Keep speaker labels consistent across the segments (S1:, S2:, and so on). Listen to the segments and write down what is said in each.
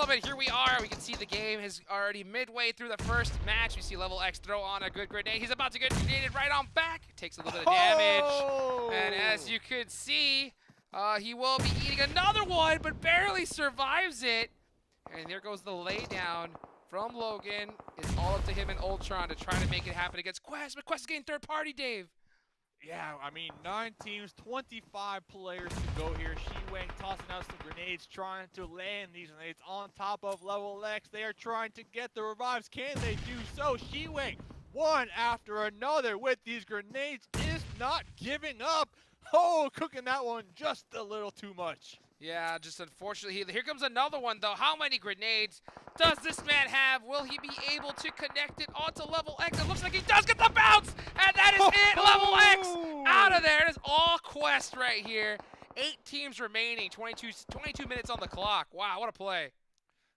S1: gentlemen, here we are. We can see the game is already midway through the first match. We see Level X throw on a good grenade. He's about to get grenaded right on back. Takes a little bit of damage. And as you could see, he will be eating another one, but barely survives it. And there goes the laydown from Logan. It's all up to him and Ultron to try to make it happen against Quest. But Quest is getting third party, Dave.
S2: Yeah, I mean, 9 teams, 25 players to go here. Shiwang tossing out some grenades, trying to land these grenades on top of Level X. They are trying to get the revives. Can they do so? Shiwang, one after another with these grenades, is not giving up. Oh, cooking that one just a little too much.
S1: Yeah, just unfortunately, here comes another one, though. How many grenades does this man have? Will he be able to connect it onto Level X? It looks like he does get the bounce, and that is it. Level X out of there. It is all Quest right here. 8 teams remaining, 22 minutes on the clock. Wow, what a play.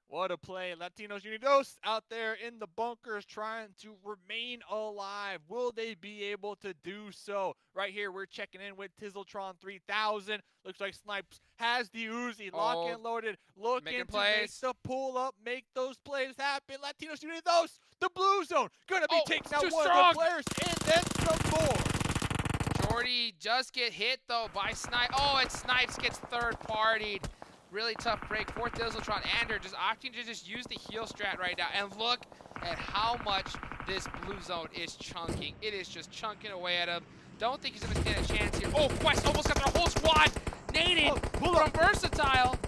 S2: What a play. Latinos Unidos out there in the bunkers trying to remain alive. Will they be able to do so? Right here, we're checking in with ThizzleTron 3000. Looks like Snipes has the Uzi. Lock and loaded. Looking to make the pull up, make those plays happen. Latinos Unidos, the blue zone. Gonna be taking out one of the players and then some more.
S1: Jordy just get hit, though, by Snipes. Oh, and Snipes gets third-partied. Really tough break for ThizzleTron. Ander just opting to just use the heal strat right now. And look at how much this blue zone is chunking. It is just chunking away at him. Don't think he's going to stand a chance here. Oh, Quest almost got their whole squad naded from Versatile.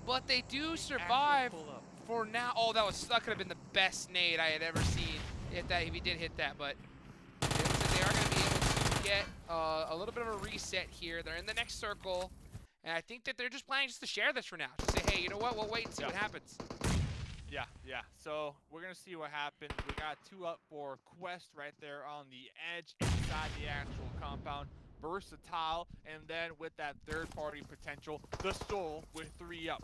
S1: But they do survive for now. Oh, that could have been the best nade I had ever seen if he did hit that. But they are going to be able to get a little bit of a reset here. They're in the next circle. And I think that they're just planning just to share this for now. Just say, hey, you know what? We'll wait and see what happens.
S2: Yeah. So we're going to see what happens. We got 2 up for Quest right there on the edge inside the actual compound. Versatile. And then with that third-party potential, the Soul with 3 up.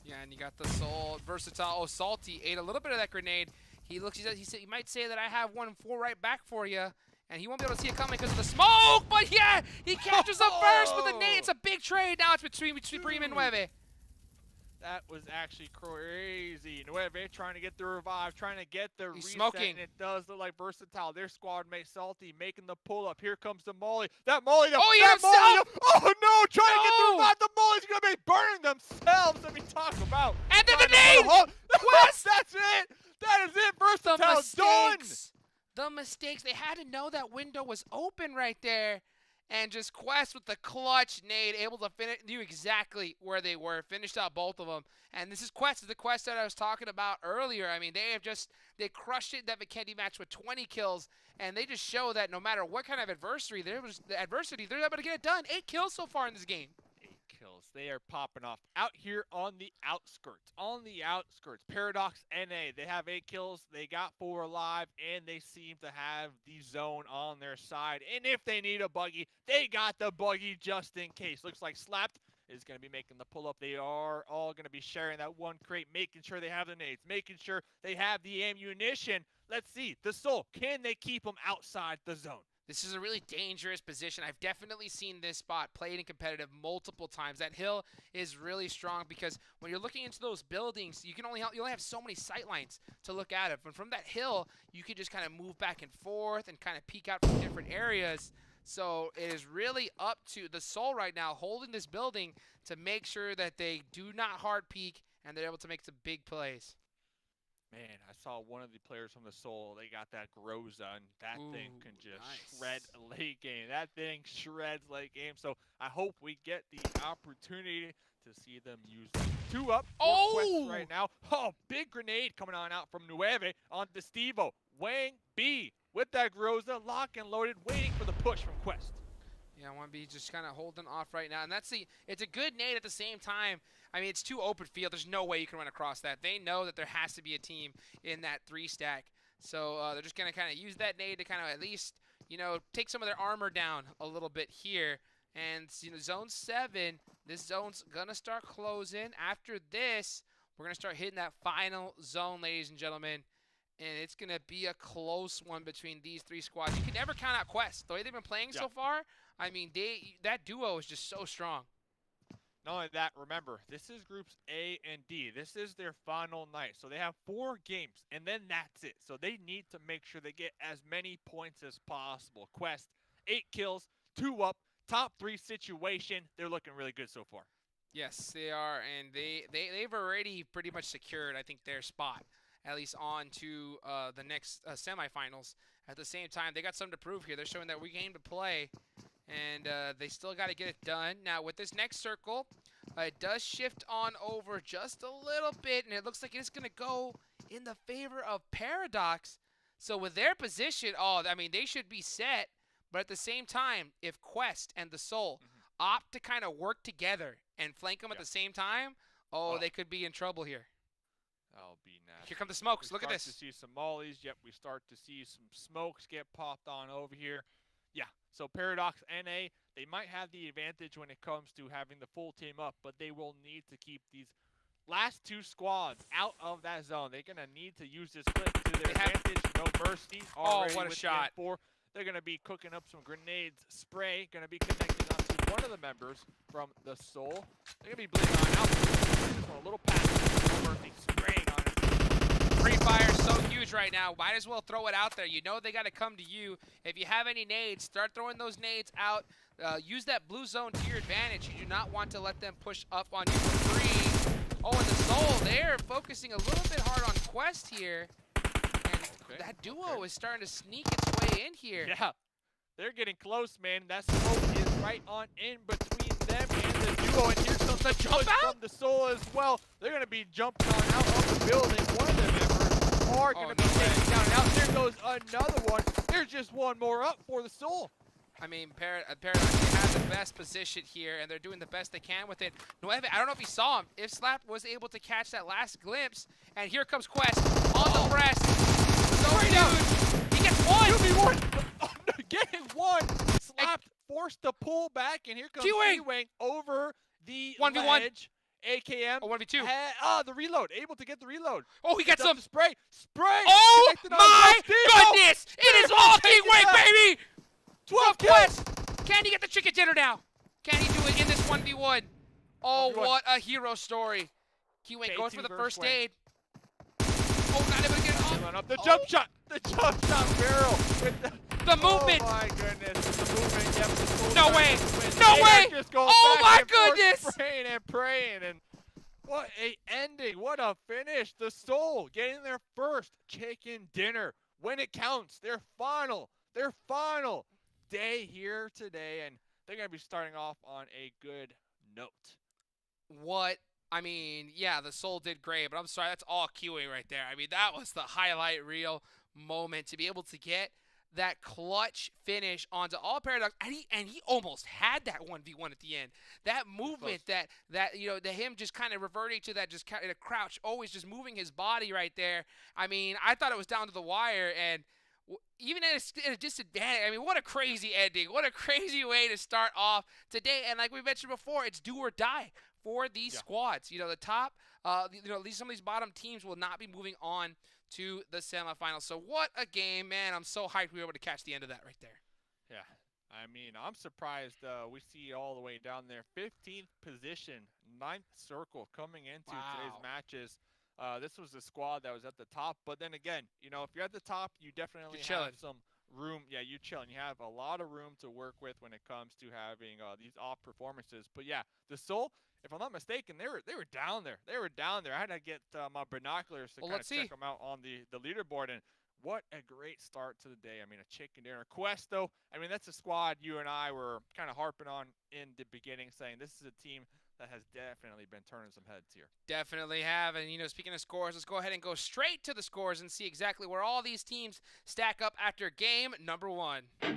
S1: Yeah, and you got the Soul. Versatile. Oh, Salty ate a little bit of that grenade. He said, you might say that I have 1-4 right back for you. And he won't be able to see it coming because of the smoke, but yeah, he catches up first with a nade. It's a big trade. Now it's between Supreme and Nueve.
S2: That was actually crazy. Nueve trying to get the revive, trying to get the reset.
S1: Smoking.
S2: And it does look like Versatile. Their squad mate Salty making the pull-up. Here comes the Molly. That Molly,
S1: oh, yeah,
S2: oh no, trying to get the revive. The Molly's going to be burning themselves. Let me talk about.
S1: And then the nade.
S2: Quest, that's it. That is it. Versatile done.
S1: The mistakes. They had to know that window was open right there. And just Quest with the clutch nade, able to finish, knew exactly where they were, finished out both of them. And this is the Quest that I was talking about earlier. I mean, they crushed it in that Vikendi match with 20 kills. And they just show that no matter what kind of adversity, they're able to get it done. 8 kills so far in this game.
S2: Kills. They are popping off out here on the outskirts. Paradox NA, they have 8 kills. They got 4 alive, and they seem to have the zone on their side. And if they need a buggy, they got the buggy just in case. Looks like Slapped is going to be making the pull-up. They are all going to be sharing that one crate, making sure they have the nades, making sure they have the ammunition. Let's see. The Soul, can they keep them outside the zone?
S1: This is a really dangerous position. I've definitely seen this spot played in competitive multiple times. That hill is really strong because when you're looking into those buildings, you only have so many sight lines to look at it. But from that hill, you can just kind of move back and forth and kind of peek out from different areas. So it is really up to the Soul right now holding this building to make sure that they do not hard peek and they're able to make some big plays.
S2: Man, I saw one of the players from the Soul. They got that Groza, and that thing can just shred late game. That thing shreds late game. So I hope we get the opportunity to see them use that. 2 up for Quest right now. Oh, big grenade coming on out from Nueve onto Stevo. Wang B with that Groza, lock and loaded, waiting for the push from Quest.
S1: Yeah, I want to be just kind of holding off right now. And it's a good nade at the same time. I mean, it's too open field. There's no way you can run across that. They know that there has to be a team in that 3-stack. So they're just going to kind of use that nade to kind of at least, take some of their armor down a little bit here. And, zone 7, this zone's going to start closing. After this, we're going to start hitting that final zone, ladies and gentlemen. And it's going to be a close one between these 3 squads. You can never count out Quest. The way they've been playing so far, I mean, that duo is just so strong.
S2: Not only that, remember, this is groups A and D. This is their final night. So they have 4 games, and then that's it. So they need to make sure they get as many points as possible. Quest, 8 kills, 2 up, top 3 situation. They're looking really good so far.
S1: Yes, they are, and they've already pretty much secured, I think, their spot, at least on to the next semifinals. At the same time, they got something to prove here. They're showing that we came to play, and they still got to get it done. Now, with this next circle, it does shift on over just a little bit, and it looks like it's going to go in the favor of Paradox. So with their position, I mean, they should be set, but at the same time, if Quest and the Soul opt to kind of work together and flank them at the same time, they could be in trouble here.
S2: That'll be nasty.
S1: Here come the smokes. Look at this.
S2: We start to see some mollies. Yep, we start to see some smokes get popped on over here. Yeah, so Paradox NA, they might have the advantage when it comes to having the full team up, but they will need to keep these last 2 squads out of that zone. They're going to need to use this flip to their advantage. No mercy.
S1: What a shot.
S2: They're going to be cooking up some grenades. Spray going to be connecting onto one of the members from the Soul. They're going to be bleeding on out. Just a little pass. No mercy. Spraying on it.
S1: Free fire is so huge right now. Might as well throw it out there. You know they got to come to you. If you have any nades, start throwing those nades out. Use that blue zone to your advantage. You do not want to let them push up on you for free. Oh, and the Soul, they're focusing a little bit hard on Quest here. And that duo is starting to sneak its way in here.
S2: Yeah, they're getting close, man. That smoke is right on in between them and the duo. And here's some jump out from the Soul as well. They're going to be jumping on out of the building. One of the members are going to be taken down and out. There goes another one. There's just one more up for the Soul.
S1: I mean, Paradox, they have the best position here, and they're doing the best they can with it. Nueve, I don't know if you saw him. If Slap was able to catch that last glimpse, and here comes Quest on the breast. So huge. He gets one.
S2: 2v1. Oh, no, getting one. Slap forced to pull back, and here comes T-Wing over the
S1: 1v1.
S2: ledge. AKM.
S1: Oh, 1v2.
S2: The reload. Able to get the reload.
S1: Oh, he gets some.
S2: Spray.
S1: Oh, my goodness. It is all T-Wing, baby.
S2: 12 kills.
S1: Can he get the chicken dinner now? Can he do it in this 1v1? Oh, what a hero story. T-Wing goes for the first aid. Oh, not able to get it off.
S2: Run up the jump shot. The jump shot barrel. With
S1: the movement.
S2: Oh, my goodness. The movement. Yep, the
S1: no way. No way. Oh, my goodness.
S2: Praying and praying. And what a ending. What a finish. The Soul getting their first chicken dinner when it counts. Their final day here today, and they're going to be starting off on a good note.
S1: I mean, yeah, the Soul did great, but I'm sorry, that's all queuing right there. I mean, that was the highlight reel moment to be able to get that clutch finish onto all Paradox, and he almost had that 1v1 at the end. That movement, him just kind of reverting to that just kind of crouch, always just moving his body right there. I mean, I thought it was down to the wire, and even at a disadvantage, I mean, what a crazy ending. What a crazy way to start off today. And like we mentioned before, it's do or die for these squads. You know, the top, some of these bottom teams will not be moving on to the semifinals. So what a game, man. I'm so hyped we were able to catch the end of that right there.
S2: Yeah. I mean, I'm surprised we see all the way down there. 15th position, 9th circle coming into today's matches. This was the squad that was at the top. But then again, you know, if you're at the top, you definitely have some room. Yeah, you're chilling. You have a lot of room to work with when it comes to having these off performances. But yeah, the Soul, if I'm not mistaken, they were down there. They were down there. I had to get my binoculars to kind of check them out on the leaderboard. And what a great start to the day. I mean, a chicken dinner. Quest, though, I mean, that's a squad you and I were kind of harping on in the beginning, saying this is a team that has definitely been turning some heads here.
S1: Definitely have. And, you know, speaking of scores, let's go ahead and go straight to the scores and see exactly where all these teams stack up after game number 1. And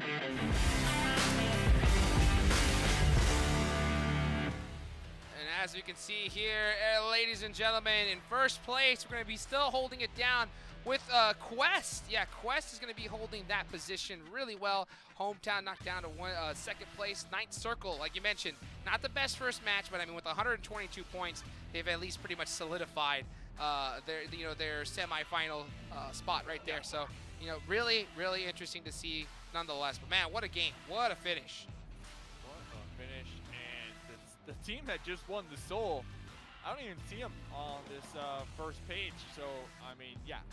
S1: as you can see here, ladies and gentlemen, in first place, we're going to be still holding it down with Quest. Yeah, Quest is going to be holding that position really well. Hometown knocked down to second place. 9th circle, like you mentioned, not the best first match, but I mean, with 122 points, they've at least pretty much solidified their semi-final spot right there. So, you know, really, really interesting to see nonetheless. But man, what a game. What a finish.
S2: What a finish. And the team that just won the Soul, I don't even see them on this first page. So, I mean, yeah,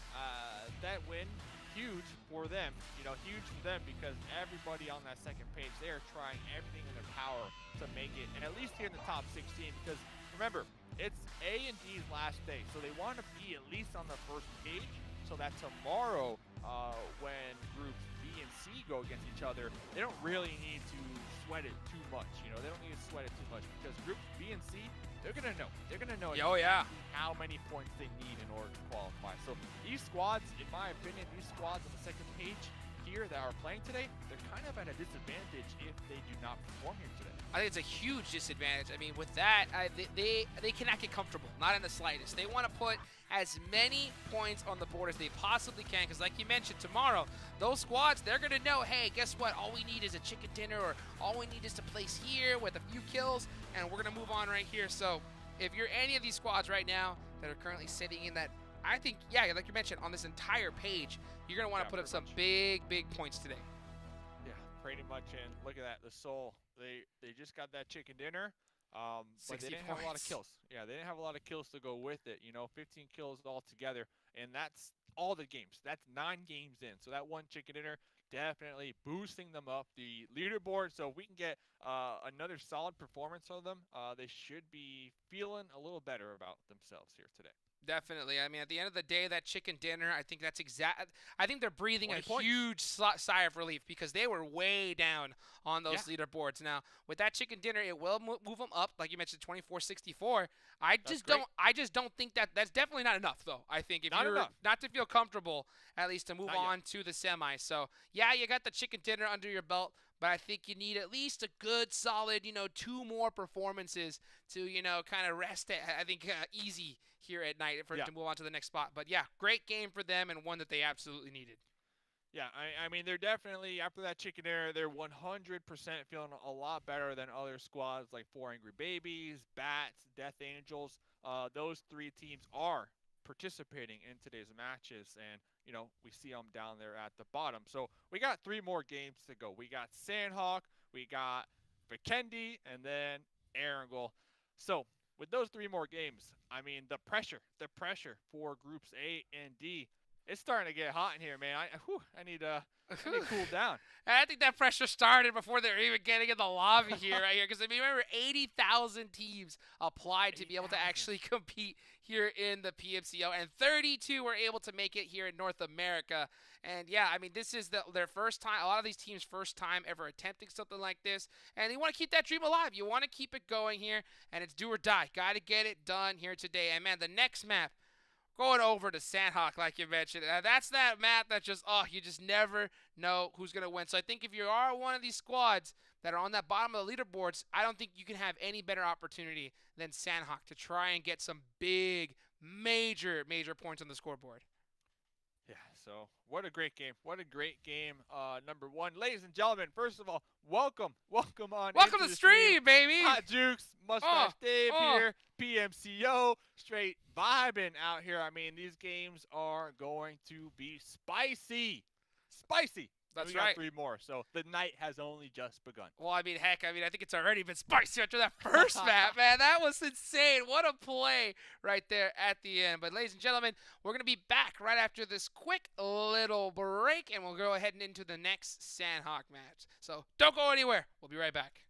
S2: that win, huge for them. You know, huge for them because everybody on that second page, they are trying everything in their power to make it, and at least here in the top 16. Because remember, it's A and D's last day, so they want to be at least on the first page, so that tomorrow, when groups B and C go against each other, they don't really need to sweat it too much. You know, they don't need to sweat it too much because groups B and C, they're gonna know. They're gonna know exactly how many points they need in order to qualify. So these squads, in my opinion, these squads on the second page here that are playing today, they're kind of at a disadvantage if they do not perform here today.
S1: I think it's a huge disadvantage. I mean, with that, they cannot get comfortable, not in the slightest. They want to put as many points on the board as they possibly can, because like you mentioned, tomorrow, those squads, they're going to know, hey, guess what? All we need is a chicken dinner, or all we need is to place here with a few kills, and we're going to move on right here. So if you're any of these squads right now that are currently sitting in that, I think, yeah, like you mentioned, on this entire page, you're going to want to put up some big points today.
S2: Yeah, pretty much. And look at that, the Soul. They just got that chicken dinner, but they didn't have a lot of kills. Yeah, they didn't have a lot of kills to go with it. You know, 15 kills altogether, and that's all the games. That's 9 games in. So that one chicken dinner definitely boosting them up the leaderboard. So if we can get another solid performance from them, they should be feeling a little better about themselves here today.
S1: Definitely. I mean, at the end of the day, that chicken dinner, I think that's I think they're breathing a
S2: points.
S1: huge sigh of relief because they were way down on those leaderboards. Now, with that chicken dinner, it will move them up, like you mentioned, 24-64. I just don't think that's definitely not enough, though. I think if you're not to feel comfortable, at least to move on to the semi. So, yeah, you got the chicken dinner under your belt, but I think you need at least a good, solid, 2 more performances to, kind of rest it, I think, easy here at night for to move on to the next spot. But, yeah, great game for them and one that they absolutely needed.
S2: Yeah, I mean, they're definitely, after that chicken dinner, they're 100% feeling a lot better than other squads like 4 Angry Babies, Bats, Death Angels. Those 3 teams are participating in today's matches, and we see them down there at the bottom. So we got 3 more games to go. We got Sanhok, we got Vikendi, and then Erangel. So with those 3 more games, I mean, the pressure for groups A and D, it's starting to get hot in here, man. I need to cool down.
S1: I think that pressure started before they're even getting in the lobby here, right here. Because I mean, remember, 80,000 teams applied to be able to actually compete here in the PMCO, and 32 were able to make it here in North America. And yeah, I mean, this is their first time. A lot of these teams' first time ever attempting something like this, and you want to keep that dream alive. You want to keep it going here, and it's do or die. Got to get it done here today. And man, the next map, going over to Sanhok, like you mentioned. That's that map that just, you just never know who's going to win. So I think if you are one of these squads that are on that bottom of the leaderboards, I don't think you can have any better opportunity than Sanhok to try and get some big, major points on the scoreboard.
S2: Yeah, so what a great game. What a great game. Number 1. Ladies and gentlemen, first of all, welcome on.
S1: Welcome to the stream, baby.
S2: Hot Jukes, Mustache Dave here, PMCO, straight vibing out here. I mean, these games are going to be spicy. Spicy.
S1: That's
S2: we
S1: right.
S2: Got 3 more, so the night has only just begun.
S1: Well, I mean, heck, I think it's already been spicy after that first map, man. That was insane. What a play right there at the end. But, ladies and gentlemen, we're going to be back right after this quick little break, and we'll go ahead and into the next Sanhok match. So, don't go anywhere. We'll be right back.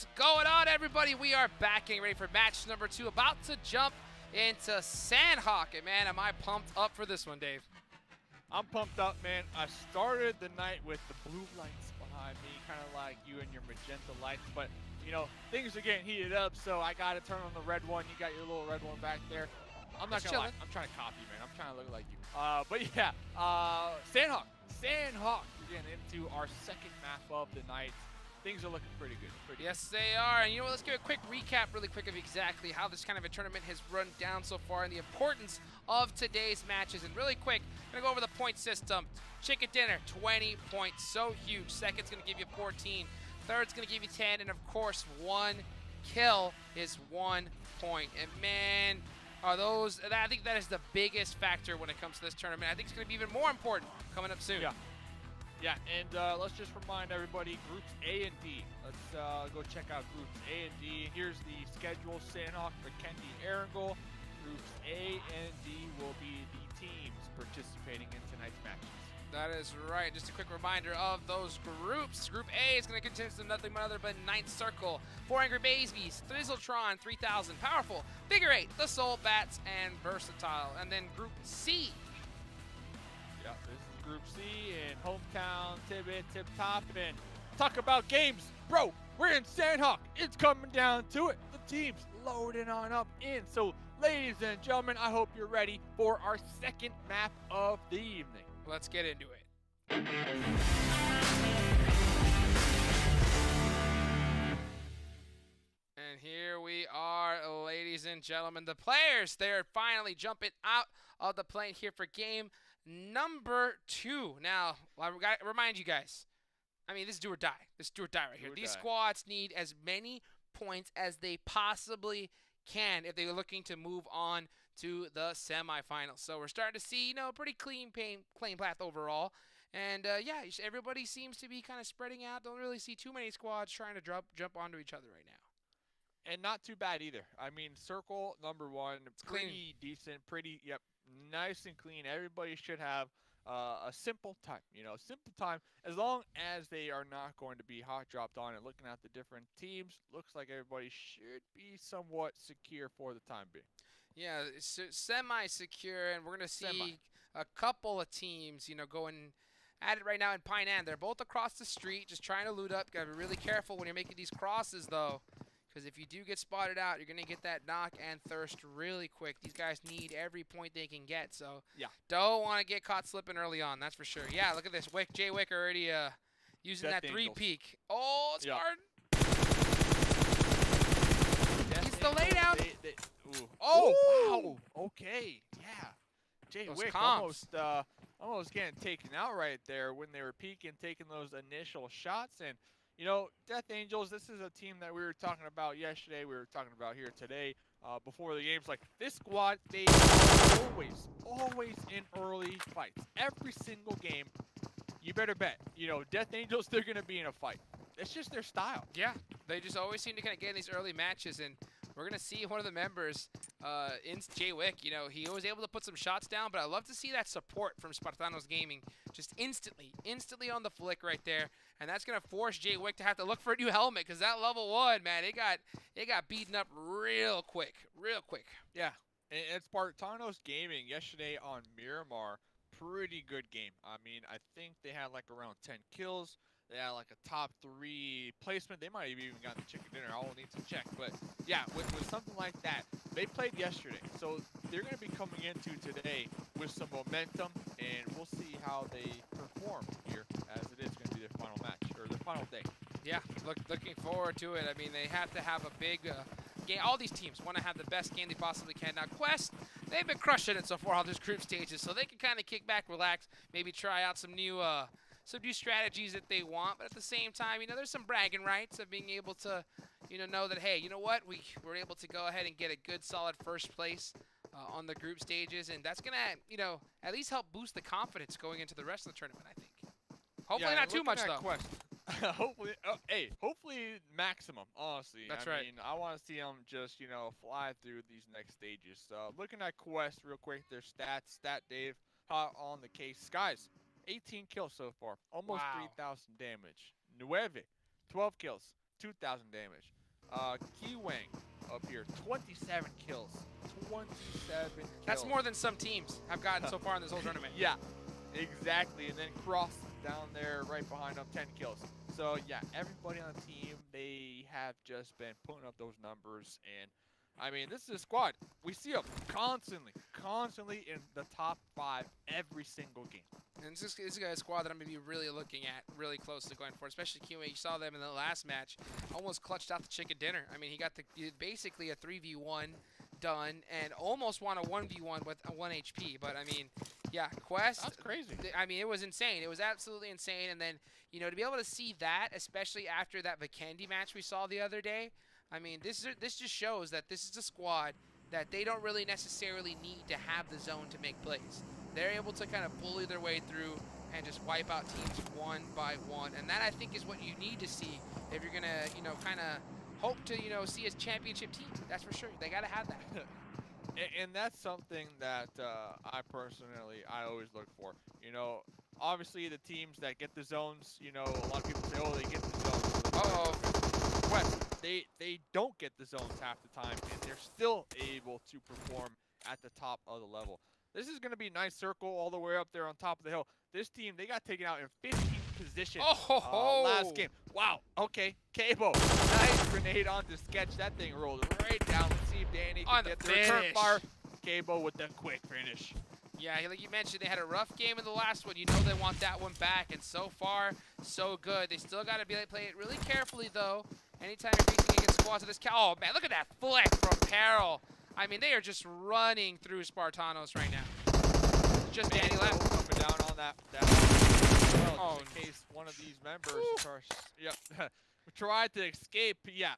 S1: What's going on, everybody? We are back getting ready for match number 2. About to jump into Sanhok. And man, am I pumped up for this one, Dave.
S2: I'm pumped up, man. I started the night with the blue lights behind me, kind of like you and your magenta lights. But, you know, things are getting heated up, so I got to turn on the red one. You got your little red one back there. I'm not going to lie. I'm trying to copy, man. I'm trying to look like you. But yeah, Sanhok. We're getting into our second map of the night. Things are looking pretty good.
S1: Yes, they are. And you know what, let's give a quick recap really quick of exactly how this kind of a tournament has run down so far and the importance of today's matches. And really quick, I'm going to go over the point system. Chicken dinner, 20 points. So huge. Second's going to give you 14. Third's going to give you 10. And of course, 1 kill is 1 point. And man, are those, I think that is the biggest factor when it comes to this tournament. I think it's going to be even more important coming up soon.
S2: Yeah, and let's just remind everybody, Groups A and D. Let's go check out Groups A and D. Here's the schedule: Sanhok, Vikendi, Erangel. Groups A and D will be the teams participating in tonight's matches.
S1: That is right. Just a quick reminder of those groups. Group A is going to consist of nothing but other but Ninth Circle, 4 Angry Babies, ThizzleTron, 3000, Powerful, Figure 8, The Soul Bats, and Versatile. And then Group C.
S2: Yeah, this is Group C in hometown, Tip Top, and talk about games. Bro, we're in Sanhok. It's coming down to it. The team's loading on up in. So, ladies and gentlemen, I hope you're ready for our second map of the evening.
S1: Let's get into it. And here we are, ladies and gentlemen. The players, they're finally jumping out of the plane here for game number 2. Now, I got to remind you guys, I mean, this is do or die. This is do or die right here. These squads need as many points as they possibly can if they're looking to move on to the semifinals. So we're starting to see, you know, pretty clean path overall. And yeah, everybody seems to be kind of spreading out. Don't really see too many squads trying to jump onto each other right now.
S2: And not too bad either. I mean, circle number 1,
S1: it's
S2: pretty
S1: clean.
S2: Decent, nice and clean. Everybody should have a simple time, simple time, as long as they are not going to be hot dropped on. And looking at the different teams, looks like everybody should be somewhat secure for the time being.
S1: Yeah, it's semi-secure, and we're going to see a couple of teams, going at it right now in Pine Ann. They're both across the street, just trying to loot up. Got to be really careful when you're making these crosses, though, because if you do get spotted out, you're going to get that knock and thirst really quick. These guys need every point they can get, so
S2: yeah,
S1: don't want to get caught slipping early on, that's for sure. Yeah, look at this. Jay Wick already using that 3-peek. Oh, it's hard. He's the laydown.
S2: Oh, wow. Okay. Yeah. Jay Wick almost getting taken out right there when they were peeking, taking those initial shots. And, Death Angels, this is a team that we were talking about yesterday. We were talking about here today before the games. Like, this squad, they are always in early fights. Every single game, you better bet. Death Angels, they're going to be in a fight. It's just their style.
S1: Yeah, they just always seem to kind of get in these early matches, and we're going to see one of the members, Jay Wick, he was able to put some shots down, but I love to see that support from Spartanos Gaming just instantly on the flick right there, and that's going to force Jay Wick to have to look for a new helmet, because that level 1, man, it got beaten up real quick.
S2: Yeah, and Spartanos Gaming yesterday on Miramar, pretty good game. I mean, I think they had like around 10 kills. They had like a top 3 placement. They might have even gotten the chicken dinner. I'll need to check. But yeah, with something like that, they played yesterday. So they're going to be coming into today with some momentum, and we'll see how they perform here, as it is going to be their final match, or their final day.
S1: Yeah, looking forward to it. I mean, they have to have a big game. All these teams want to have the best game they possibly can. Now, Quest, they've been crushing it so far on these group stages, so they can kind of kick back, relax, maybe try out some new strategies that they want, but at the same time, there's some bragging rights of being able to, know that, hey, you know what, we were able to go ahead and get a good, solid first place on the group stages, and that's going to, at least help boost the confidence going into the rest of the tournament, I think. Hopefully not too much, though.
S2: Quest, hopefully maximum, honestly.
S1: That's
S2: I
S1: right.
S2: mean, I want to see them just, fly through these next stages. Looking at Quest real quick, their stats, Dave, hot on the case. Guys, 18 kills so far, almost 3,000 damage. 12 kills, 2,000 damage. Kiwang up here, 27 kills. 27 kills.
S1: That's more than some teams have gotten so far in this whole tournament.
S2: Yeah, exactly. And then Cross down there right behind him, 10 kills. So yeah, everybody on the team, they have just been putting up those numbers. And I mean, this is a squad. We see them constantly in the top 5 every single game.
S1: And this is a squad that I'm going to be really looking at really closely going forward, especially Kiwi. You saw them in the last match, almost clutched out the chicken dinner. I mean, he got basically a 3v1 done and almost won a 1v1 with a 1 HP. But, I mean, yeah, Quest.
S2: That's crazy.
S1: I mean, it was insane. It was absolutely insane. And then, you know, to be able to see that, especially after that Vikendi match we saw the other day, I mean, this just shows that this is a squad that they don't really necessarily need to have the zone to make plays. They're able to kind of bully their way through and just wipe out teams one by one. And that, I think, is what you need to see if you're going to, you know, kind of hope to, you know, see a championship team. That's for sure. They got to have that.
S2: And that's something that I always look for. You know, obviously the teams that get the zones, you know, a lot of people say, oh, they get the zones.
S1: Uh-oh.
S2: West, they don't get the zones half the time, and they're still able to perform at the top of the level. This is going to be a nice circle all the way up there on top of the hill. This team, they got taken out in 15th position last game. Wow. Okay. Cabo. Nice grenade onto Sketch. That thing rolled right down. Let's see if Danny can get the return fire. Cabo with the quick finish.
S1: Yeah, like you mentioned, they had a rough game in the last one. You know they want that one back, and so far, so good. They still got to play it really carefully, though. Anytime you're facing against squads of this oh, man, look at that flick from Peril. I mean, they are just running through Spartanos right now. Just Danny left.
S2: Coming down on that well, in case one of these members tried to escape. Yeah,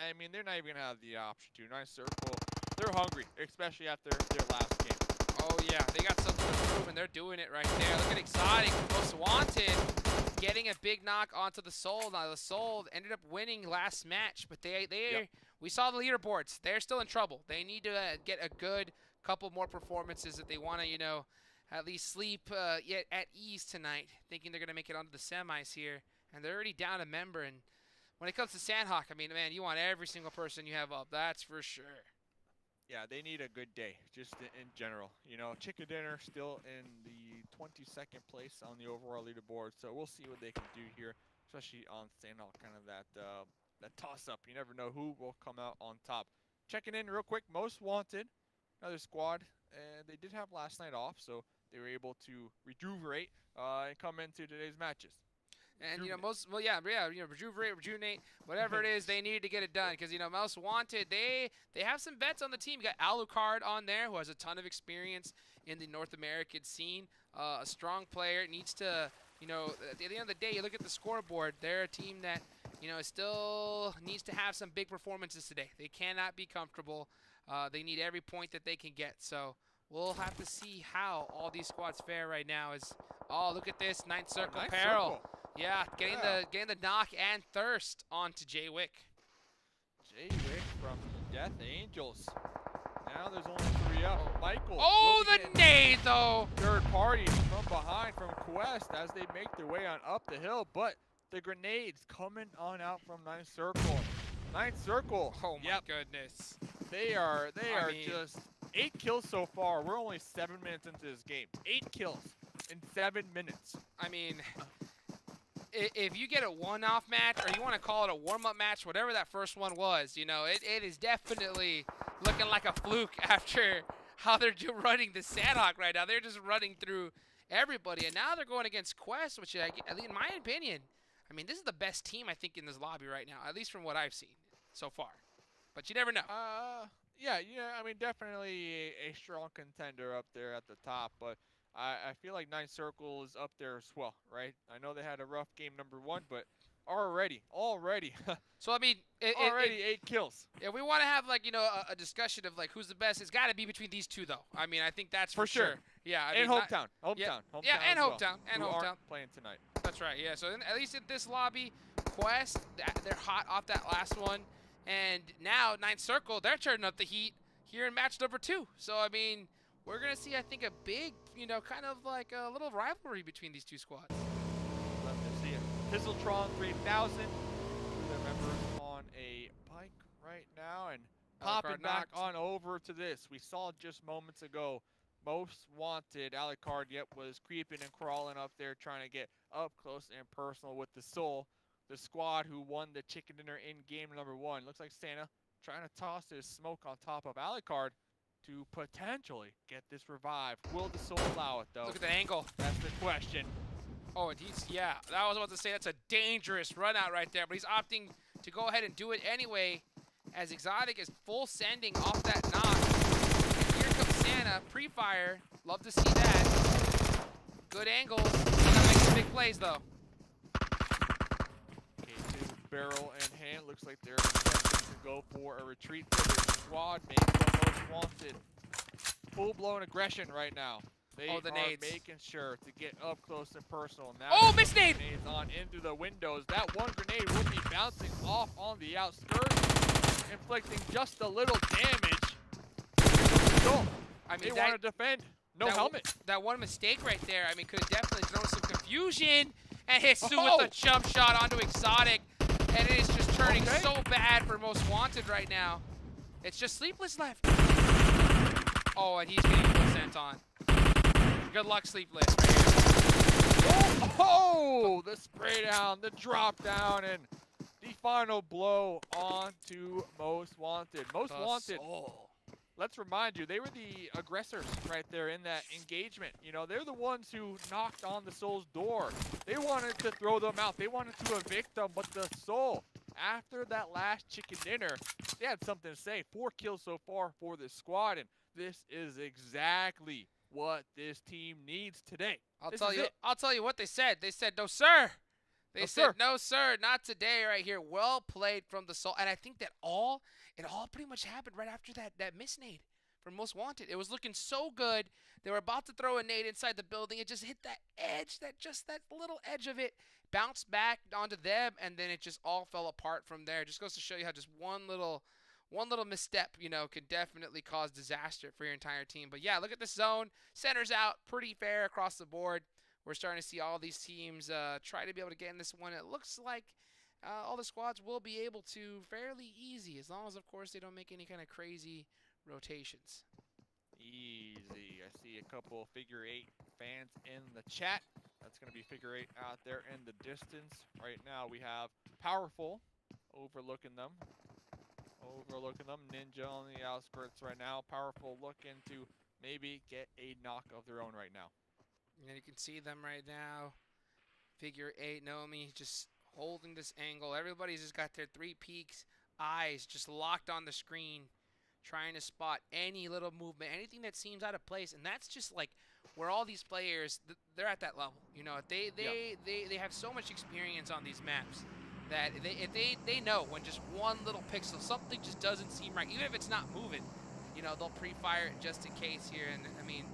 S2: I mean, they're not even going to have the option to. Nice circle. They're hungry, especially after their last game.
S1: Oh, yeah, they got something to prove, and they're doing it right there. Look at Exotic, Most Wanted, getting a big knock onto the Soul. Now, the Soul ended up winning last match, but we saw the leaderboards. They're still in trouble. They need to get a good couple more performances if they want to, you know, at least sleep yet at ease tonight, thinking they're going to make it onto the semis here. And they're already down a member. And when it comes to Sanhok, I mean, man, you want every single person you have up. That's for sure.
S2: Yeah, they need a good day, just in general. You know, Chicken Dinner still in the 22nd place on the overall leaderboard, so we'll see what they can do here, especially on Sanhok, kind of that toss-up. You never know who will come out on top. Checking in real quick, Most Wanted, another squad, and they did have last night off, so they were able to rejuvenate and come into today's matches.
S1: And, you know, you know, rejuvenate, whatever it is, they need to get it done. Because, you know, Most Wanted, they have some vets on the team. You got Alucard on there, who has a ton of experience in the North American scene. A strong player, needs to, you know, at the end of the day, you look at the scoreboard, they're a team that, you know, still needs to have some big performances today. They cannot be comfortable. They need every point that they can get. So we'll have to see how all these squads fare right now. Oh, look at this, ninth circle Peril. Yeah, getting the knock and thirst onto Jay Wick.
S2: Jay Wick from Death Angels. Now there's only 3 up. Michael.
S1: Oh, the nade though.
S2: Third party from behind from Quest as they make their way on up the hill, but the grenades coming on out from ninth circle. Ninth circle.
S1: Oh my goodness.
S2: They are just 8 kills so far. We're only 7 minutes into this game. 8 kills in 7 minutes.
S1: I mean, if you get a one-off match, or you want to call it a warm-up match, whatever that first one was, you know, it is definitely looking like a fluke after how they're running the Sanhok right now. They're just running through everybody, and now they're going against Quest, which, in my opinion, I mean, this is the best team, I think, in this lobby right now, at least from what I've seen so far. But you never know.
S2: Yeah, I mean, definitely a strong contender up there at the top, but I feel like Ninth Circle is up there as well, right? I know they had a rough game number 1, but already.
S1: So, I mean,
S2: 8 kills.
S1: If we want to have, like, you know, a discussion of, like, who's the best, it's got to be between these two, though. I mean, I think that's for sure. Yeah, I
S2: mean,
S1: Hometown.
S2: Yeah,
S1: and Hometown.
S2: Aren't playing tonight.
S1: That's right, yeah. So, at least in this lobby, Quest, they're hot off that last one. And now, Ninth Circle, they're turning up the heat here in match number 2. So, I mean, we're going to see, I think, a big, you know, kind of like a little rivalry between these two squads.
S2: Love to see it. ThizzleTron 3000. Their members on a bike right now, and
S1: Alucard
S2: popping back
S1: knocked.
S2: on over to this. We saw just moments ago, most wanted Alucard yet was creeping and crawling up there, trying to get up close and personal with the Soul, the squad who won the chicken dinner in game number 1. Looks like Santa trying to toss his smoke on top of Alucard to potentially get this revive. Will the Soul allow it, though?
S1: Look at the angle.
S2: That's the question.
S1: Oh, and yeah, I was about to say that's a dangerous run out right there, but he's opting to go ahead and do it anyway, as Exotic is full sending off that knock. And here comes Santa, pre-fire, love to see that. Good angles, gotta make some big plays though.
S2: K2 barrel in hand, looks like they're attempting to go for a retreat for their squad mate, but most wanted. Full-blown aggression right now. They
S1: the
S2: are
S1: nades.
S2: making sure to get up close and personal. Now
S1: Oh, missed nade!
S2: Grenades on into the windows. That one grenade will be bouncing off on the outskirts, inflicting just a little damage.
S1: I mean,
S2: They want to defend. No helmet.
S1: That one mistake right there, I mean, could have definitely thrown some confusion. And Jesus
S2: Oh!
S1: with a jump shot onto Exotic. And it is just turning so bad for Most Wanted right now. It's just Sleepless left. Oh, and he's getting full sent on. Good luck, Sleepless, right here.
S2: Oh, the spray down, the drop down, and the final blow onto Most Wanted. Most Wanted, let's remind you, they were the aggressors right there in that engagement. You know, they're the ones who knocked on the Soul's door. They wanted to throw them out. They wanted to evict them, but the Soul, after that last chicken dinner, they had something to say. 4 kills so far for this squad, and this is exactly what this team needs today.
S1: I'll tell you what they said. They said, no, sir. They said, no, sir, not today right here. Well played from the Soul. And I think that it all pretty much happened right after that miss nade from Most Wanted. It was looking so good. They were about to throw a nade inside the building. It just hit that edge, that little edge of it, bounced back onto them, and then it just all fell apart from there. It just goes to show you how just one little misstep, you know, could definitely cause disaster for your entire team. But yeah, look at this zone. Center's out, pretty fair across the board. We're starting to see all these teams try to be able to get in this one. It looks like all the squads will be able to fairly easy, as long as, of course, they don't make any kind of crazy rotations.
S2: Easy. I see a couple figure 8 fans in the chat. That's going to be figure 8 out there in the distance. Right now we have Powerful overlooking them. Ninja on the outskirts right now. Powerful looking to maybe get a knock of their own right now.
S1: And you can see them right now. Figure 8, Nomi just holding this angle. Everybody's just got their 3 peaks, eyes just locked on the screen, trying to spot any little movement, anything that seems out of place. And that's just like where all these players, they're at that level. You know, they have so much experience on these maps that they know when just one little pixel, something just doesn't seem right, even if it's not moving, you know, they'll pre-fire it just in case here. And I mean,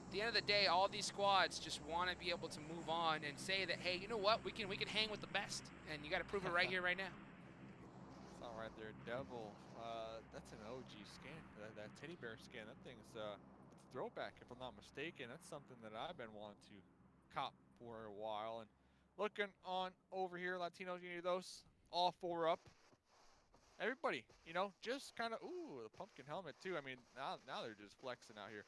S1: at the end of the day, all these squads just want to be able to move on and say that, hey, you know what, we can hang with the best, and you got to prove it right here, right now.
S2: It's all right there, Devil. That's an OG skin, that teddy bear skin. That thing's it's a throwback, if I'm not mistaken. That's something that I've been wanting to cop for a while. And looking on over here, Latinos, you need those all 4 up. Everybody, you know, just kind of, ooh, the pumpkin helmet too. I mean, now they're just flexing out here.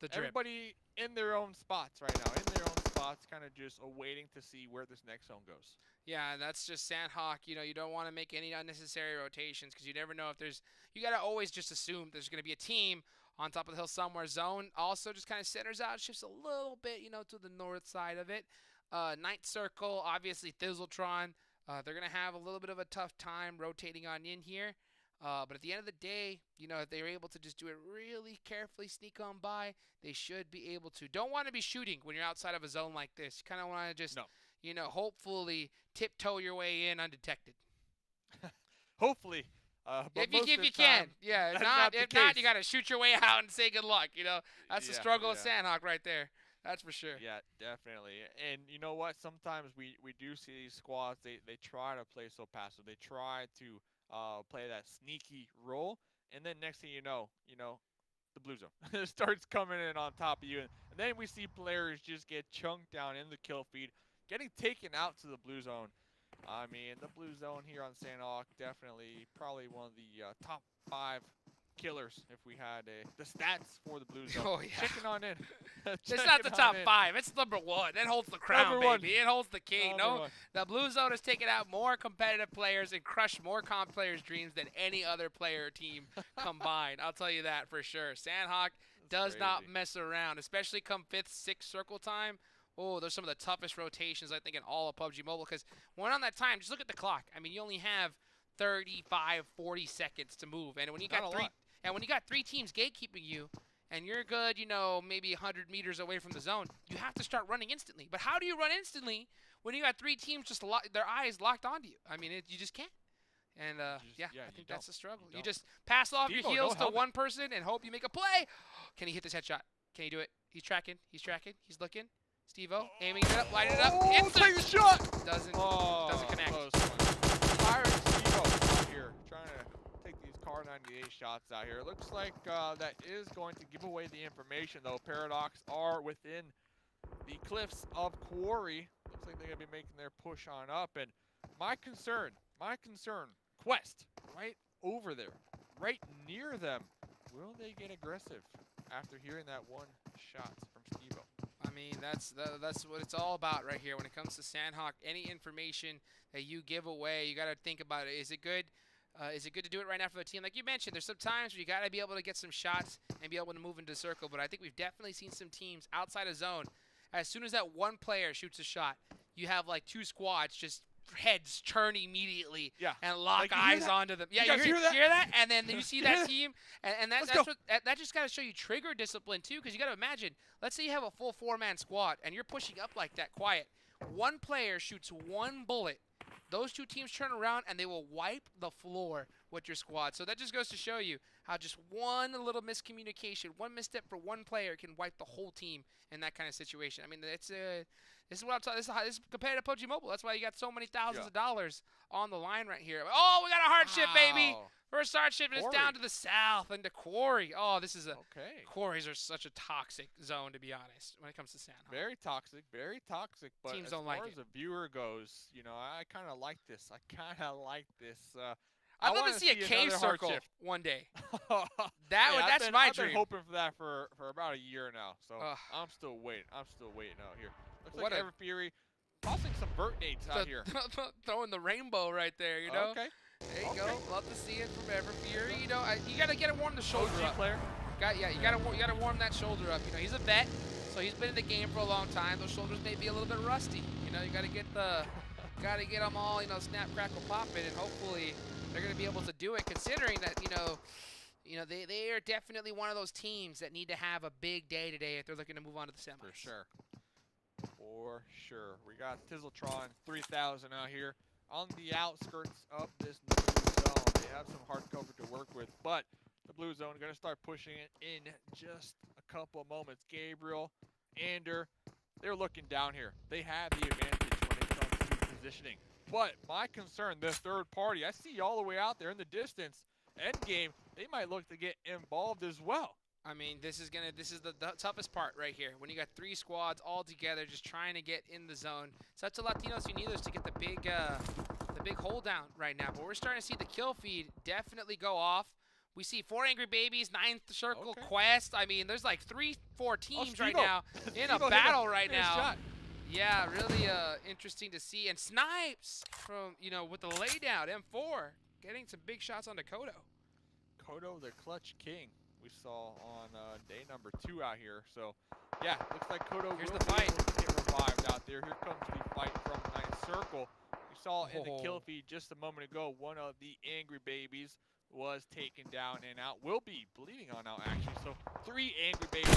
S1: The drip.
S2: Everybody in their own spots right now, kind of just awaiting to see where this next zone goes.
S1: Yeah, that's just Sanhok. You know, you don't want to make any unnecessary rotations because you never know if there's, you got to always just assume there's going to be a team on top of the hill somewhere. Zone also just kind of centers out, shifts a little bit, you know, to the north side of it. Ninth circle, obviously ThizzleTron. They're going to have a little bit of a tough time rotating on in here. But at the end of the day, you know, if they're able to just do it really carefully, sneak on by, they should be able to. Don't want to be shooting when you're outside of a zone like this. You kind of want to just, you know, hopefully tiptoe your way in undetected.
S2: Hopefully. But
S1: if you can. Yeah, if not, you got to shoot your way out and say good luck. You know, that's the struggle of Sanhok right there. That's for sure.
S2: Yeah, definitely. And you know what? Sometimes we do see these squads, they try to play so passive. They try to play that sneaky role. And then next thing you know, the blue zone starts coming in on top of you. And then we see players just get chunked down in the kill feed, getting taken out to the blue zone. I mean, the blue zone here on Sanhok, definitely probably one of the top 5 killers if we had the stats for the blue zone.
S1: Oh, yeah.
S2: Checking on in.
S1: It's not the top 5. It's number 1. It holds the crown,
S2: Number one.
S1: baby. It holds the king.
S2: Number one.
S1: The blue zone has taken out more competitive players and crushed more comp players' dreams than any other player team combined. I'll tell you that for sure. Sanhok does not mess around, especially come 5th, 6th circle time. Oh, those are some of the toughest rotations, I think, in all of PUBG Mobile. Because when on that time, just look at the clock. I mean, you only have 35, 40 seconds to move. And when you got 3 teams gatekeeping you, and you're good, you know, maybe 100 meters away from the zone, you have to start running instantly. But how do you run instantly when you got 3 teams just their eyes locked onto you? I mean, you just can't. And, yeah, I think that's the struggle. You just pass off your heels to one person and hope you make a play. Can he hit this headshot? Can he do it? He's tracking. He's tracking. He's looking. Steve-O, aiming it up, light it up.
S2: Take a shot!
S1: Doesn't connect.
S2: Firing Steve-O out here, trying to take these Car 98 shots out here. It looks like that is going to give away the information, though. Paradox are within the cliffs of Quarry. Looks like they're going to be making their push on up. And my concern, Quest, right over there, right near them. Will they get aggressive after hearing that one shot from Steve-O?
S1: I mean, that's what it's all about right here when it comes to Sanhok. Any information that you give away, you got to think about it. Is it good? Is it good to do it right now for the team? Like you mentioned, there's some times where you got to be able to get some shots and be able to move into the circle. But I think we've definitely seen some teams outside of zone. As soon as that one player shoots a shot, you have like 2 squads just heads turn immediately and lock eyes onto them. Yeah, you hear that? And then you see that team, and that just got to show you trigger discipline too, because you got to imagine, let's say you have a full 4-man squad and you're pushing up like that quiet. One player shoots 1 bullet. Those 2 teams turn around and they will wipe the floor with your squad. So that just goes to show you how just one little miscommunication, one misstep for one player can wipe the whole team in that kind of situation. I mean, this is what I'm talking. This is compared to PUBG Mobile. That's why you got so many thousands of dollars on the line right here. Oh, we got a hardship, baby. First hardship is down to the south and to Quarry. Oh, this is Quarries are such a toxic zone, to be honest, when it comes to Sanhok.
S2: Very toxic, very toxic. But
S1: teams
S2: as
S1: don't
S2: far
S1: like
S2: as a viewer goes, you know, I kind of like this.
S1: I'd love to see a cave circle one day. That's my dream.
S2: I've been hoping for that for about a year now. So I'm still waiting. I'm still waiting out here. Looks like Ever Fury tossing some vert nades out here.
S1: Throwing the rainbow right there, you know?
S2: Okay.
S1: There you go. Love to see it from Ever Fury. You know, you gotta get to warm the shoulder up.
S2: Player.
S1: You gotta warm that shoulder up. You know, he's a vet, so he's been in the game for a long time. Those shoulders may be a little bit rusty. You know, you gotta get them all, you know, snap, crackle, pop it, and hopefully they're gonna be able to do it. Considering that, you know, they are definitely one of those teams that need to have a big day today if they're looking to move on to the semis.
S2: For sure. For sure. We got ThizzleTron 3000 out here on the outskirts of this blue zone. They have some hard cover to work with, but the blue zone going to start pushing it in just a couple of moments. Gabriel, Ander, they're looking down here. They have the advantage when it comes to positioning. But my concern, the third party, I see all the way out there in the distance. Endgame, they might look to get involved as well.
S1: I mean, this is the toughest part right here. When you got 3 squads all together, just trying to get in the zone. Such a Latinos Unidos to get the big hold down right now. But we're starting to see the kill feed definitely go off. We see 4 Angry Babies, 9th Circle, Quest. I mean, there's like 3-4 teams right now in a battle right now. Yeah, really interesting to see. And Snipes from, you know, with the laydown, M4, getting some big shots on Kodo.
S2: Kodo, the clutch king. We saw on day number 2 out here. So, yeah, looks like Kodo will
S1: the fight.
S2: Get revived out there. Here comes the fight from 9th Circle. We saw in the kill feed just a moment ago, one of the Angry Babies was taken down and out. Will be bleeding on out, actually. So, 3 Angry Babies.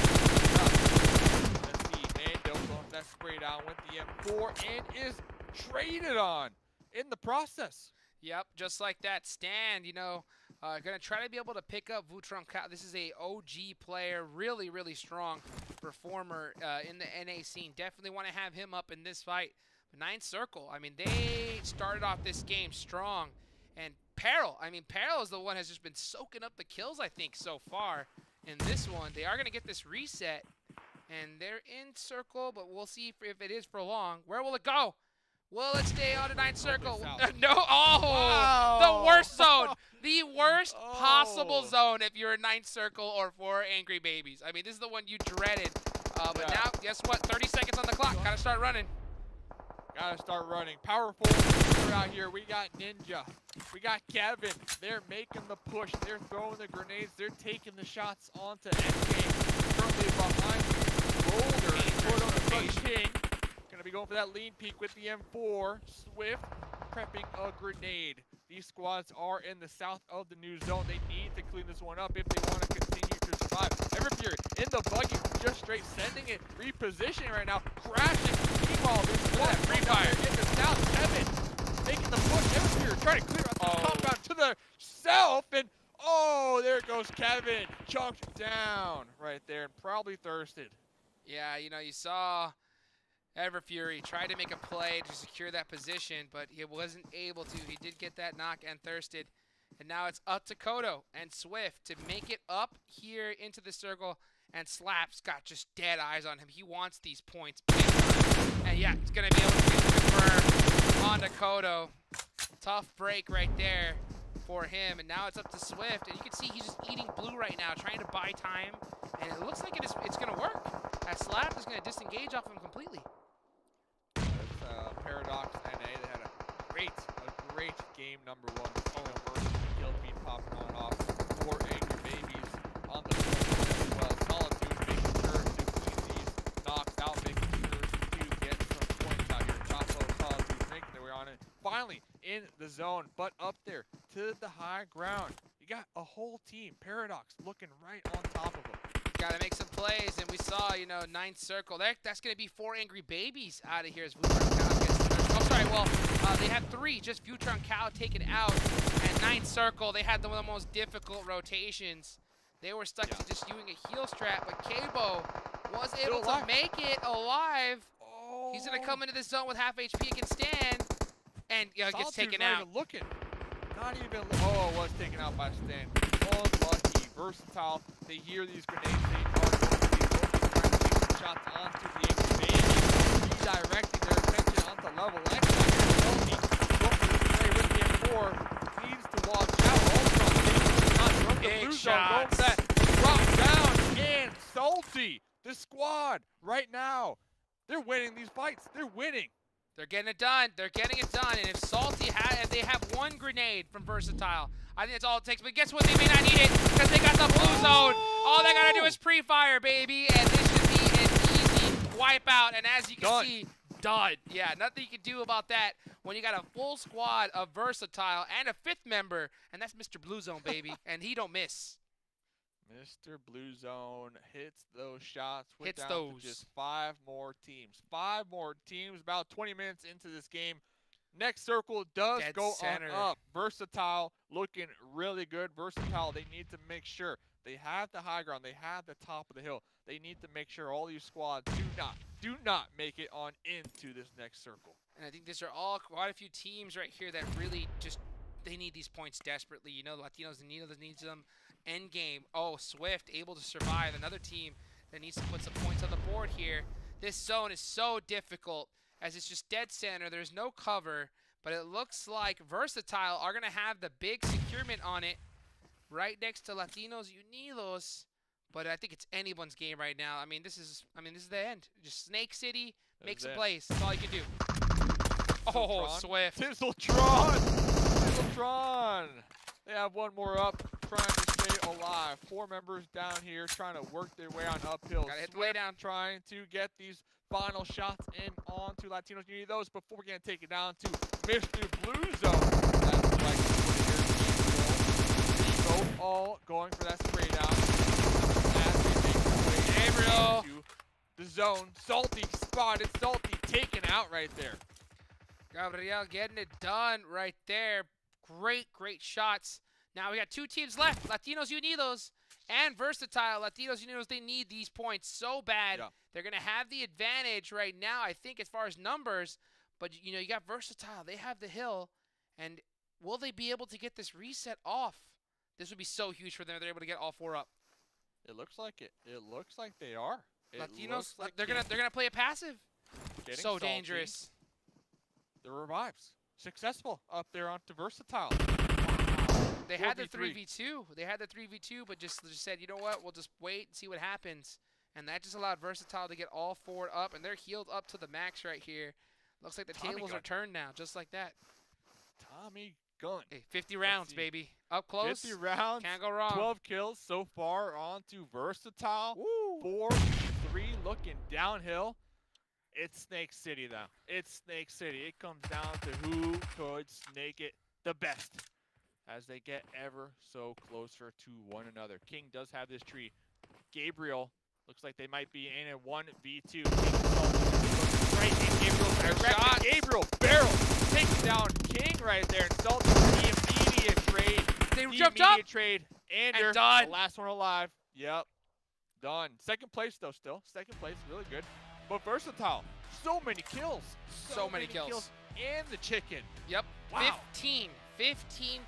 S2: Let's see. Mando going that spray down with the M4 and is traded on in the process.
S1: Yep, just like that. Stand, you know, going to try to be able to pick up Vutron. This is a OG player, really, really strong performer in the NA scene. Definitely want to have him up in this fight. 9th Circle, I mean, they started off this game strong. And Peril, I mean, Peril is the one has just been soaking up the kills, I think, so far in this one. They are going to get this reset, and they're in circle, but we'll see if it is for long. Where will it go? Will it stay on a 9 circle?
S2: south.
S1: No. Oh,
S2: Wow.
S1: the worst zone. The worst possible
S2: Oh.
S1: zone if you're a 9 circle or 4 angry babies. I mean, this is the one you dreaded. But
S2: Yeah.
S1: now, guess what? 30 seconds on the clock. Gotta start running.
S2: Gotta start running. Powerful. We're out here. We got Ninja. We got Kevin. They're making the push. They're throwing the grenades. They're taking the shots onto NK. Currently behind Boulder. Put on the King. Gonna be going for that lean peek with the M4. Swift prepping a grenade. These squads are in the south of the new zone. They need to clean this one up if they want to continue to survive. Everfury in the buggy, just straight sending it, repositioning right now, crashing. Meanwhile, there's one free fire in the south. Kevin making the push. Everfury trying to clear out the compound to the south, and oh, there goes Kevin, chunked down right there, and probably thirsted.
S1: Yeah, you know, you saw Everfury tried to make a play to secure that position, but he wasn't able to. He did get that knock and thirsted. And now it's up to Kodo and Swift to make it up here into the circle. And Slap's got just dead eyes on him. He wants these points big time. And yeah, he's going to be able to get the confirm onto Kodo. Tough break right there for him. And now it's up to Swift. And you can see he's just eating blue right now, trying to buy time. And it looks like it's going to work. As Slap is going to disengage off him completely.
S2: Paradox NA, they had a great game number one. Versus kill feed popping on off. 4 angry babies on the point as well. Solitude making sure to keep these knocks out, making sure to get some points out here. Chapo, Solitude making their way on it. Finally in the zone, but up there to the high ground. You got a whole team. Paradox looking right on top of them.
S1: Got to make some plays, and we saw, you know, 9th circle. That's going to be 4 angry babies out of here as Vutron Cow gets oh, sorry, well, they had 3, just Vutron Cow taken out, and 9th circle, they had one of the most difficult rotations. They were stuck to just doing a heal strat, but Kabo was able to make it alive.
S2: Oh.
S1: He's going to come into this zone with half HP against Stan, and gets taken
S2: not
S1: out.
S2: Even looking. Not even oh, it was taken out by Stan. Unlucky. Versatile. They hear these grenades. They are going to be looking, trying to take some shots onto the angry baby. Redirecting their attention onto level X. Looking to play with the M4. Needs to watch out. Ultron not from the blue zone. Going for that drop down. And Salty, the squad right now. They're winning these fights. They're winning.
S1: They're getting it done. They're getting it done. And if Salty if they have 1 grenade from Versatile, I think that's all it takes. But guess what? They may not need it because they got the blue zone. All they got to do is pre-fire, baby. And this should be an easy wipeout. And as you can see, done. Yeah, nothing you can do about that when you got a full squad of Versatile and a 5th member. And that's Mr. Blue Zone, baby. And he don't miss.
S2: Mr. Blue Zone hits those shots. We're
S1: Hits
S2: down
S1: those.
S2: to just 5 more teams. 5 more teams. About 20 minutes into this game. Next circle does
S1: Dead
S2: go
S1: center.
S2: on up. Versatile looking really good. Versatile, they need to make sure they have the high ground. They have the top of the hill. They need to make sure all these squads do not make it on into this next circle.
S1: And I think these are all quite a few teams right here that really just, they need these points desperately. You know, the Latinos and Ninos needs them. End game. Oh, Swift able to survive. Another team that needs to put some points on the board here. This zone is so difficult as it's just dead center. There's no cover, but it looks like Versatile are going to have the big securement on it right next to Latinos Unidos. But I think it's anyone's game right now. I mean, this is the end. Just Snake City, make some plays. That's all you can do. Oh, Swift.
S2: ThizzleTron. ThizzleTron. They have one more up, trying to stay alive. 4 members down here trying to work their way on uphill.
S1: Gotta hit the way down.
S2: Trying to get these final shots in onto Latinos. You need those before we're going to take it down to Mr. Blue Zone. That's like both all going for that spray down. As they make their way
S1: Gabriel
S2: into the zone. Salty spotted. Salty taken out right there.
S1: Gabriel getting it done right there. Great shots. Now we got 2 teams left. Latinos Unidos and Versatile. Latinos Unidos, they need these points so bad.
S2: Yeah.
S1: They're going to have the advantage right now, I think, as far as numbers. But, you know, you got Versatile. They have the hill. And will they be able to get this reset off? This would be so huge for them if they're able to get all 4 up.
S2: It looks like it. It looks like they are.
S1: Latinos, they're gonna play a passive. So
S2: salty.
S1: dangerous.
S2: the revives. Successful up there onto Versatile.
S1: They had the
S2: 4v3.
S1: 3v2. They had the 3v2, but just said, you know what? We'll just wait and see what happens. And that just allowed Versatile to get all forward up, and they're healed up to the max right here. Looks like the tables are turned now, just like that.
S2: Tommy Gun.
S1: Hey, 50 rounds, baby. Up close.
S2: 50 rounds.
S1: Can't go wrong.
S2: 12 kills so far onto Versatile.
S1: Woo.
S2: 4-3 looking downhill. It's Snake City now. It's Snake City. It comes down to who could snake it the best as they get ever so closer to one another. King does have this tree. Gabriel looks like they might be in a 1v2. Right in Gabriel's direction. Gabriel barrel takes down King right there. And Salt the immediate trade.
S1: They jumped up.
S2: Trade.
S1: And
S2: Ander,
S1: done.
S2: the last one alive. Yep. Done. Second place though still. Second place. Really good. But Versatile. So many kills.
S1: So many kills.
S2: And the chicken.
S1: Yep.
S2: Wow.
S1: 15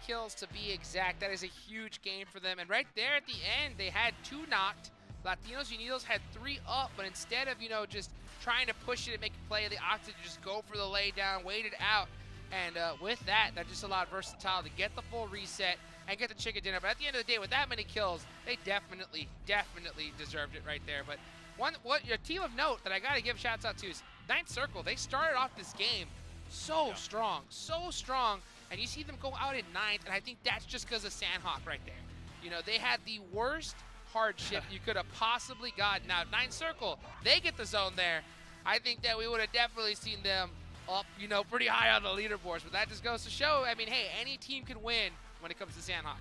S1: kills to be exact. That is a huge game for them. And right there at the end, they had 2 knocked. Latinos Unidos had 3 up, but instead of, just trying to push it and make a play, they opted to just go for the lay down, wait it out. And with that just allowed Versatile to get the full reset and get the chicken dinner. But at the end of the day, with that many kills, they definitely deserved it right there. But your team of note that I got to give shouts out to is Ninth Circle. They started off this game so strong. And you see them go out in 9th, and I think that's just because of Sanhok right there. They had the worst hardship you could have possibly gotten. Now, Ninth Circle, they get the zone there. I think that we would have definitely seen them up, pretty high on the leaderboards. But that just goes to show, hey, any team can win when it comes to Sanhok.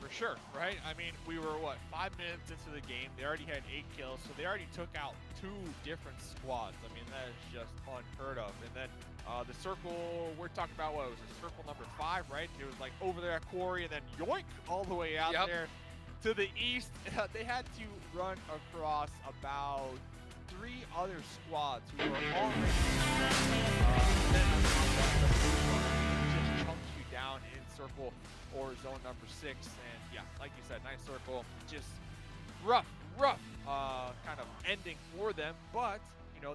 S2: For sure, right? We were, 5 minutes into the game. They already had 8 kills, so they already took out 2 different squads. That is just unheard of. And then the circle, we're talking about, what was it, circle number 5, right? It was like over there at Quarry, and then yoink, all the way out there to the east. They had to run across about 3 other squads who were already just chunks you down in circle or zone number 6. And yeah, like you said, Ninth Circle, just rough kind of ending for them. But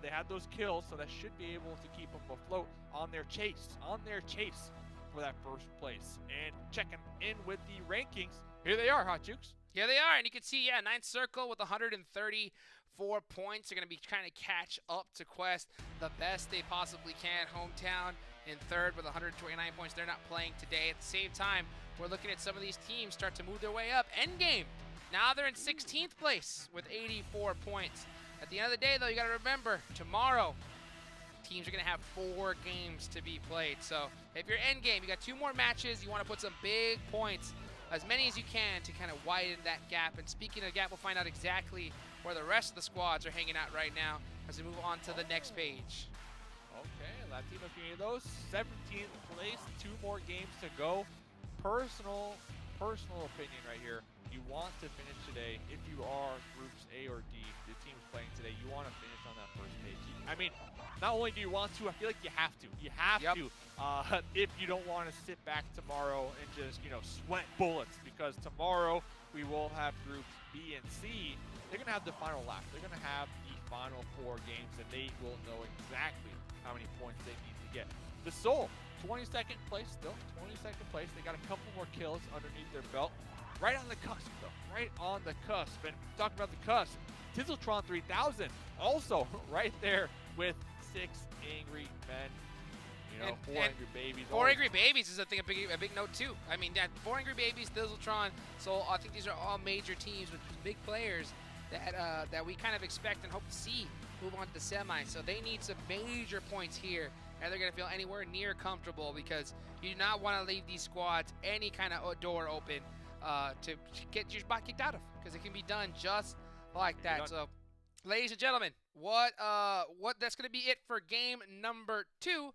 S2: they had those kills, so that should be able to keep them afloat on their chase for that first place. And checking in with the rankings, here they are, Hot Jukes.
S1: Here they are, and you can see, Ninth Circle with 134 points. They're going to be trying to catch up to Quest the best they possibly can. Hometown in 3rd with 129 points. They're not playing today. At the same time, we're looking at some of these teams start to move their way up. Endgame, now they're in 16th place with 84 points. At the end of the day, though, you got to remember, tomorrow, teams are going to have 4 games to be played. So if you're Endgame, you got 2 more matches. You want to put some big points, as many as you can, to kind of widen that gap. And speaking of gap, we'll find out exactly where the rest of the squads are hanging out right now as we move on to the next page.
S2: Okay, Latino Unidos, 17th place, 2 more games to go. Personal opinion right here. You want to finish today, if you are groups A or D, the teams playing today, you want to finish on that first page. Not only do you want to, I feel like you have to. You have to, if you don't want to sit back tomorrow and just, sweat bullets, because tomorrow we will have groups B and C. They're going to have the final lap. They're going to have the final 4 games, and they will know exactly how many points they need to get. The Soul, 22nd place still, 22nd place. They got a couple more kills underneath their belt. Right on the cusp, though. Right on the cusp. And talking about the cusp, ThizzleTron 3000 also right there with 6 angry men. 4 angry babies.
S1: 4 angry babies is, I think, a big note, too. 4 angry babies, ThizzleTron. So I think these are all major teams with big players that we kind of expect and hope to see move on to the semi. So they need some major points here, and they're going to feel anywhere near comfortable, because you do not want to leave these squads any kind of door open to get your spot kicked out of, because it can be done just like that. So, ladies and gentlemen, that's going to be it for game number 2.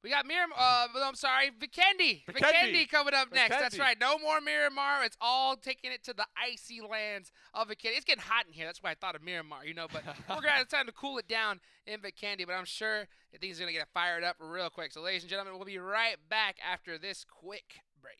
S1: We got Vikendi. Vikendi coming up next. That's right. No more Miramar. It's all taking it to the icy lands of Vikendi. It's getting hot in here. That's why I thought of Miramar, but we're going to have time to cool it down in Vikendi. But I'm sure that things are going to get fired up real quick. So, ladies and gentlemen, we'll be right back after this quick break.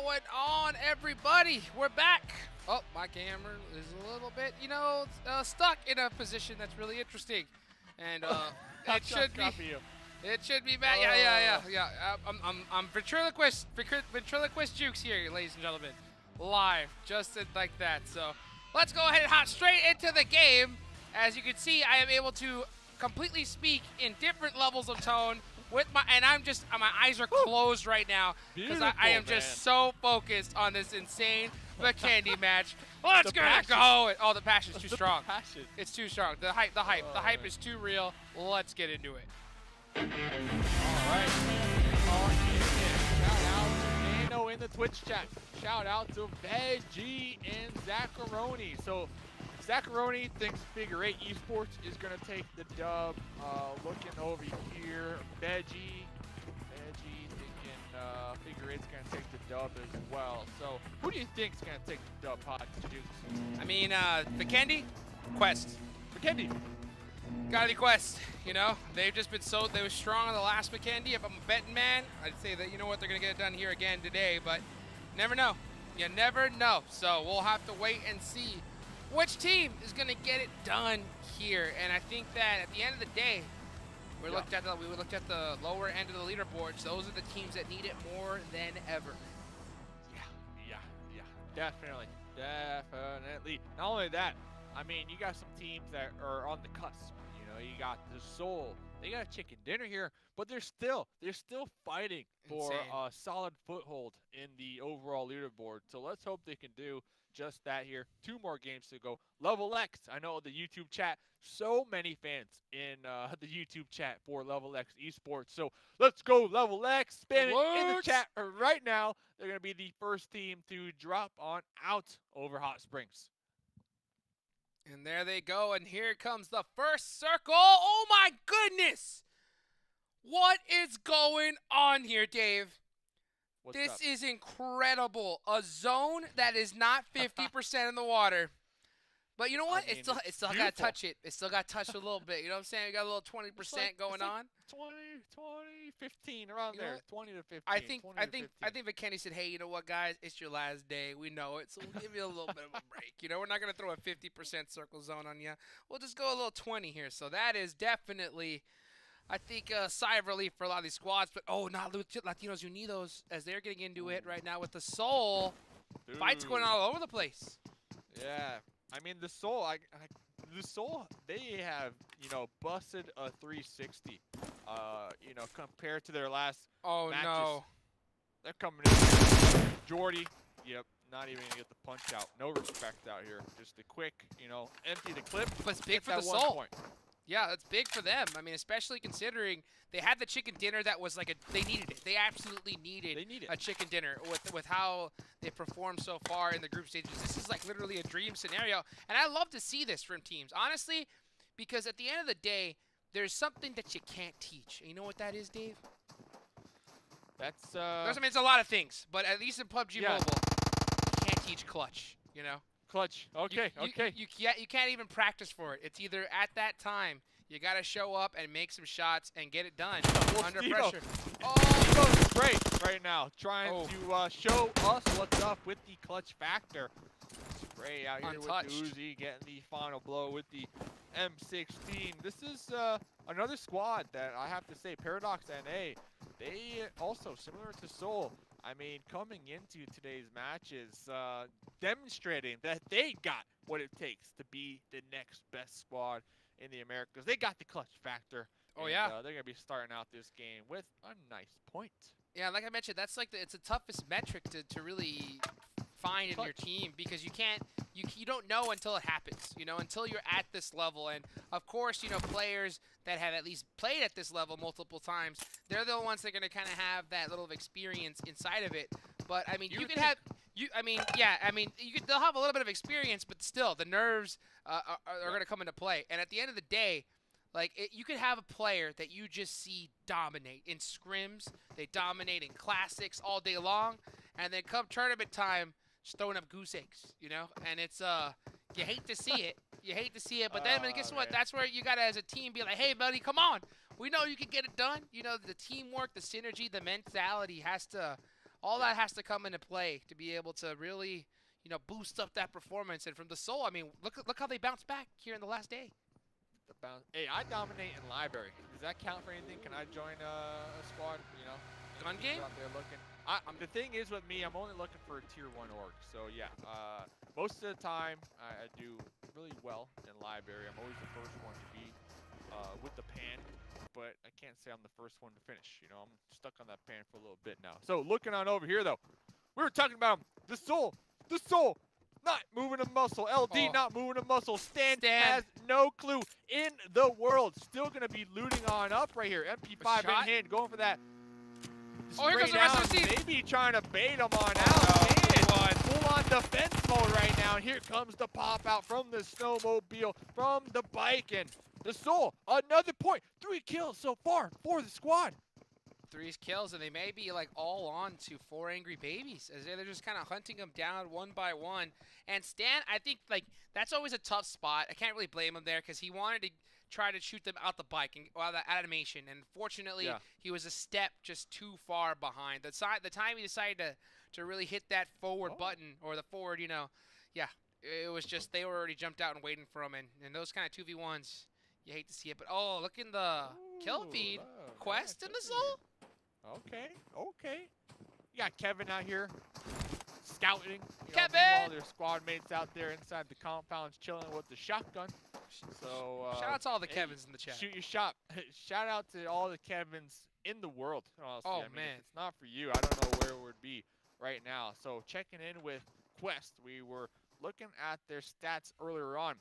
S1: going on, everybody? We're back. Oh, my camera is a little bit, stuck in a position that's really interesting. And it should be. It should be back. Yeah. I'm ventriloquist Jukes here, ladies and gentlemen. Live, just like that. So let's go ahead and hop straight into the game. As you can see, I am able to completely speak in different levels of tone with my eyes are closed right now because I am just so focused on this insane Vikendi match. Let's get it going. Oh, the passion's too strong. It's too strong. The hype is too real. Let's get into it.
S2: All right. Shout out to Nano in the Twitch chat. Shout out to Veggie and Zacharoni. So Zacharoni thinks Figure 8 Esports is going to take the dub. Looking over here, Veggie thinking Figure 8's going to take the dub as well. So who do you think is going to take the dub, Hot Juice?
S1: I mean, Vikendi, Quest.
S2: Vikendi.
S1: Gotta be Quest, they've just been they were strong on the last Vikendi. If I'm a betting man, I'd say that, they're gonna get it done here again today, but never know. You never know. So we'll have to wait and see which team is gonna get it done here. And I think that at the end of the day, we looked at the lower end of the leaderboards. Those are the teams that need it more than ever.
S2: Yeah, definitely. Not only that, I mean, you got some teams that are on the cusp. You got the Soul. They got a chicken dinner here, but they're still fighting for a solid foothold in the overall leaderboard. So let's hope they can do just that here. 2 more games to go. Level X. I know the YouTube chat. So many fans in the YouTube chat for Level X Esports. So let's go Level X. Spam it in the chat right now. They're gonna be the first team to drop on out over Hot Springs.
S1: And there they go, and here comes the first circle. Oh my goodness! What is going on here, Dave? This is incredible. A zone that is not 50% in the water. But you know what? It still got to touch it. It still got touched a little bit. You know what I'm saying? We got a little 20% going on.
S2: 20, 15 around there. 20 to 15.
S1: I think Vikendi said, "Hey, you know what, guys? It's your last day. We know it, so we'll give you a little bit of a break. We're not gonna throw a 50% circle zone on you. We'll just go a little 20 here. So that is definitely, I think, a sigh of relief for a lot of these squads. But not Latinos Unidos, as they're getting into it right now with the Soul.
S2: Dude.
S1: Fights going all over the place.
S2: Yeah. I mean, the Soul, they have, busted a 360, compared to their last matches.
S1: No.
S2: They're coming in. Jordy, yep, not even going to get the punch out. No respect out here. Just a quick, empty the clip.
S1: But it's big for the Soul. Yeah, that's big for them. I mean, especially considering they had the chicken dinner that was they needed it. They absolutely needed a chicken dinner with how they performed so far in the group stages. This is literally a dream scenario. And I love to see this from teams, honestly, because at the end of the day, there's something that you can't teach. And you know what that is, Dave?
S2: That's,
S1: it's a lot of things, but at least in PUBG Mobile, you can't teach clutch,
S2: Clutch. Okay, okay.
S1: You can't even practice for it. It's either at that time, you got to show up and make some shots and get it done under pressure.
S2: Stevo's great right now, trying to show us what's up with the clutch factor. Spray out here
S1: Untouched.
S2: with the Uzi, getting the final blow with the M16. This is another squad that I have to say, Paradox NA, they also, similar to Soul, I mean, coming into today's matches, demonstrating that they got what it takes to be the next best squad in the Americas. They got the clutch factor.
S1: Oh,
S2: and,
S1: yeah.
S2: They're going to be starting out this game with a nice point.
S1: Yeah, like I mentioned, that's it's the toughest metric to really find in your team, because you don't know until it happens, until you're at this level. And of course, players that have at least played at this level multiple times, they're the ones that are going to kind of have that little experience inside of it. But I mean, they'll have a little bit of experience, but still the nerves are going to come into play. And at the end of the day, you could have a player that you just see dominate in scrims, they dominate in classics all day long, and then come tournament time, just throwing up goose eggs, and it's you hate to see it. You hate to see it, but then guess what? That's where you gotta, as a team, be like, hey, buddy, come on. We know you can get it done. The teamwork, the synergy, the mentality has to all that has to come into play to be able to really, you know, boost up that performance. And from the Soul, I mean, look how they bounced back here in the last day.
S2: Hey, I dominate in library. Does that count for anything? Can I join a squad? You know,
S1: Gun game?
S2: Out there looking. The thing is with me, I'm only looking for a tier 1 org. So yeah, most of the time I do really well in library. I'm always the first one to be with the pan, but I can't say I'm the first one to finish. You know, I'm stuck on that pan for a little bit now. So looking on over here though, we were talking about the Soul. Not moving a muscle. LD not moving a muscle. Stan has no clue in the world. Still going to be looting on up right here. MP5 in hand, going for that.
S1: Here goes the rest of the team.
S2: Maybe trying to bait him on out. Full on defense mode right now. And here comes the pop out from the snowmobile, from the bike, and the Soul. Another point. 3 kills so far for the squad.
S1: 3 kills, and they may be like all on to 4 angry babies as they're just kind of hunting them down one by one. And Stan, I think like that's always a tough spot. I can't really blame him there because he wanted to try to shoot them out the bike and out the animation, and fortunately he was a step just too far behind. The time he decided to really hit that forward button, or the forward, you know, it was just they were already jumped out and waiting for him, and those kind of 2v1s, you hate to see it. But look in the kill feed, Quest and the Soul.
S2: Okay. You got Kevin out here scouting.
S1: Kevin!
S2: All their squad mates out there inside the compounds chilling with the shotgun. So
S1: shout out to all the Kevins in the chat.
S2: Shoot your shot. Shout out to all the Kevins in the world. Honestly. I mean,
S1: man.
S2: If it's not for you, I don't know where it would be right now. So checking in with Quest. We were looking at their stats earlier on.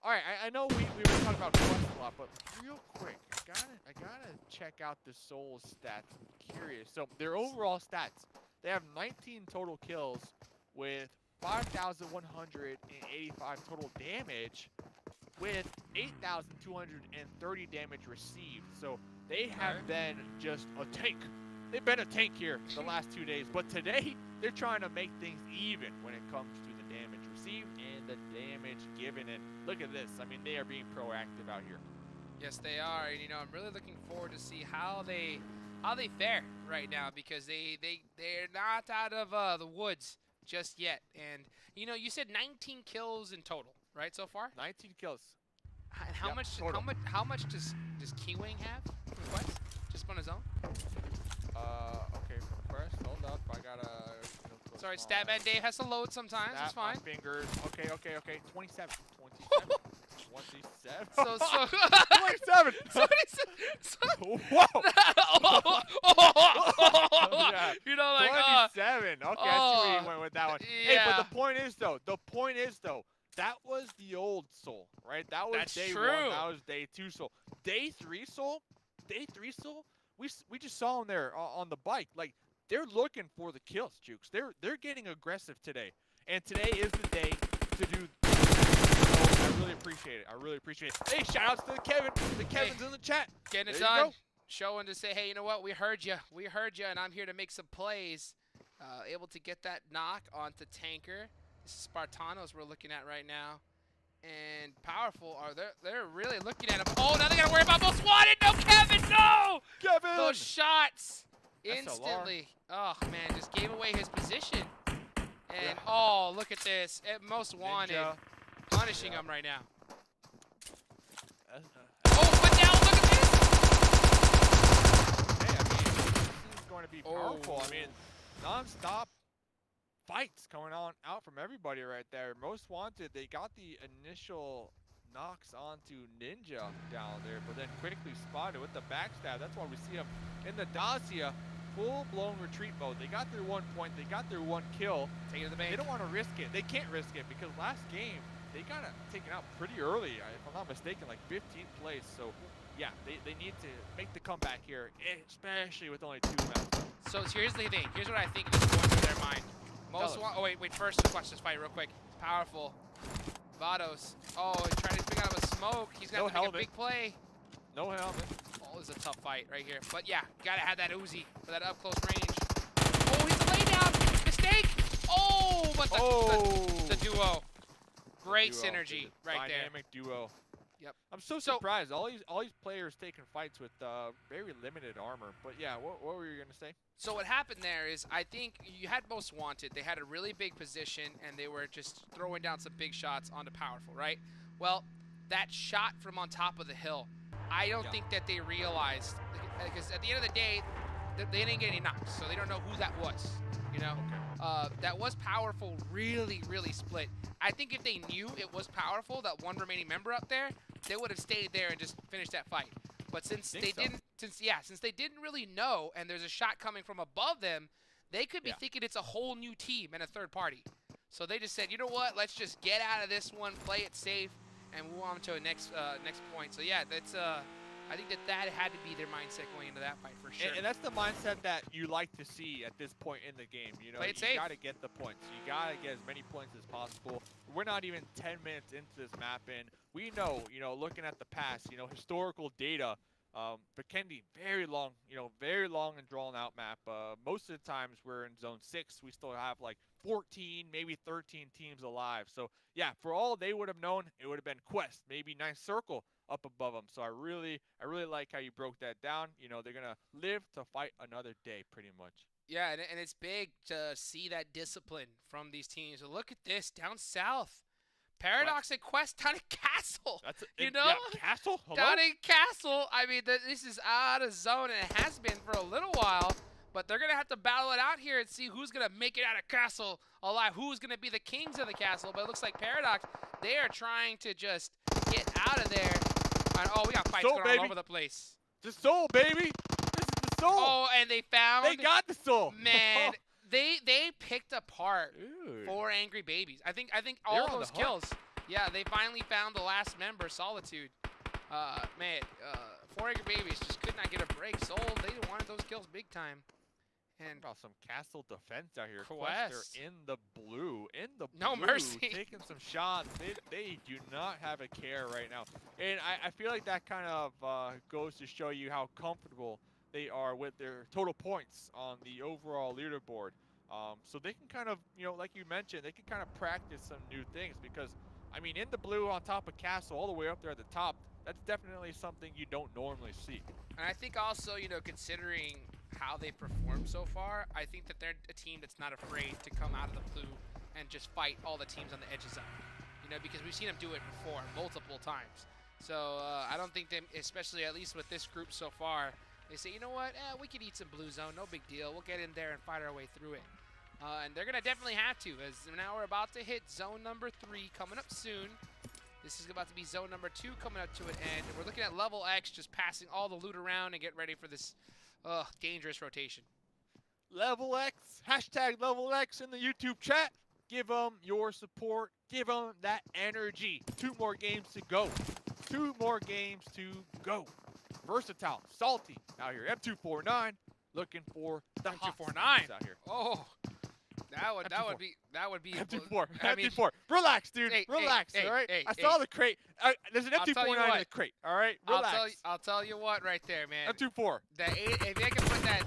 S2: All right, I know we were talking about Quest a lot, but real quick, I gotta check out the Soul's stats. I'm curious. So their overall stats, they have 19 total kills with 5,185 total damage, with 8,230 damage received. So they have been just a tank. They've been a tank here the last 2 days, but today they're trying to make things even when it comes to the damage received and the damage given. And look at this. I mean, they are being proactive out here.
S1: Yes, they are. And, you know, I'm really looking forward to see how they fare right now, because they're not out of the woods just yet. And, you know, you said 19 kills in total, right, so far?
S2: 19 kills.
S1: And how much does Kiwing have from Quest? Just on his own?
S2: Okay, from Quest. Hold up. I gotta.
S1: Sorry, Statman Dave has to load sometimes. It's fine.
S2: My fingers. Okay. 27. 27.
S1: So
S2: 27. Whoa. Yeah.
S1: You know, like
S2: 27. Okay, I see where you went with that one.
S1: Yeah.
S2: Hey, but the point is though, that was the old Soul, right? That was day 1. That was day 2 Soul. Day 3 Soul. We just saw him there on the bike. Like, they're looking for the kills, Jukes. They're getting aggressive today, and today is the day to do. So I really appreciate it. Hey, shout outs to the Kevin. The Kevin's in the chat.
S1: Getting it done. Showing to say, hey, you know what? We heard you, and I'm here to make some plays. Able to get that knock onto Tanker. This is Spartanos we're looking at right now. And Powerful they're really looking at him. Oh, now they gotta worry about most wanted. No, Kevin, no!
S2: Kevin!
S1: Those shots
S2: SLR.
S1: instantly. Oh man, just gave away his position. And oh, look at this. Most wanted.
S2: Ninja.
S1: Punishing him right now.
S2: Oh,
S1: but now look at this!
S2: Hey, I mean, this is going to be powerful. I mean, non-stop fights going on out from everybody right there. Most wanted, they got the initial knocks onto Ninja down there, but then quickly spotted with the backstab. That's why we see him in the Dacia, full-blown retreat mode. They got their 1 point, they got their 1 kill.
S1: Take it to the bank.
S2: They don't want to risk it. They can't risk it because last game, they got taken out pretty early, if I'm not mistaken, like 15th place. So, yeah, they need to make the comeback here, especially with only 2 maps.
S1: So here's the thing. Here's what I think is going through their mind. First, let's watch this fight real quick. It's Powerful. Vados. Oh, he's trying to pick out of a smoke. He's got to make a big play.
S2: No helmet.
S1: Oh, this is a tough fight right here. But yeah, gotta have that Uzi for that up close range. Oh, he's a laydown. Mistake. Oh, but the duo. Great synergy right there.
S2: Dynamic duo.
S1: Yep.
S2: I'm so surprised. All these players taking fights with very limited armor. But yeah, what were you gonna say?
S1: So what happened there is, I think you had Most Wanted. They had a really big position, and they were just throwing down some big shots onto Powerful, right? Well, that shot from on top of the hill, I don't think that they realized, because at the end of the day, they didn't get any knocks, so they don't know who that was, you know? That was Powerful, really, really split. I think if they knew it was Powerful, that one remaining member up there, they would have stayed there and just finished that fight. But since they didn't really know, and there's a shot coming from above them, they could be thinking it's a whole new team and a third party. So they just said, you know what? Let's just get out of this one, play it safe, and move on to a next point. So yeah, that's I think that had to be their mindset going into that fight for sure.
S2: And that's the mindset that you like to see at this point in the game. You know,
S1: play it safe.
S2: You got to get the points. You got to get as many points as possible. We're not even 10 minutes into this map, and we know, you know, looking at the past, you know, historical data. Vikendi, very long and drawn out map. Most of the times we're in zone 6, we still have like 14, maybe 13 teams alive. So yeah, for all they would have known, it would have been Quest, maybe nice circle up above them. So I really like how you broke that down. You know, they're gonna live to fight another day, pretty much.
S1: Yeah, and it's big to see that discipline from these teams. So look at this down south. Paradox and Quest down in Castle. You know?
S2: Yeah, Castle? Hello?
S1: Down in Castle. I mean, this is out of zone, and it has been for a little while. But they're going to have to battle it out here and see who's going to make it out of Castle alive. Who's going to be the kings of the castle. But it looks like Paradox, they are trying to just get out of there. And, oh, we got fights going all over the place.
S2: The soul, baby. This is the soul.
S1: Oh, and they found.
S2: They got the soul.
S1: Man. They picked apart
S2: Dude.
S1: 4 angry babies. I think all those kills. Yeah, they finally found the last member, Solitude. Man, 4 angry babies just could not get a break. Soul, they wanted those kills big time. And
S2: about some castle defense out here.
S1: Quest.
S2: They're in the blue.
S1: No mercy.
S2: Taking some shots. They do not have a care right now. And I feel like that kind of goes to show you how comfortable they are with their total points on the overall leaderboard. So they can kind of, you know, like you mentioned, they can kind of practice some new things because, I mean, in the blue on top of Castle, all the way up there at the top, that's definitely something you don't normally see.
S1: And I think also, you know, considering how they performed so far, I think that they're a team that's not afraid to come out of the blue and just fight all the teams on the edges of it. You know, because we've seen them do it before, multiple times. So I don't think them, especially at least with this group so far, they say, you know what, we could eat some blue zone, no big deal. We'll get in there and fight our way through it. And they're going to definitely have to, as now we're about to hit zone number 3 coming up soon. This is about to be zone number 2 coming up to an end. And we're looking at level X just passing all the loot around and get ready for this dangerous rotation.
S2: Level X, hashtag Level X in the YouTube chat. Give them your support. Give them that energy. 2 more games to go. 2 more games to go. Versatile, salty out here. M249 looking for the
S1: M249
S2: out here.
S1: Oh, that would be
S2: M24.
S1: I mean,
S2: M24. Relax, dude.
S1: Hey,
S2: relax.
S1: hey,
S2: all right.
S1: hey,
S2: I saw the crate. There's an M249 in the crate. All right. Relax.
S1: I'll tell you what, right there, man.
S2: M24.
S1: If they can put that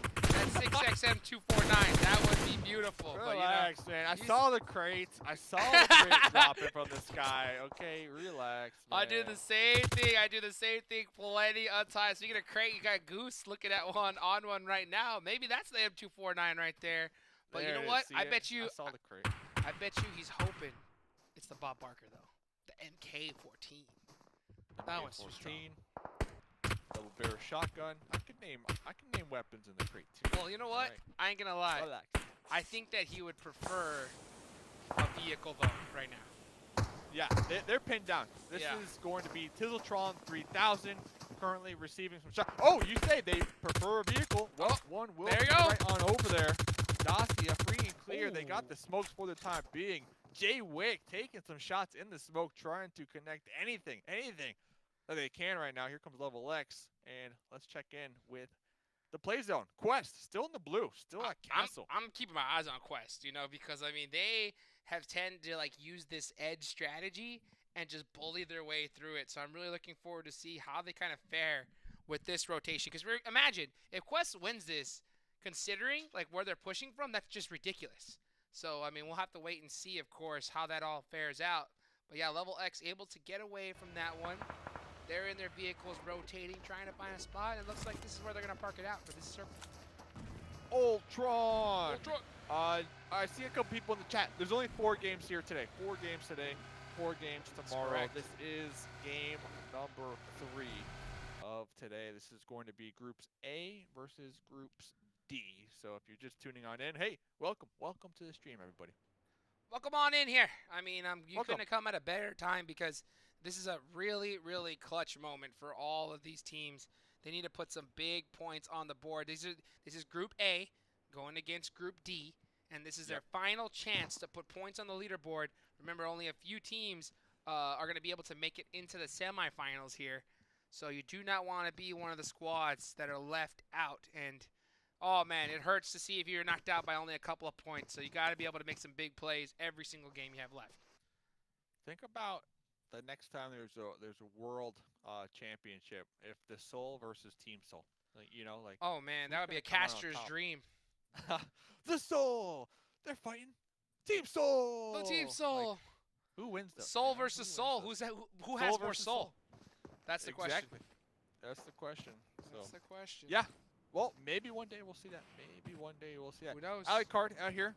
S1: 6XM249, that would be beautiful.
S2: Relax,
S1: but, you know,
S2: man. I saw the crates. I saw the crate dropping from the sky. Okay, relax, man.
S1: I do the same thing. Plenty of times. Speaking of crate, you got Goose looking at one right now. Maybe that's the M249 right there. But
S2: there
S1: you know what?
S2: I bet you. I saw the crate.
S1: I bet you he's hoping it's the Bob Barker though. The MK14. That one's too strong.
S2: Double barrel shotgun. I can name weapons in the crate too.
S1: Well, you know what?
S2: Right.
S1: I ain't gonna lie.
S2: Relax.
S1: I think that he would prefer a vehicle though right now.
S2: Yeah, they're pinned down. This is going to be ThizzleTron 3000 currently receiving some shots. Oh, you say they prefer a vehicle? Well, one will
S1: there you
S2: be
S1: go.
S2: right on over there. Dacia free and clear. Ooh. They got the smokes for the time being. Jay Wick taking some shots in the smoke, trying to connect anything that they can right now. Here comes Level X, and let's check in with the play zone. Quest still in the blue, still at Castle.
S1: I'm keeping my eyes on Quest, you know, because I mean they have tended to like use this edge strategy and just bully their way through it. So I'm really looking forward to see how they kind of fare with this rotation. Because imagine if Quest wins this, considering like where they're pushing from, that's just ridiculous. So I mean we'll have to wait and see, of course, how that all fares out. But yeah, Level X able to get away from that one. They're in their vehicles rotating, trying to find a spot. It looks like this is where they're going to park it out for this circle.
S2: Ultron! I see a couple people in the chat. There's only 4 games here today. 4 games today, 4 games tomorrow. This is game number 3 of today. This is going to be Groups A versus Groups D. So if you're just tuning on in, hey, welcome to the stream, everybody.
S1: Welcome on in here. I mean, you
S2: Welcome.
S1: couldn't have come at a better time because this is a really, really clutch moment for all of these teams. They need to put some big points on the board. This is Group A going against Group D, and this is their final chance to put points on the leaderboard. Remember, only a few teams are going to be able to make it into the semifinals here. So you do not want to be one of the squads that are left out. And, oh, man, it hurts to see if you're knocked out by only a couple of points. So you got to be able to make some big plays every single game you have left.
S2: Think about the next time there's a world championship, if the Soul versus Team Soul, like
S1: oh man, that would be a caster's dream.
S2: The Soul, they're fighting Team Soul.
S1: The Team Soul.
S2: Like, who wins though?
S1: Soul versus Soul. Who has more soul? That's the question.
S2: Exactly. That's the question.
S1: That's the question.
S2: Yeah. Well, maybe one day we'll see that. Maybe one day we'll see that.
S1: Who knows?
S2: Alley card out here.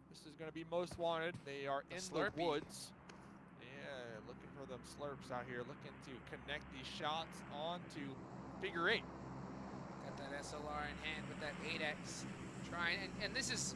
S2: This is going to be most wanted. They are in the woods. Looking for them slurps out here, looking to connect these shots onto figure 8.
S1: Got that SLR in hand with that 8X. Trying, and this is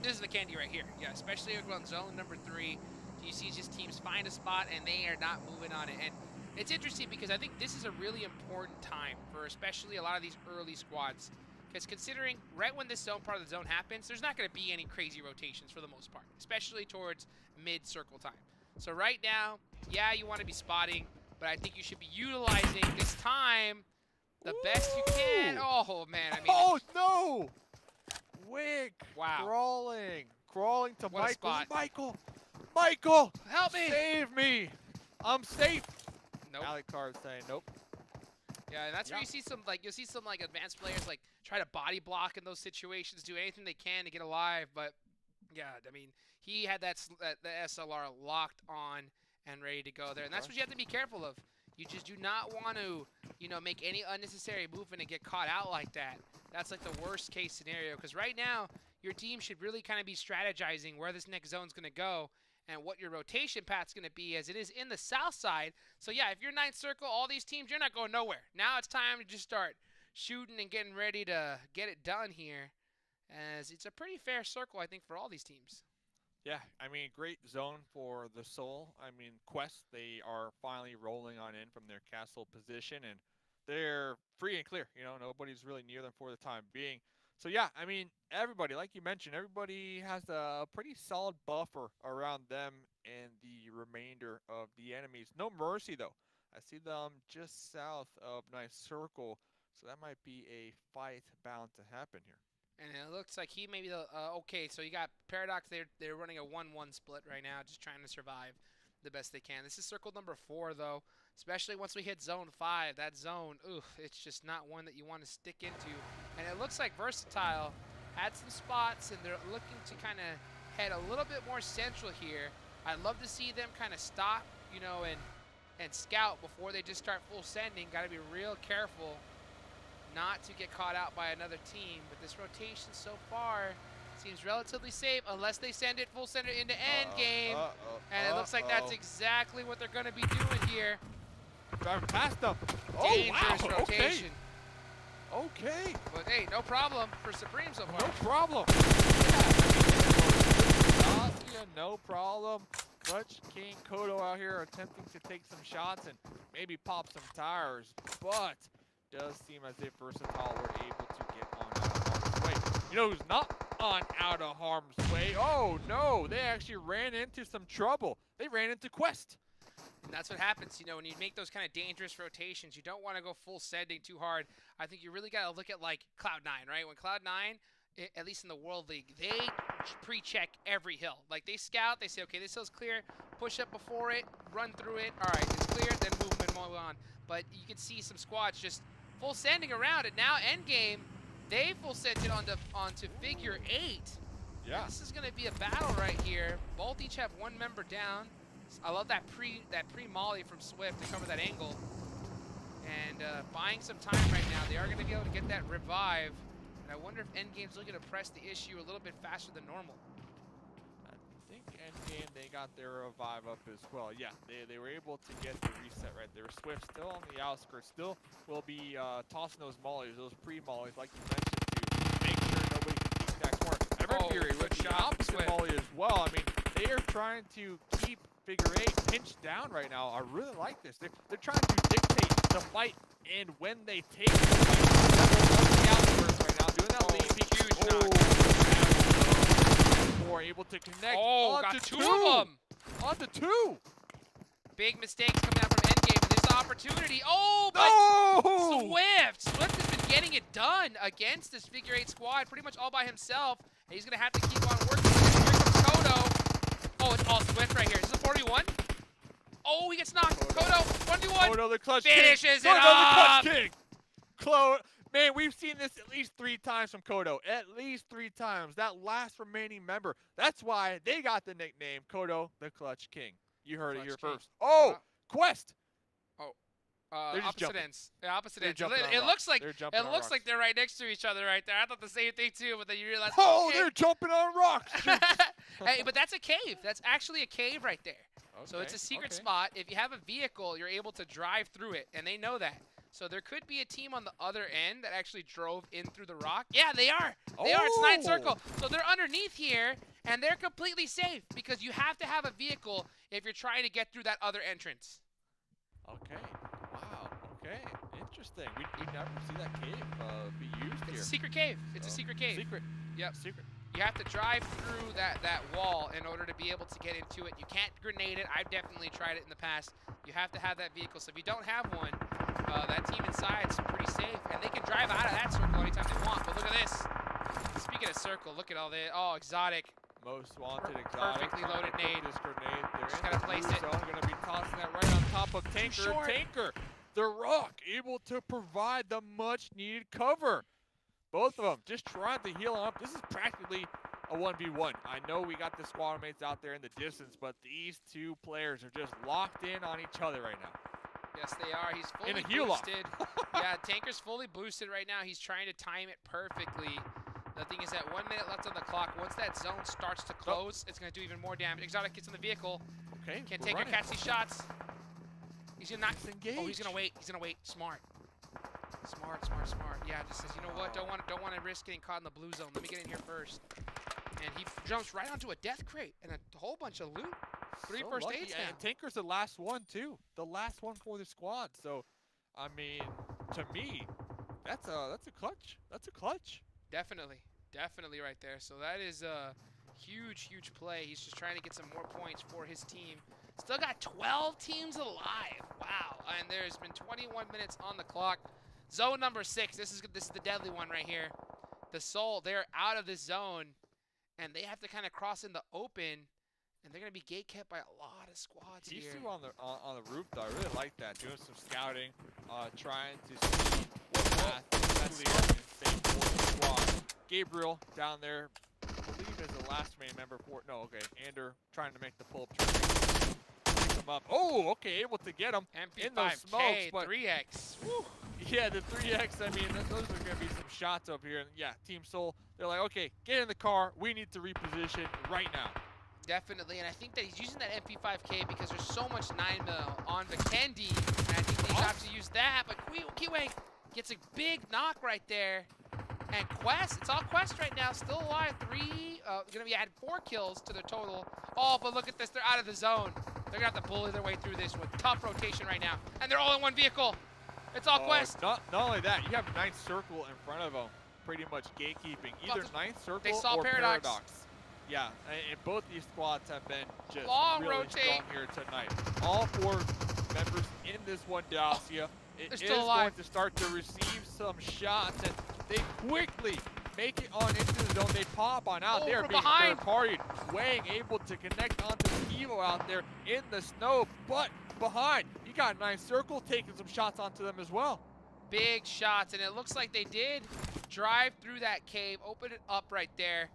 S1: the candy right here. Yeah, especially on zone number 3. You see just teams find a spot and they are not moving on it. And it's interesting because I think this is a really important time for especially a lot of these early squads. Because considering right when this part of the zone happens, there's not going to be any crazy rotations for the most part, especially towards mid-circle time. So right now, yeah, you want to be spotting, but I think you should be utilizing this time the best you can. Oh, man. I mean,
S2: oh, no! Wick.
S1: Wow.
S2: Crawling to
S1: What a spot.
S2: Michael!
S1: Help me!
S2: Save me! I'm safe!
S1: Nope.
S2: Alley card saying nope.
S1: Yeah, and that's where you see some, advanced players, try to body block in those situations, do anything they can to get alive, but, yeah, I mean, he had the SLR locked on and ready to go there. And that's what you have to be careful of. You just do not want to, make any unnecessary movement and get caught out like that. That's like the worst case scenario. Because right now, your team should really kind of be strategizing where this next zone's going to go and what your rotation path's going to be, as it is in the south side. So yeah, if you're 9th circle, all these teams, you're not going nowhere. Now it's time to just start shooting and getting ready to get it done here, as it's a pretty fair circle, I think, for all these teams.
S2: Yeah, I mean, great zone for the Soul. I mean, Quest, they are finally rolling on in from their castle position, and they're free and clear. Nobody's really near them for the time being. So yeah, I mean, everybody, like you mentioned, everybody has a pretty solid buffer around them and the remainder of the enemies. No mercy, though. I see them just south of 9th circle, so that might be a fight bound to happen here.
S1: And it looks like he may be the okay. So you got Paradox. They're running a 1-1 split right now, just trying to survive the best they can. This is circle number 4, though. Especially once we hit zone 5, that zone, it's just not one that you want to stick into. And it looks like Versatile had some spots, and they're looking to kind of head a little bit more central here. I'd love to see them kind of stop, and scout before they just start full sending. Got to be real careful not to get caught out by another team. But this rotation so far seems relatively safe unless they send it full send it into end game. And it looks like that's exactly what they're going to be doing here.
S2: Driving past them.
S1: Dangerous rotation.
S2: Okay.
S1: But hey, no problem for Supreme so far.
S2: No problem. Yeah, no problem. Clutch King Kodo out here attempting to take some shots and maybe pop some tires, but does seem as if Versatile were able to get on out of harm's way. Who's not on out of harm's way? Oh no, they actually ran into some trouble. They ran into Quest.
S1: And that's what happens, when you make those kind of dangerous rotations. You don't want to go full sending too hard. I think you really got to look at like Cloud9, right? When Cloud9, at least in the World League, they pre-check every hill. Like they scout, they say, okay, this hill's clear, push up before it, run through it. All right, it's clear, then move on. But you can see some squads just full sending around it. Now endgame, they full sent it onto figure 8.
S2: Yeah.
S1: This is going to be a battle right here. Both each have one member down. I love that pre molly from Swift to cover that angle. and buying some time right now. They are going to be able to get that revive. And I wonder if Endgame's looking to press the issue a little bit faster than normal.
S2: I think Endgame, they got their revive up as well. Yeah, they were able to get the reset right there. Swift still on the outskirts, still will be tossing those mollies, those pre-mollies, like you mentioned, to make sure nobody can peek that corner. Everfury with the opposite molly as well. I mean, they are trying to keep Figure 8 pinched down right now. I really like this. They're trying to dictate the fight, and when they take the fight, on the outskirts right now, doing that lead peek.
S1: Huge knock.
S2: More able to connect.
S1: Got two of them.
S2: Onto two.
S1: Big mistakes coming out from Endgame. This opportunity. But Swift has been getting it done against this Figure 8 squad, pretty much all by himself. And he's gonna have to keep on working. Here comes Kodo. Oh, it's all Swift right here. Is this a 4v1? Oh, he gets knocked. Kodo, 1v1.
S2: Kodo, the clutch
S1: finishes
S2: king.
S1: it
S2: Kodo, the
S1: up.
S2: clutch king. Man, we've seen this at least 3 times from Kodo. At least 3 times. That last remaining member. That's why they got the nickname Kodo, the clutch king. You heard it here first. Oh, Quest.
S1: Opposite ends. Yeah, opposite ends.
S2: It
S1: looks like they're right next to each other right there. I thought the same thing too, but then you realize.
S2: Oh, they're jumping on rocks.
S1: Hey, but that's a cave. That's actually a cave right there. Okay, so it's a secret spot. If you have a vehicle, you're able to drive through it, and they know that. So there could be a team on the other end that actually drove in through the rock. Yeah, they are. They are. It's 9 circle. So they're underneath here, and they're completely safe because you have to have a vehicle if you're trying to get through that other entrance.
S2: Okay. Wow. Okay. Interesting. We never see that cave be used here.
S1: It's a secret cave. It's a secret cave.
S2: Secret.
S1: Yep.
S2: Secret.
S1: You have to drive through that wall in order to be able to get into it. You can't grenade it. I've definitely tried it in the past. You have to have that vehicle. So if you don't have one, that team inside's pretty safe. And they can drive out of that circle anytime they want. But look at this. Speaking of circle, look at all this. Oh, exotic.
S2: Most wanted exotic.
S1: Perfectly loaded nade.
S2: This grenade. They're
S1: just gotta place it.
S2: Zone. Gonna be tossing that right on top of Tanker. Tanker, the Rock, able to provide the much needed cover. Both of them just trying to heal up. This is practically a 1v1. I know we got the squad mates out there in the distance, but these 2 players are just locked in on each other right now.
S1: Yes, they are. He's fully
S2: in a heal
S1: boosted. Yeah, Tanker's fully boosted right now. He's trying to time it perfectly. The thing is that 1 minute left on the clock. Once that zone starts to close, it's going to do even more damage. Exotic gets in the vehicle.
S2: Okay.
S1: Can Tanker catch these shots? He's going to not
S2: engage.
S1: Oh, he's going to wait. He's going to wait. Smart. Smart. Yeah, just says, you know what? Don't want to risk getting caught in the blue zone. Let me get in here first. And he jumps right onto a death crate and a whole bunch of loot. 3 first aids now.
S2: And Tanker's the last one too. The last one for the squad. So, I mean, to me, that's a clutch. That's a clutch.
S1: Definitely right there. So that is a huge play. He's just trying to get some more points for his team. Still got 12 teams alive. Wow. And there's been 21 minutes on the clock. Zone number 6. This is the deadly one right here. The Soul, they're out of this zone, and they have to kind of cross in the open, and they're going to be gate kept by a lot of squads here.
S2: These 2 on the roof, though. I really like that. Doing some scouting, trying to see what path is safe for the squad. Gabriel down there, I believe is the last main member for. No, okay. Ander trying to make the pull-up turn. Pick him up. Oh, okay, able to get him in those smokes, but
S1: 3x.
S2: Whew. Yeah, the 3x, I mean, those are going to be some shots up here. And yeah, Team Soul, they're like, okay, get in the car. We need to reposition right now.
S1: Definitely, and I think that he's using that MP5K because there's so much 9mm on Vikendi, and I think they have to use that, but Kiwi gets a big knock right there. And Quest, it's all Quest right now, still alive. 3, gonna be adding 4 kills to their total. Oh, but look at this, they're out of the zone. They're gonna have to bully their way through this with tough rotation right now. And they're all in one vehicle. It's all Quest.
S2: Not only that, you have 9th circle in front of them, pretty much gatekeeping. Either 9th circle or Paradox. Yeah, and both these squads have been just really strong here tonight. All 4 members in this one Dacia. It is going to start to receive some shots, and they quickly make it on into the zone. They pop on out. They are being third-partied. Wang able to connect onto Evo out there in the snow, but behind. You got 9th circle taking some shots onto them as well.
S1: Big shots, and it looks like they did drive through that cave, open it up right there,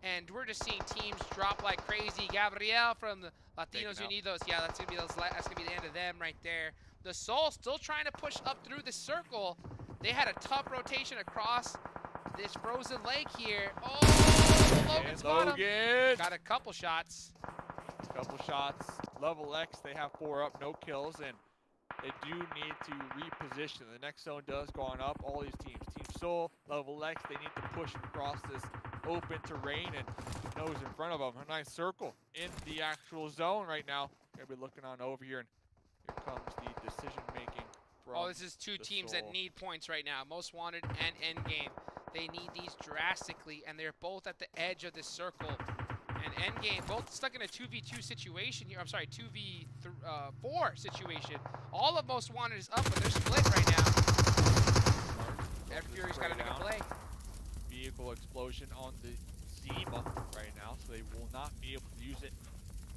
S1: and we're just seeing teams drop like crazy. Gabriel from the Latinos Unidos. Yeah, that's gonna be the end of them right there. The Soul still trying to push up through the circle. They had a tough rotation across this frozen lake here. Oh, Logan spot him. Got a couple shots.
S2: Level X, they have 4 up, no kills, and they do need to reposition. The next zone does go on up. All these teams, Team Soul, Level X, they need to push across this open terrain and nose in front of them. A nice circle in the actual zone right now. Gonna be looking on over here, and here comes the decision making.
S1: Oh, this is two teams that need points right now. Most Wanted and Endgame. They need these drastically, and they're both at the edge of this circle. And Endgame both stuck in a 2v2 situation here. I'm sorry, 2v4 situation. All of Most Wanted is up, but they're split right now. Fury's got to make a play.
S2: Vehicle explosion on the Zima right now, so they will not be able to use it,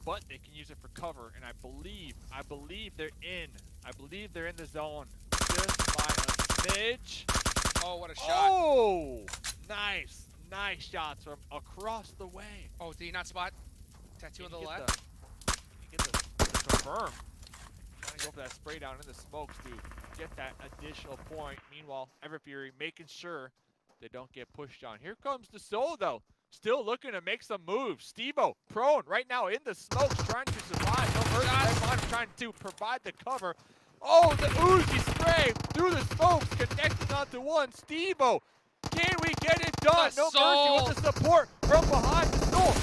S2: but they can use it for cover. And I believe they're in. I believe they're in the zone just by a smidge.
S1: Oh, what a shot!
S2: Oh, nice shots from across the way.
S1: Oh, did he not spot Tattoo on the left?
S2: Get the confirm. Trying to go for that spray down in the smokes to get that additional point. Meanwhile, Everfury making sure they don't get pushed on. Here comes the Soul though. Still looking to make some moves. Stevo prone right now in the smokes, trying to survive. No mercy. Everyone's trying to provide the cover. Oh, the Uzi spray through the smokes, connecting onto one. Stevo, can we get it done? No mercy with the support from behind the Soul.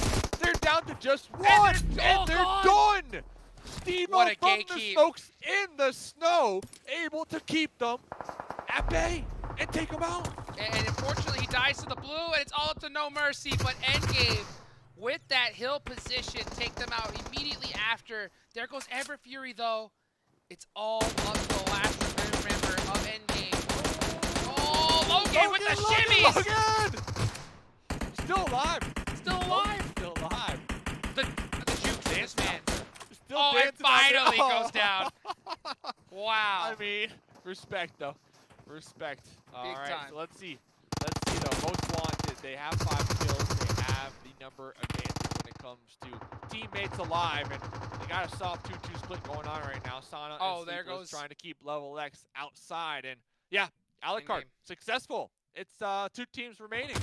S2: They're down to just one, and they're done. Stevo from the smokes in the snow, able to keep them at bay and take them out.
S1: And unfortunately, he dies to the blue, and it's all up to No Mercy. But Endgame, with that hill position, take them out immediately after. There goes Everfury, though. It's all up to the last member of Endgame. Oh, Logan with the shimmies!
S2: Logan! Still alive.
S1: Still alive.
S2: Still alive.
S1: The juke dance, man.
S2: Oh,
S1: it finally goes down. Wow.
S2: I mean, respect, though. Respect. All right,
S1: time.
S2: so let's see though. Most Wanted, they have 5 kills. They have the number advantage when it comes to teammates alive, and they got a soft 2-2 split going on right now. Sana and
S1: there goes
S2: trying to keep Level X outside, and yeah, Alucard successful. It's 2 teams remaining.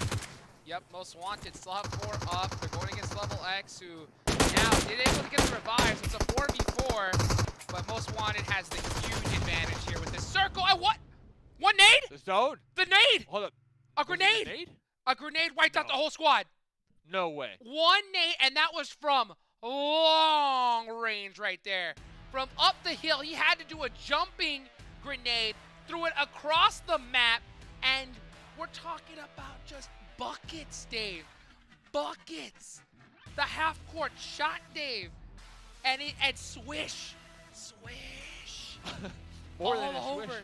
S1: Yep, Most Wanted still have 4 up. They're going against Level X, who now did able to get the revive. So it's a 4v4, but Most Wanted has the huge advantage here with this circle. And what? One nade?
S2: The zone.
S1: The nade.
S2: Hold up.
S1: A grenade. A grenade wiped out the whole squad.
S2: No way.
S1: One nade, and that was from long range right there. From up the hill, he had to do a jumping grenade, threw it across the map, and we're talking about just buckets, Dave. Buckets. The half-court shot, Dave. And swish.
S2: More
S1: all
S2: than a swish.
S1: over.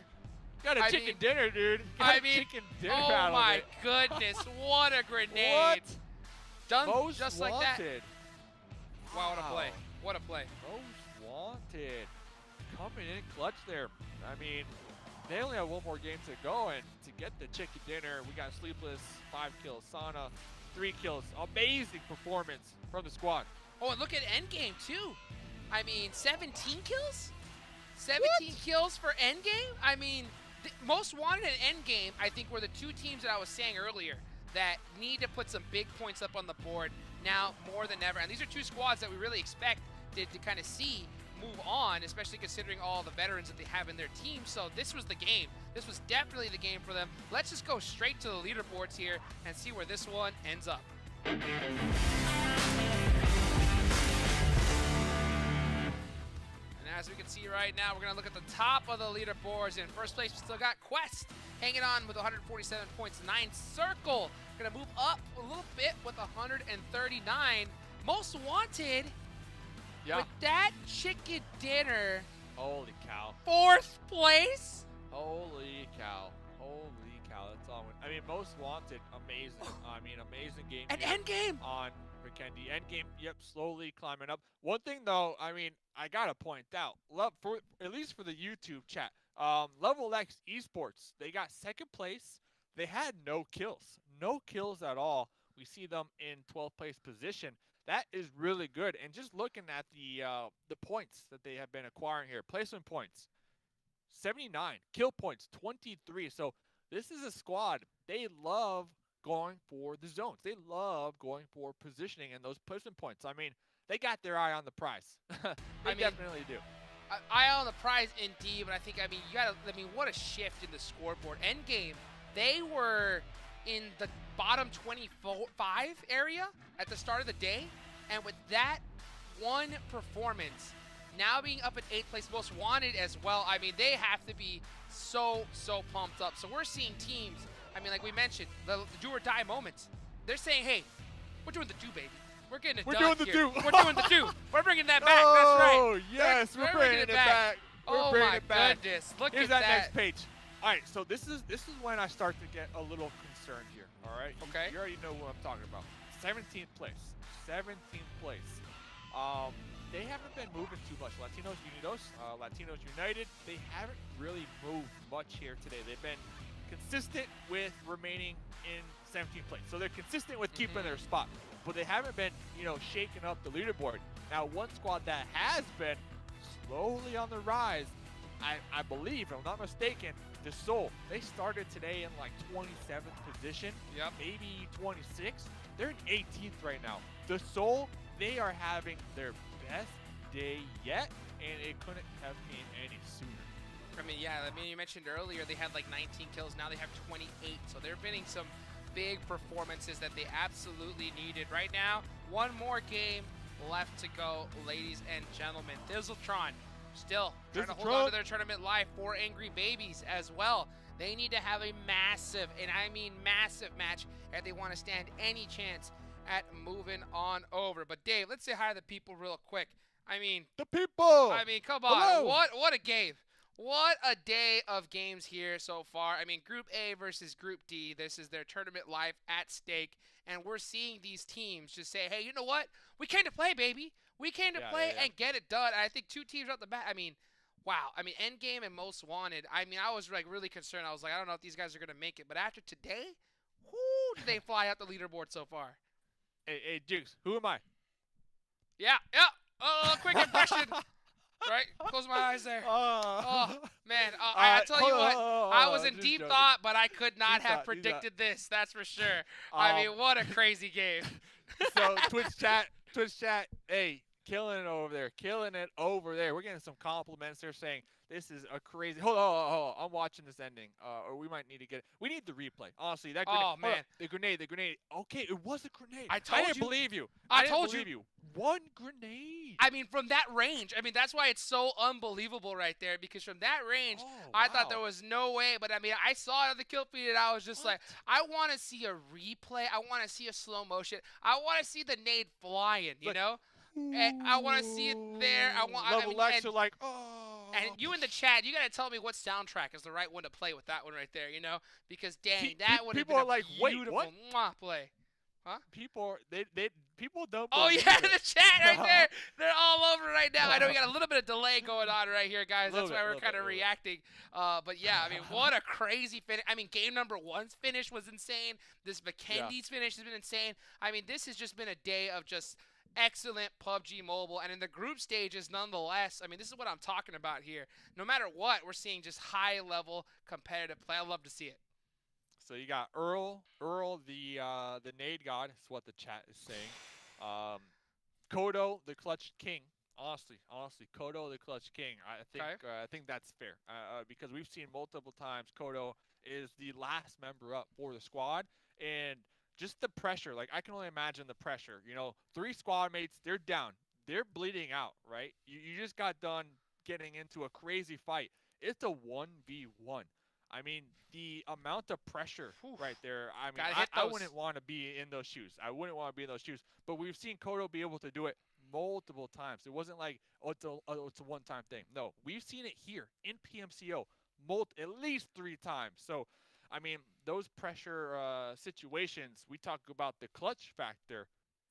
S2: Got a chicken dinner, dude. Chicken dinner
S1: oh my goodness, what a grenade.
S2: What?
S1: Done
S2: Most
S1: just
S2: Wanted.
S1: like that. Wow, what a play. What a play.
S2: Most Wanted. Coming in clutch there. I mean, they only have 1 more game to go, and to get the chicken dinner, we got Sleepless, 5 kills. Sana, 3 kills. Amazing performance from the squad.
S1: Oh, and look at Endgame, too. I mean, 17 kills? 17 kills for Endgame? I mean, Most Wanted and Endgame, I think, were the 2 teams that I was saying earlier that need to put some big points up on the board now more than ever. And these are 2 squads that we really expect to kind of see move on, especially considering all the veterans that they have in their team. So this was the game. This was definitely the game for them. Let's just go straight to the leaderboards here and see where this one ends up. As we can see right now, we're going to look at the top of the leaderboards. In first place, we still got Quest hanging on with 147 points. 9 Circle going to move up a little bit with 139. Most Wanted with that chicken dinner.
S2: Holy cow.
S1: 4th place.
S2: Holy cow. Holy cow. That's all. I mean, Most Wanted, amazing. I mean, amazing game.
S1: And Endgame.
S2: On Vikendi. Endgame, yep, slowly climbing up. One thing, though, I mean, I got to point out, at least for the YouTube chat, Level X Esports, they got 2nd place. They had no kills. No kills at all. We see them in 12th place position. That is really good. And just looking at the points that they have been acquiring here, placement points, 79. Kill points, 23. So this is a squad. They love going for the zones. They love going for positioning and those position points. I mean, they got their eye on the prize. They definitely do.
S1: Eye on the prize indeed, but what a shift in the scoreboard. Endgame, they were in the bottom 25 area at the start of the day, and with that one performance, now being up at 8th place, most wanted as well, I mean, they have to be so pumped up. So we're seeing teams, I mean, like we mentioned, the do or die moments. They're saying, hey, we're doing the do, baby. We're getting it done here. We're doing the do. We're bringing that back.
S2: Oh,
S1: that's right.
S2: Oh, yes. We're bringing it back.
S1: Oh, my goodness. Look at that.
S2: Here's that next page. All right, so this is when I start to get a little concerned here, all right?
S1: Okay.
S2: You already know what I'm talking about. 17th place. 17th place. They haven't been moving too much. Latinos Unidos, Latinos United, they haven't really moved much here today. They've been consistent with remaining in 17th place. So they're consistent with keeping their spot, but they haven't been, shaking up the leaderboard. Now, one squad that has been slowly on the rise, I believe, if I'm not mistaken, the Soul. They started today in like 27th position, maybe 26th. They're in 18th right now. The Soul, they are having their best day yet, and it couldn't have been any sooner.
S1: You mentioned earlier they had like 19 kills. Now they have 28, so they're winning some big performances that they absolutely needed. Right now, one more game left to go, ladies and gentlemen. ThizzleTron still trying to hold on to their tournament life. 4 Angry Babies as well. They need to have a massive, and I mean massive, match if they want to stand any chance at moving on over. But Dave, let's say hi to the people real quick. I mean,
S2: the people.
S1: I mean, come on.
S2: Hello.
S1: What a game. What a day of games here so far. I mean, Group A versus Group D. This is their tournament life at stake. And we're seeing these teams just say, hey, you know what? We came to play, baby. We came to play and get it done. And I think 2 teams out the bat. I mean, wow. I mean, Endgame and Most Wanted. I mean, I was like really concerned. I was like, I don't know if these guys are going to make it. But after today, whoo, did they fly out the leaderboard so far?
S2: Hey, Jukes, who am I?
S1: Yeah. Quick impression. Right? Close my eyes there. Oh, man. I tell you what, I was in deep thought, but I could not have predicted this. That's for sure. I mean, what a crazy game.
S2: So, Twitch chat, hey, killing it over there. Killing it over there. We're getting some compliments. They're saying this is a crazy. Hold on. I'm watching this ending. Or we might need to get it. We need the replay. Honestly, that grenade.
S1: Oh, man.
S2: The grenade. Okay, it was a grenade.
S1: I
S2: didn't believe you.
S1: I told you.
S2: One grenade.
S1: I mean, from that range. I mean, that's why it's so unbelievable right there. Because from that range, I thought there was no way. But, I mean, I saw it on the kill feed, and I was just like, I want to see a replay. I want to see a slow motion. I want to see the nade flying, you know? And I want to see it there. And you in the chat, you got to tell me what soundtrack is the right one to play with that one right there, you know? Because, dang, that would have been a beautiful play. Huh?
S2: People don't.
S1: Oh yeah, in the chat right there. They're all over right now. I know we got a little bit of delay going on right here, guys. That's why we're kind of reacting. But yeah, I mean, what a crazy finish. I mean, game number 1's finish was insane. This Vikendi's finish has been insane. I mean, this has just been a day of just excellent PUBG Mobile, and in the group stages, nonetheless. I mean, this is what I'm talking about here. No matter what, we're seeing just high-level competitive play. I love to see it.
S2: So you got Earl, the nade god is what the chat is saying. Kodo, the clutch king. Honestly, Kodo, the clutch king. I think that's fair because we've seen multiple times Kodo is the last member up for the squad, and just the pressure. Like, I can only imagine the pressure. 3 squad mates, they're down, they're bleeding out. Right? You just got done getting into a crazy fight. It's a 1v1. I mean, the amount of pressure right there, I mean, I wouldn't want to be in those shoes. But we've seen Kodo be able to do it multiple times. It wasn't like, it's a one-time thing. No, we've seen it here in PMCO at least 3 times. So, I mean, those pressure situations, we talk about the clutch factor.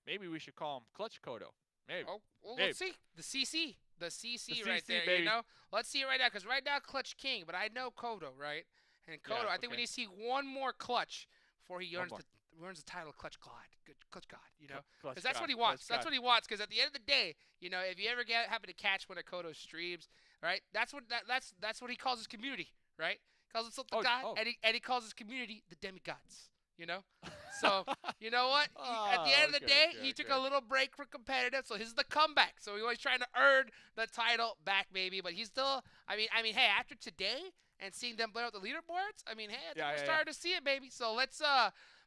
S2: Maybe we should call him Clutch Kodo. Maybe.
S1: Oh, well, let's see. The CC. The CC right there,
S2: baby.
S1: you know? Let's see it right now, because right now, Clutch King, but I know Kodo, right? And Kodo, I think we need to see one more clutch before he earns wins the title, Clutch God, good Clutch God, you know,
S2: Clutch
S1: because that's
S2: God,
S1: what he wants.
S2: Clutch
S1: That's
S2: God.
S1: what he wants. Because at the end of the day, you know, if you ever happen to catch one of Koto's streams, right? That's what he calls his community, right? Calls himself the God, and he calls his community the demigods. You know, so you know what? At the end of the day, he took a little break for competitive, so this is the comeback. So he was trying to earn the title back, maybe. But he's still. I mean, hey, after today and seeing them blow out the leaderboards, I mean, hey, I think we're starting to see it, baby. So let's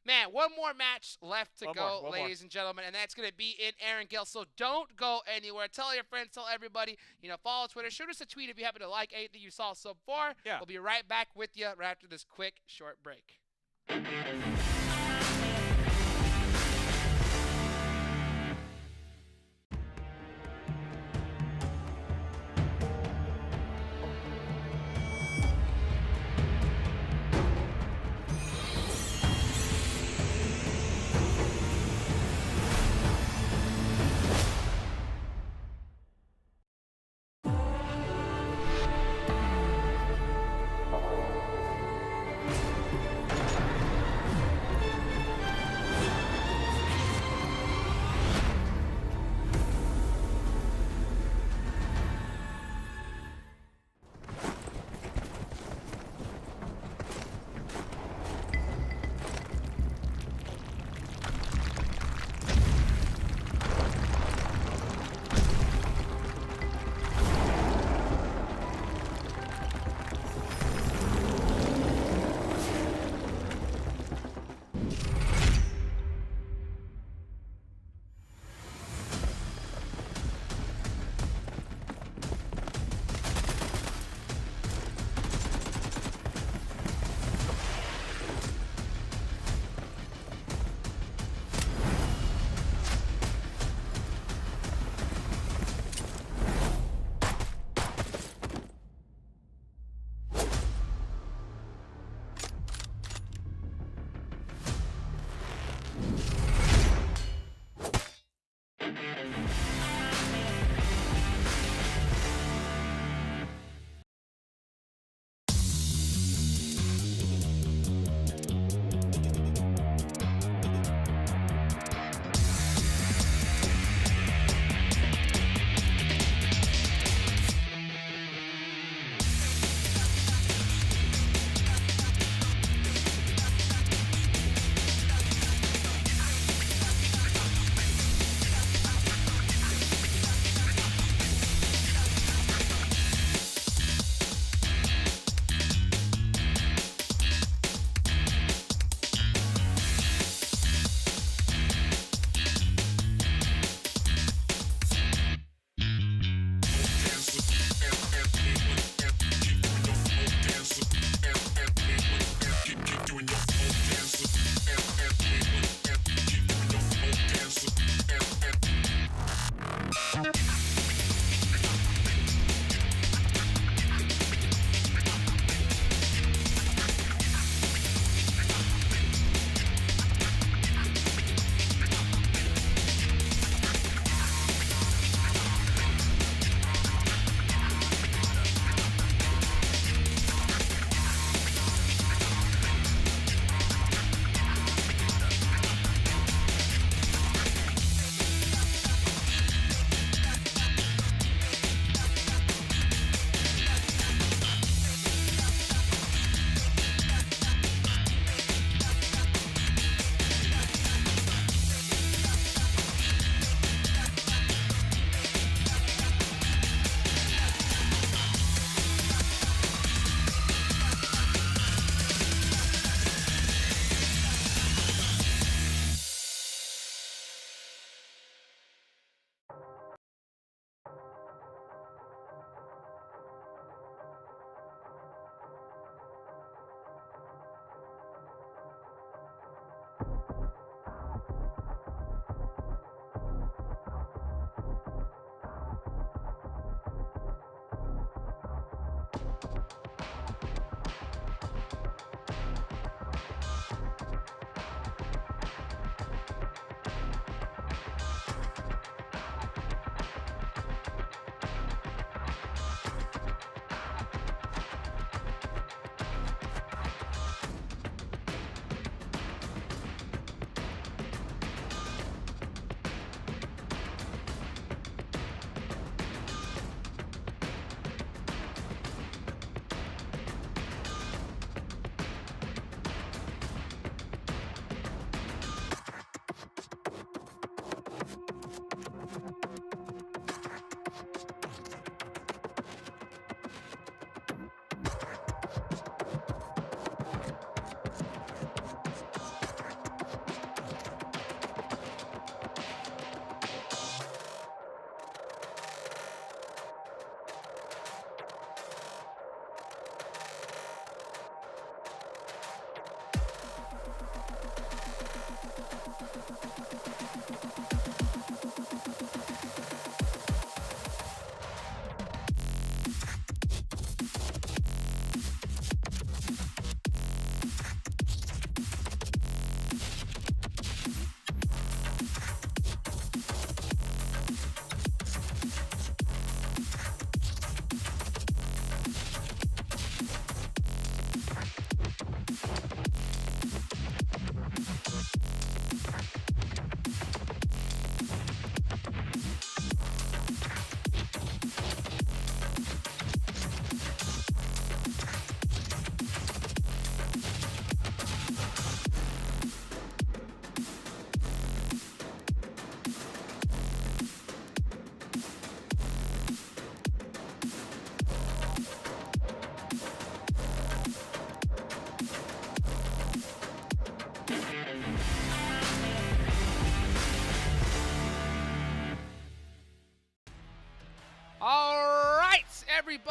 S1: man, one more match left to go, ladies and gentlemen, and that's gonna be in Erangel. So don't go anywhere. Tell your friends, tell everybody. You know, follow Twitter, shoot us a tweet if you happen to like anything you saw so far.
S2: Yeah.
S1: We'll be right back with you right after this quick short break.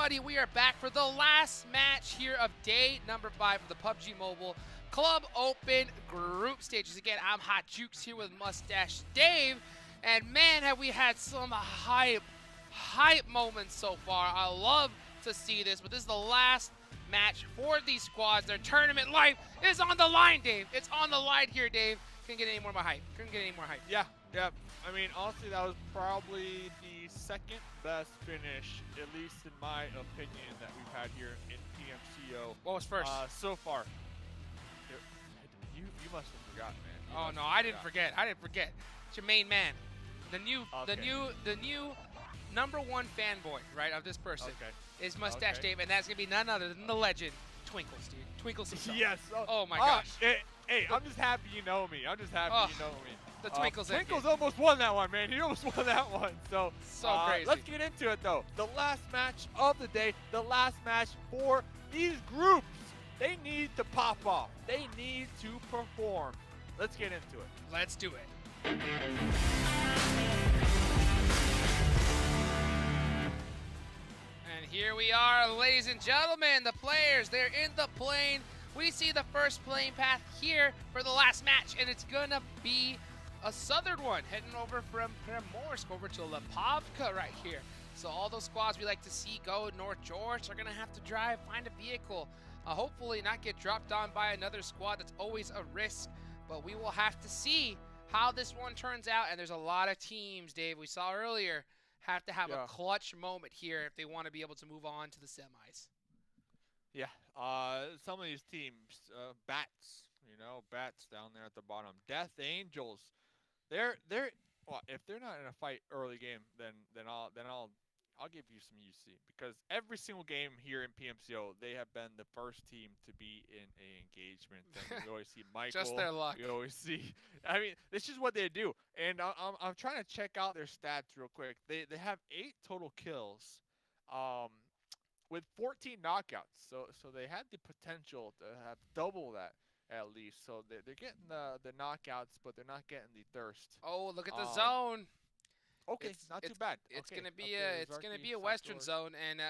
S1: everybody, we are back for the last match here of day number 5 of the PUBG Mobile Club Open group stages. Again, I'm Hot Jukes here with Mustache Dave, and man, have we had some hype moments so far. I love to see this, but this is the last match for these squads. Their tournament life is on the line, Dave. It's on the line here, Dave. Couldn't get any more hype. Couldn't get any more hype.
S2: Yeah. I mean, honestly, that was probably the second best finish, at least in my opinion, that we've had here in PMCO.
S1: What was first?
S2: So far. You must have forgotten, man.
S1: Oh no, I didn't forget. I didn't forget. It's your main man, the new #1 fanboy, right, of this person is Mustache Dave, and that's gonna be none other than the legend Twinkles, dude. Twinkles himself.
S2: Yes.
S1: Oh my gosh.
S2: Hey, I'm just happy you know me. I'm just happy you know me.
S1: The Twinkles.
S2: Twinkles almost won that one, man. He almost won that one. So
S1: crazy.
S2: Let's get into it, though. The last match of the day, the last match for these groups. They need to pop off. They need to perform. Let's get into it.
S1: Let's do it. And here we are, ladies and gentlemen. The players, they're in the plane. We see the first plane path here for the last match, and it's gonna be a southern one, heading over from Primorsk over to Pubg right here. So all those squads we like to see go North George are gonna have to drive, find a vehicle, hopefully not get dropped on by another squad. That's always a risk, but we will have to see how this one turns out. And there's a lot of teams, Dave, we saw earlier, have to have a clutch moment here if they want to be able to move on to the semis.
S2: Yeah, some of these teams, Bats, Bats down there at the bottom, Death Angels, well, if they're not in a fight early game, then I'll give you some UC, because every single game here in PMCO, they have been the first team to be in an engagement. And we always see Michael.
S1: Just their luck.
S2: We always see. I mean, this is what they do. And I'm trying to check out their stats real quick. They have 8 total kills, with 14 knockouts. So they had the potential to have double that at least. So they're getting the knockouts, but they're not getting the thirst.
S1: Oh, look at the zone.
S2: Okay, not too bad.
S1: It's gonna be a Western zone, and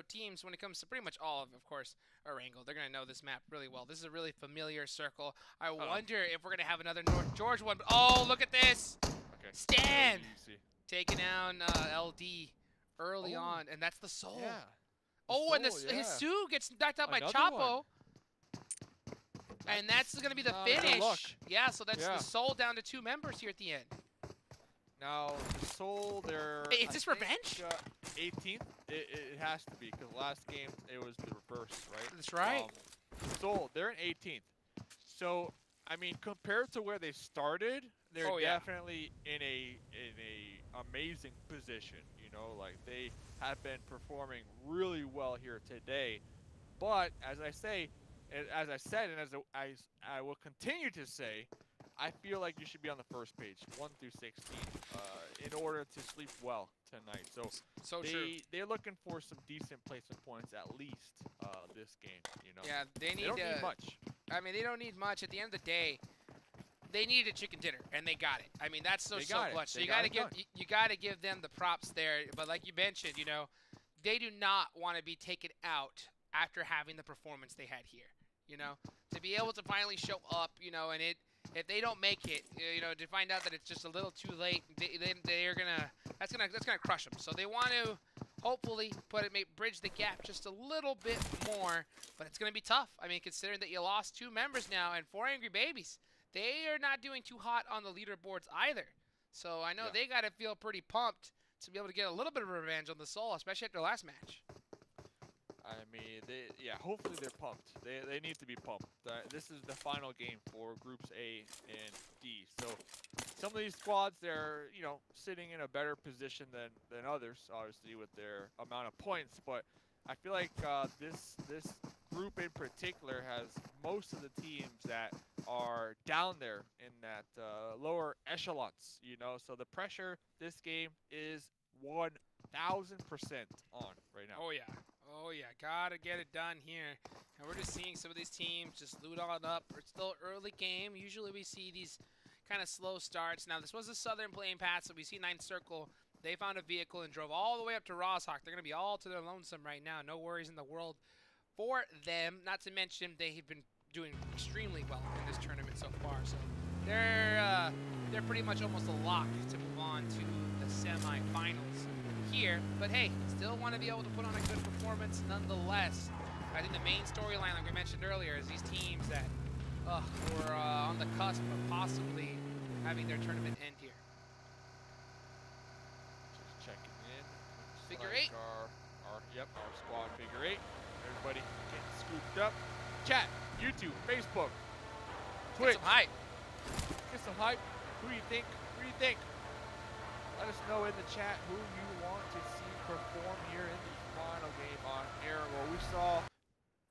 S1: teams, when it comes to pretty much all of course, Erangel, they're gonna know this map really well. This is a really familiar circle. I wonder if we're gonna have another North George one. But oh, look at this! Okay. Stan taking down LD early on, and that's the Soul. Yeah. His Sue gets knocked out by Chapo. And that's gonna be the finish. Yeah, so that's the Soul down to 2 members here at the end.
S2: Now, the Soul, they're...
S1: Is this revenge?
S2: 18th? It has to be, because last game, it was the reverse, right?
S1: That's right.
S2: Soul, they're in 18th. So, I mean, compared to where they started, they're definitely in a amazing position. Like, they have been performing really well here today. But, as I said, and as I will continue to say, I feel like you should be on the first page, 1 through 16, in order to sleep well tonight. So they're looking for some decent placement points at least this game.
S1: Yeah, they don't need much. I mean, they don't need much. At the end of the day, they needed a chicken dinner, and they got it. I mean, that's so clutch. So you gotta give them the props there. But like you mentioned, they do not want to be taken out after having the performance they had here. To be able to finally show up, and if they don't make it, to find out that it's just a little too late, that's gonna crush them. So they want to hopefully bridge the gap just a little bit more, but it's gonna be tough. I mean, considering that you lost 2 members now and 4 Angry Babies, they are not doing too hot on the leaderboards either. So I know they gotta feel pretty pumped to be able to get a little bit of revenge on the Soul, especially after the last match.
S2: I mean, hopefully they're pumped. They need to be pumped. This is the final game for Groups A and D. So some of these squads, they're, sitting in a better position than others, obviously, with their amount of points. But I feel like this group in particular has most of the teams that are down there in that lower echelons, So the pressure this game is 1,000% on right now.
S1: Oh yeah, gotta get it done here. And we're just seeing some of these teams just loot on up. It's still early game. Usually we see these kind of slow starts. Now this was a southern playing path, so we see 9th Circle They found a vehicle and drove all the way up to Roshawk. They're going to be all to their lonesome right now. No worries in the world for them. Not to mention they've been doing extremely well in this tournament so far. So they're pretty much almost a lock to move on to the semifinals here. But hey, still want to be able to put on a good performance nonetheless. I think the main storyline, like we mentioned earlier, is these teams that were on the cusp of possibly having their tournament end here.
S2: Just checking in.
S1: Figure
S2: Like
S1: 8.
S2: Our squad figure 8. Everybody getting scooped up. Chat, YouTube, Facebook, Twitch.
S1: Get some hype.
S2: Get some hype. Who do you think? Who do you think? Let us know in the chat who you want to see perform here in the final game on Erangel. We saw.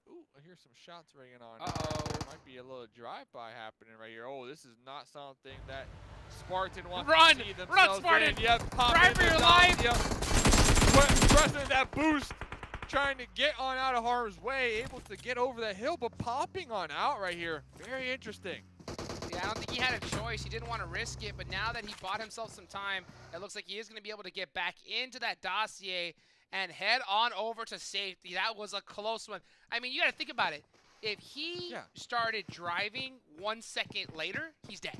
S2: Ooh, I hear some shots ringing on. There might be a little drive-by happening right here. Oh, this is not something that Spartan wants to see themselves
S1: Run, Spartan!
S2: in. Yep,
S1: Drive for your life!
S2: Yep. Pressing that boost, trying to get on out of harm's way, able to get over that hill, but popping on out right here. Very interesting.
S1: Yeah, I don't think he had a choice. He didn't want to risk it, but now that he bought himself some time, it looks like he is going to be able to get back into that dossier and head on over to safety. That was a close one. I mean, you got to think about it. If he started driving 1 second later, he's dead.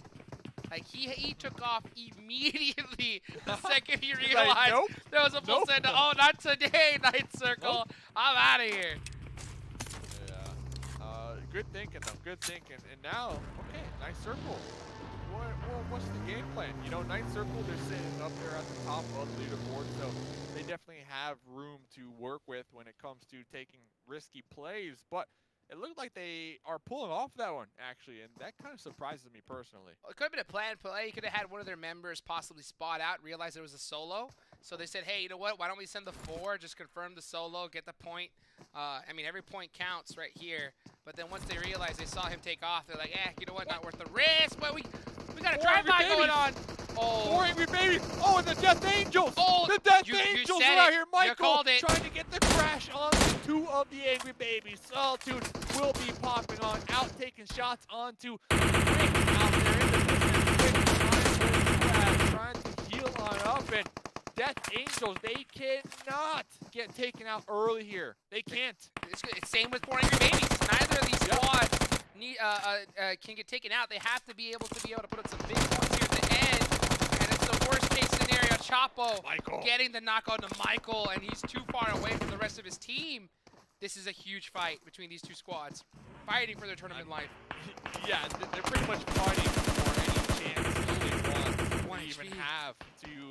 S1: Like, he took off immediately the second he realized
S2: like, nope,
S1: there was a full send. Oh, not today, Night Circle.
S2: Nope.
S1: I'm out of here.
S2: Yeah. Good thinking, though. Good thinking. And now, okay, Night Circle. What's the game plan? You know, Night Circle, they're sitting up there at the top of the leaderboard, so they definitely have room to work with when it comes to taking risky plays. But it looked like they are pulling off that one, actually, and that kind of surprises me personally.
S1: Well, it could have been a planned play. You could have had one of their members possibly spot out, realize it was a solo. So they said, hey, you know what? Why don't we send the 4, just confirm the solo, get the point. I mean, every point counts right here. But then once they realized they saw him take off, they're like, you know what? Not worth the risk. But we got a drive-by going on. Oh.
S2: 4 Angry Babies. Oh, and the Death Angels.
S1: Oh,
S2: the Death Angels are out here. Michael trying to get the crash on 2 of the Angry Babies. Solitude will be popping on out, taking shots onto Rick out there in the distance. Trying to heal on up, and Death Angels, they cannot get taken out early here. They can't.
S1: It's same with 4 Angry Babies. Neither of these squads can get taken out. They have to be able to put up some big points here at the end. And it's the worst case scenario. Chapo getting the knockout to Michael, and he's too far away from the rest of his team. This is a huge fight between these 2 squads, fighting for their tournament life.
S2: Yeah, they're pretty much fighting for any chance they want to even have to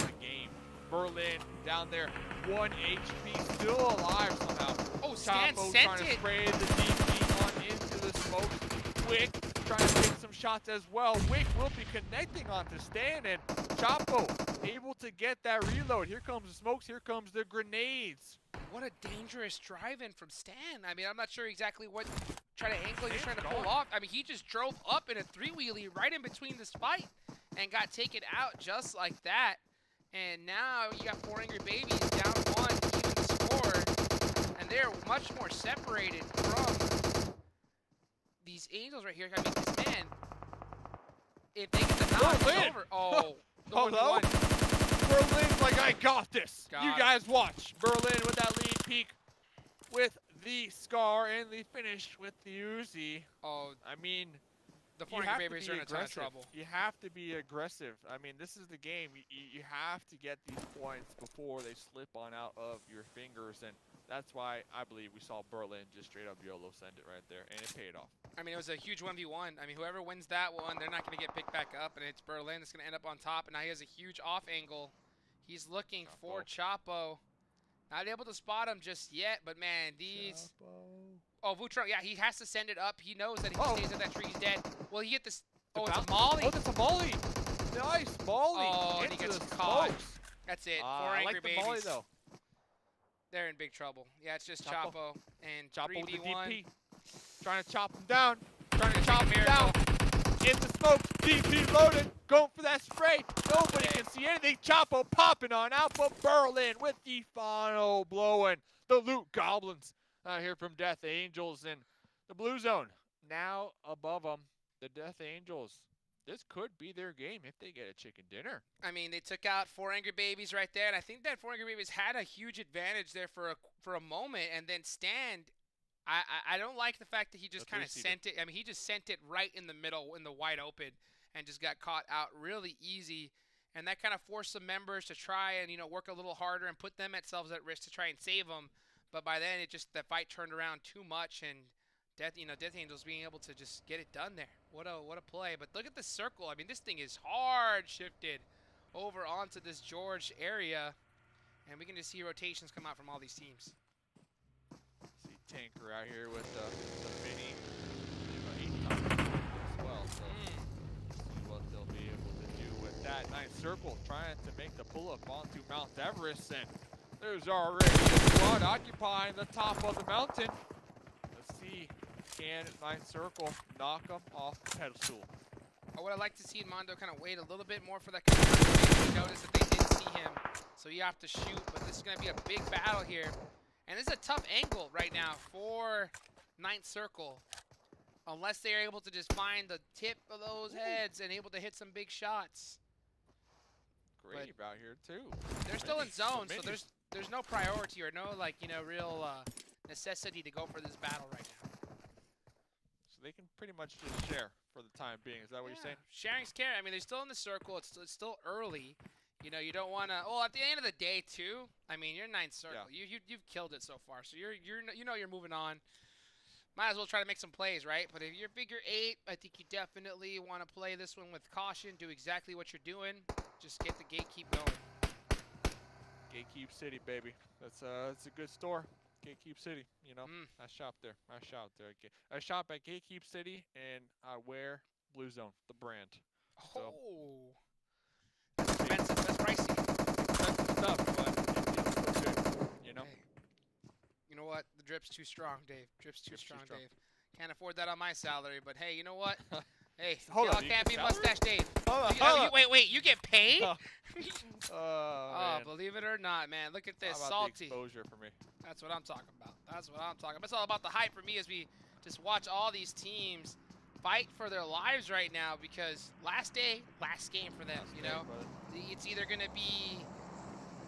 S2: the game. Berlin down there, 1 HP, still alive somehow.
S1: Oh, Stan
S2: Chapo
S1: sent
S2: trying to
S1: it.
S2: spray the DP on into the smoke. Wick trying to take some shots as well. Wick will be connecting onto Stan, and Chapo able to get that reload. Here comes the smokes, here comes the grenades.
S1: What a dangerous drive-in from Stan. I mean, I'm not sure exactly what angle he's trying to pull off. I mean, he just drove up in a 3-wheelie right in between this fight and got taken out just like that. And now you got 4 Angry Babies down 1, even the score, and they're much more separated from these Angels right here. I mean, this man, if they get the knock, it's over. Oh,
S2: hello? Berlin's like, I got this. You guys watch. Berlin with that lead peak with the scar and the finish with the Uzi.
S1: Oh,
S2: I mean,
S1: the 4 Angry Babies are in a ton of trouble.
S2: You have to be aggressive. I mean, this is the game. You have to get these points before they slip on out of your fingers, and that's why I believe we saw Berlin just straight up YOLO send it right there, and it paid off.
S1: I mean, it was a huge 1v1. I mean, whoever wins that one, they're not going to get picked back up, and it's Berlin that's going to end up on top, and now he has a huge off angle. He's looking for Chapo. Not able to spot him just yet, but man, these... Chapo. Oh, Vutron, yeah, he has to send it up. He knows that if he stays at that tree, he's dead. Will he get this? Oh, it's a molly.
S2: Oh, that's a molly. Nice molly.
S1: Oh, and he gets caught. That's it. 4 Angry Babies.
S2: I like the molly, though.
S1: They're in big trouble. Yeah, it's just Chapo and
S2: Chapo
S1: 3v1.
S2: DP. Trying to chop him down. Trying to chop him down. In the smoke. DP loaded. Going for that spray. Nobody can see anything. Chapo popping on out, but Berlin with the final blowing. The Loot Goblins out here from Death Angels in the blue zone. Now above them, the Death Angels. this could be their game if they get a chicken dinner.
S1: I mean, they took out 4 Angry Babies right there, and I think that 4 Angry Babies had a huge advantage there for a moment, and then Stand. I don't like the fact that he just kind of sent it. I mean, he just sent it right in the middle, in the wide open, and just got caught out really easy. And that kind of forced some members to try and, work a little harder and put themselves at risk to try and save them. But by then, the fight turned around too much, and Death Angels being able to just get it done there. What a play. But look at the circle. I mean, this thing is hard shifted over onto this George area, and we can just see rotations come out from all these teams.
S2: See Tanker out here with the mini 8 times as well. So see what they'll be able to do with that. Nice circle, trying to make the pull up onto Mount Everest, and there's already a squad occupying the top of the mountain. Let's see, can Nice Circle knock him off the pedestal?
S1: I would have liked to see Mondo kind of wait a little bit more for that conversion. Notice that they didn't see him, so you have to shoot. But this is going to be a big battle here. And this is a tough angle right now for Ninth Circle. Unless they are able to just find the tip of those heads and able to hit some big shots.
S2: Grave out here too.
S1: They're still in zone, so there's no priority or no real necessity to go for this battle right now.
S2: So they can pretty much just share for the time being. Is that what you're saying?
S1: Sharing's care. I mean, they're still in the circle. It's still early. You don't want to. Well, at the end of the day, too. I mean, you're Ninth Circle. Yeah. You've killed it so far. So you're moving on. Might as well try to make some plays, right? But if you're figure 8, I think you definitely want to play this one with caution. Do exactly what you're doing. Just get the gatekeep going.
S2: Gatekeep City, baby. That's a good store. Gatekeep City, I shop there. I shop at Gatekeep City, and I wear Blue Zone, the brand. So,
S1: that's expensive. That's pricey.
S2: Expensive stuff, but it feels so good,
S1: Hey. You know what? The drip's too strong, Dave. Drip's too strong, Dave. Can't afford that on my salary, but hey, you know what? Hey, y'all can't be Mustache Dave. Wait, you get paid?
S2: Oh,
S1: believe it or not, man. Look at this.
S2: How about
S1: Salty.
S2: the exposure for me?
S1: That's what I'm talking about. It's all about the hype for me as we just watch all these teams fight for their lives right now, because last day, last game for them, It's either going to be,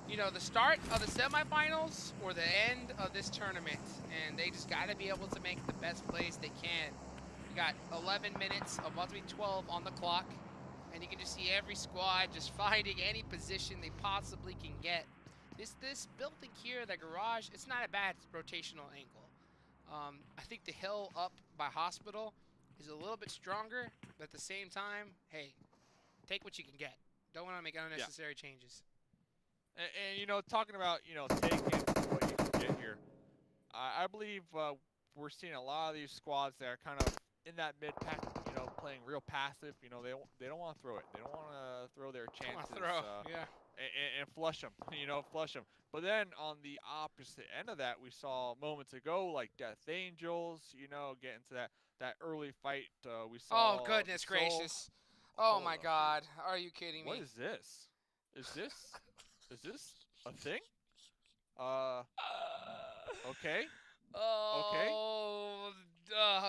S1: the start of the semifinals or the end of this tournament, and they just got to be able to make the best plays they can. You got 11 minutes, about to be 12 on the clock, and you can just see every squad just finding any position they possibly can get. This building here, the garage, it's not a bad rotational angle. I think the hill up by Hospital is a little bit stronger, but at the same time, hey, take what you can get. Don't want to make unnecessary changes.
S2: And talking about, taking what you can get here, I believe we're seeing a lot of these squads that are kind of in that mid-pack, playing real passive. They don't want to throw it. They don't want to throw their chances. And flush them, flush them. But then on the opposite end of that, we saw moments ago, like Death Angels, get into that early fight. We saw.
S1: Oh, goodness gracious. Oh, my God. Are you kidding me?
S2: What is this? Is this a thing? Okay.
S1: Oh,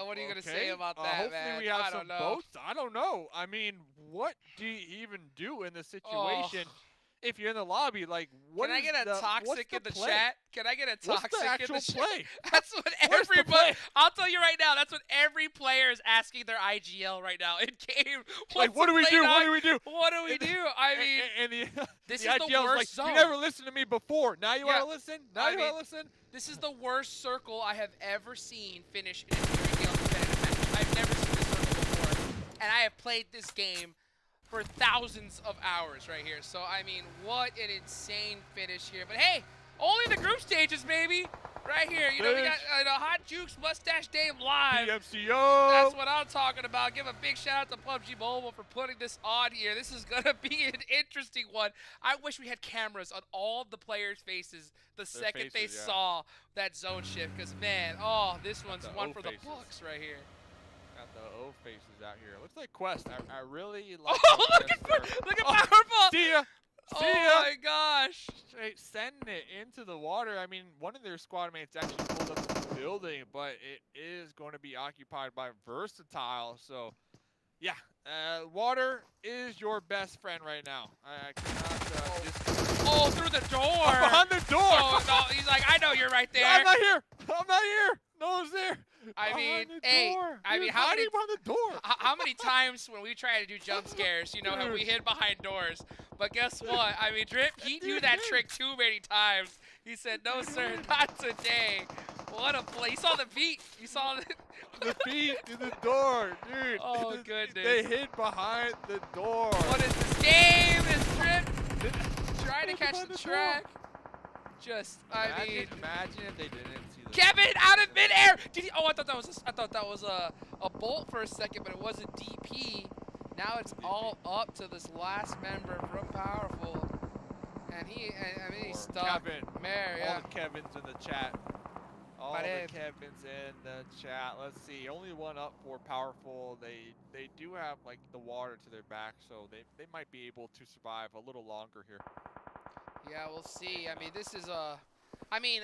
S1: what are you going to say about that,
S2: hopefully
S1: man?
S2: We have some boats. I don't know. I mean, what do you even do in this situation? If you're in the lobby, like, what
S1: Can I get a toxic in the chat? Can I get a toxic in the chat?
S2: Play?
S1: That's what everybody. I'll tell you right now. That's what every player is asking their IGL right now in game.
S2: Like, what do we do? What do we do?
S1: What do we do? I mean,
S2: and
S1: this
S2: the
S1: is
S2: IGL
S1: the worst
S2: like,
S1: zone.
S2: You never listened to me before. Now you want to listen? Now you want to listen?
S1: This is the worst circle I have ever seen finish in a Erangel competitive match. I've never seen this circle before, and I have played this game for thousands of hours right here. So, I mean, what an insane finish here. But hey, only the group stages, maybe. Right here. We got Hot Jukes, Mustache Dave live.
S2: PMCO.
S1: That's what I'm talking about. Give a big shout out to PUBG Mobile for putting this on here. This is going to be an interesting one. I wish we had cameras on all the players' faces the second they saw that zone shift. Because, man, this one's one for the books right here.
S2: Got the O faces out here. Looks like Quest. I really like.
S1: Look at Powerful.
S2: See ya. See ya.
S1: Oh my gosh.
S2: Straight sending it into the water. I mean, one of their squad mates actually pulled up the building, but it is going to be occupied by Versatile. So Yeah, water is your best friend right now. I cannot disagree.
S1: Oh, through the door.
S2: Behind the door.
S1: Oh, no, he's like, I know you're right there.
S2: I'm not here. I'm not here. No one's there.
S1: I mean,
S2: Behind the
S1: hey,
S2: door.
S1: I
S2: He
S1: mean,
S2: was
S1: how many
S2: hiding behind the door?
S1: how many times when we try to do jump scares, you know, have we hid behind doors? But guess what? I mean, Drip, he knew that trick too many times. He said, no, sir, not today. What a play. You saw the beat. You saw
S2: The feet to the door, dude.
S1: Oh, goodness.
S2: They hid behind the door.
S1: What is this game? Is Drip trying to catch the track? Just, I mean,
S2: Imagine if they didn't see the
S1: Kevin out of midair. Did he? Oh, I thought that was a bolt for a second, but it was a DP. Now it's all up to this last member from Powerful, and I mean, he's stuck.
S2: Kevin.
S1: Mayor,
S2: All
S1: yeah.
S2: the Kevins in the chat. All
S1: But
S2: the Kevins in the chat. Let's see. Only one up for Powerful. They do have like the water to their back, so they might be able to survive a little longer here.
S1: Yeah, we'll see. I mean, this is a. I mean,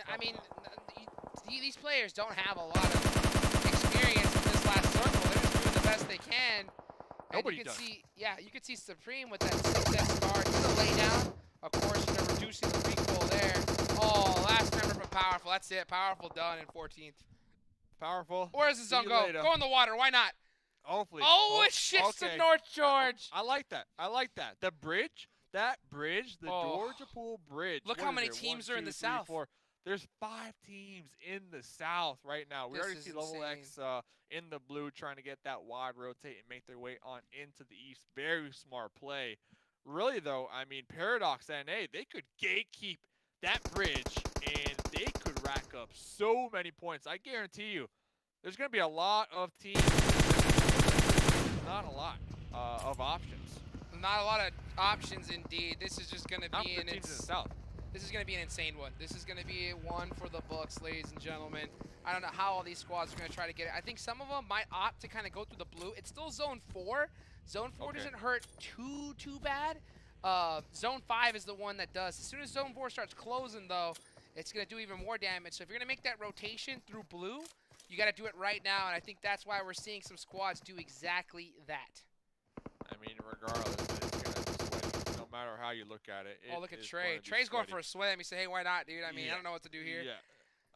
S1: these players don't have a lot of experience in this last circle. They're just doing the best they can. And
S2: Nobody
S1: you can
S2: does.
S1: see, yeah, you can see Supreme with that 6S guard to the laydown. Of course, you know, reducing the recoil there. Oh, last member from Powerful. That's it. Powerful done in 14th.
S2: Powerful.
S1: Where does the zone
S2: you
S1: go?
S2: later.
S1: Go in the water. Why not?
S2: Hopefully.
S1: Oh, it shifts
S2: okay.
S1: to North George.
S2: I like that. I like that. The bridge, the Georgia Pool Bridge.
S1: Look
S2: what
S1: how
S2: is
S1: many
S2: there?
S1: teams
S2: 1,
S1: are in
S2: 2,
S1: the
S2: 3,
S1: South.
S2: 4. There's 5 teams in the South right now. We
S1: This
S2: already
S1: is
S2: see Level
S1: insane.
S2: X in the blue trying to get that wide rotate and make their way on into the East. Very smart play. Really, though, I mean, Paradox NA, they could gatekeep that bridge, and they could rack up so many points. I guarantee you, there's going to be a lot of teams. Not a lot of options.
S1: Not a lot of options, indeed. This is just going to
S2: Not
S1: be
S2: for
S1: an
S2: teams in the South.
S1: This is going to be an insane one. This is going to be one for the books, ladies and gentlemen. I don't know how all these squads are going to try to get it. I think some of them might opt to kind of go through the blue. It's still Zone 4. Zone 4 doesn't hurt too bad. Zone 5 is the one that does. As soon as Zone 4 starts closing, though, it's going to do even more damage. So if you're going to make that rotation through blue, you got to do it right now. And I think that's why we're seeing some squads do exactly that.
S2: I mean, regardless, it's going to be sweaty. No matter how you look at it.
S1: Oh, look at Trey. Trey's going for a swim. He said, hey, why not, dude? I mean, I don't know what to do here.
S2: Yeah.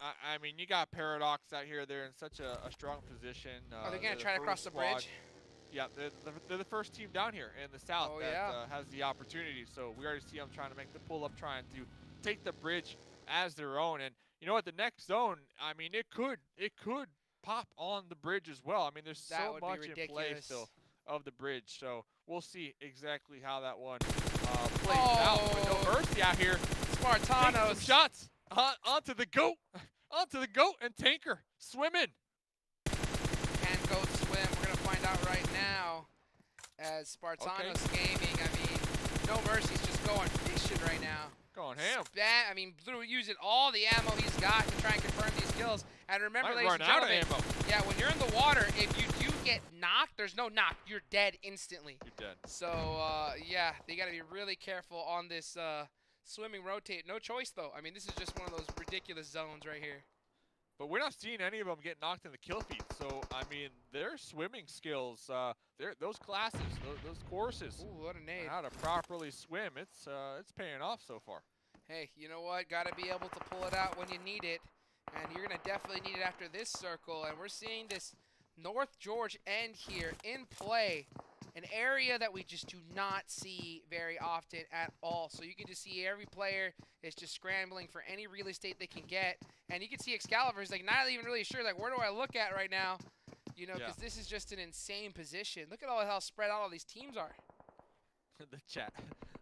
S2: I mean, you got Paradox out here. They're in such a strong position.
S1: Are they going to try to cross the bridge?
S2: Yeah, they're the first team down here in the South that has the opportunity. So we already see them trying to make the pull-up, trying to take the bridge as their own. And you know what? The next zone, I mean, it could pop on the bridge as well. I mean, there's so much in play still of the bridge. So we'll see exactly how that one plays out. But no mercy out here.
S1: Spartanos.
S2: Some shots onto the goat. Onto the goat and Tanker swimming.
S1: Can goat swim. We're going to find out right now. As Spartanos Gaming, I mean, no mercy's just going fishing right now.
S2: Going ham.
S1: I mean, Blue using all the ammo he's got to try and confirm these kills. And remember, ladies and gentlemen, yeah, when you're in the water, if you do get knocked, there's no knock. You're dead instantly.
S2: You're dead.
S1: So, yeah, they got to be really careful on this swimming rotate. No choice, though. I mean, this is just one of those ridiculous zones right here.
S2: But we're not seeing any of them get knocked in the kill feed. So, I mean, their swimming skills, those classes, those courses,
S1: ooh, what a nade.
S2: how to properly swim, it's paying off so far.
S1: Hey, you know what? Got to be able to pull it out when you need it. And you're going to definitely need it after this circle. And we're seeing this North George end here in play. An area that we just do not see very often at all. So you can just see every player is just scrambling for any real estate they can get. And you can see Excalibur's like not even really sure, like, where do I look at right now? You know, because this is just an insane position. Look at how spread out all these teams are.
S2: The chat.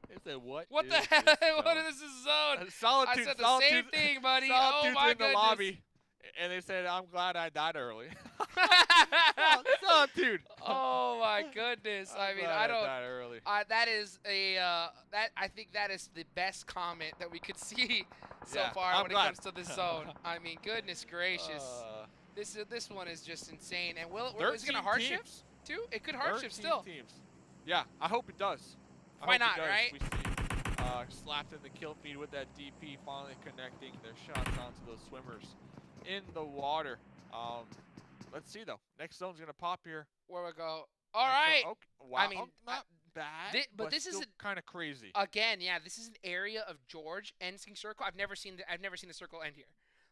S2: They said, what
S1: the hell? What is this zone?
S2: Solitude.
S1: I said the same thing, buddy. Oh my goodness.
S2: In the lobby. And they said, I'm glad I died early. Solitude.
S1: Oh my goodness. I mean, I don't.
S2: Died early.
S1: That is a I think that is the best comment that we could see so far when it comes to this zone. I mean, goodness gracious. This one is just insane. And is it gonna hard shift too? It could hard shift still.
S2: Teams. Yeah, I hope it does.
S1: Why not, right?
S2: We see slapped in the kill feed with that DP, finally connecting their shots onto those swimmers in the water. Let's see though. Next zone's gonna pop here.
S1: Where we go? All right.
S2: Okay. Wow.
S1: I mean,
S2: not bad,
S1: but this is
S2: kind of crazy.
S1: Again, yeah, this is an area of George ending circle. I've never seen the circle end here.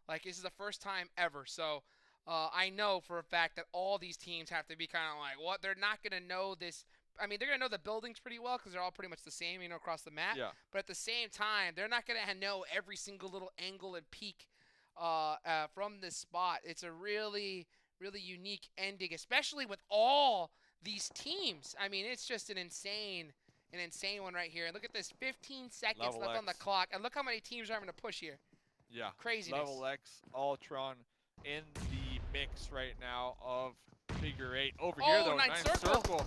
S1: Like, this is the first time ever. So I know for a fact that all these teams have to be kind of like, what? They're not gonna know this. I mean, they're gonna know the buildings pretty well because they're all pretty much the same, across the map.
S2: Yeah.
S1: But at the same time, they're not gonna know every single little angle and peak from this spot. It's a really, really unique ending, especially with all these teams. I mean, it's just an insane one right here. And look at this, 15 seconds
S2: Level
S1: left
S2: X.
S1: on the clock. And look how many teams are having to push here.
S2: Yeah.
S1: Craziness.
S2: Level X, Ultron in the mix right now of Figure 8. Over here, though,
S1: ninth
S2: ninth
S1: circle.
S2: circle.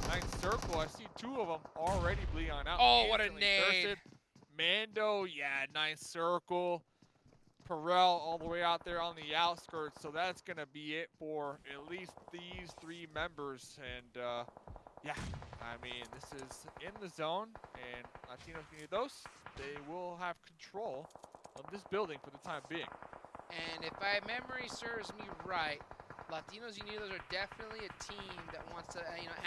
S2: Ninth circle. I see 2 of them already bleeding on out.
S1: Oh, what a
S2: Instantly
S1: nade.
S2: thirsted. Mando, yeah, ninth circle. Perel all the way out there on the outskirts. So that's going to be it for at least these 3 members. And, yeah, I mean, this is in the zone. And Latinos Unidos, they will have control of this building for the time being.
S1: And if my memory serves me right, Latinos Unidos are definitely a team that wants to,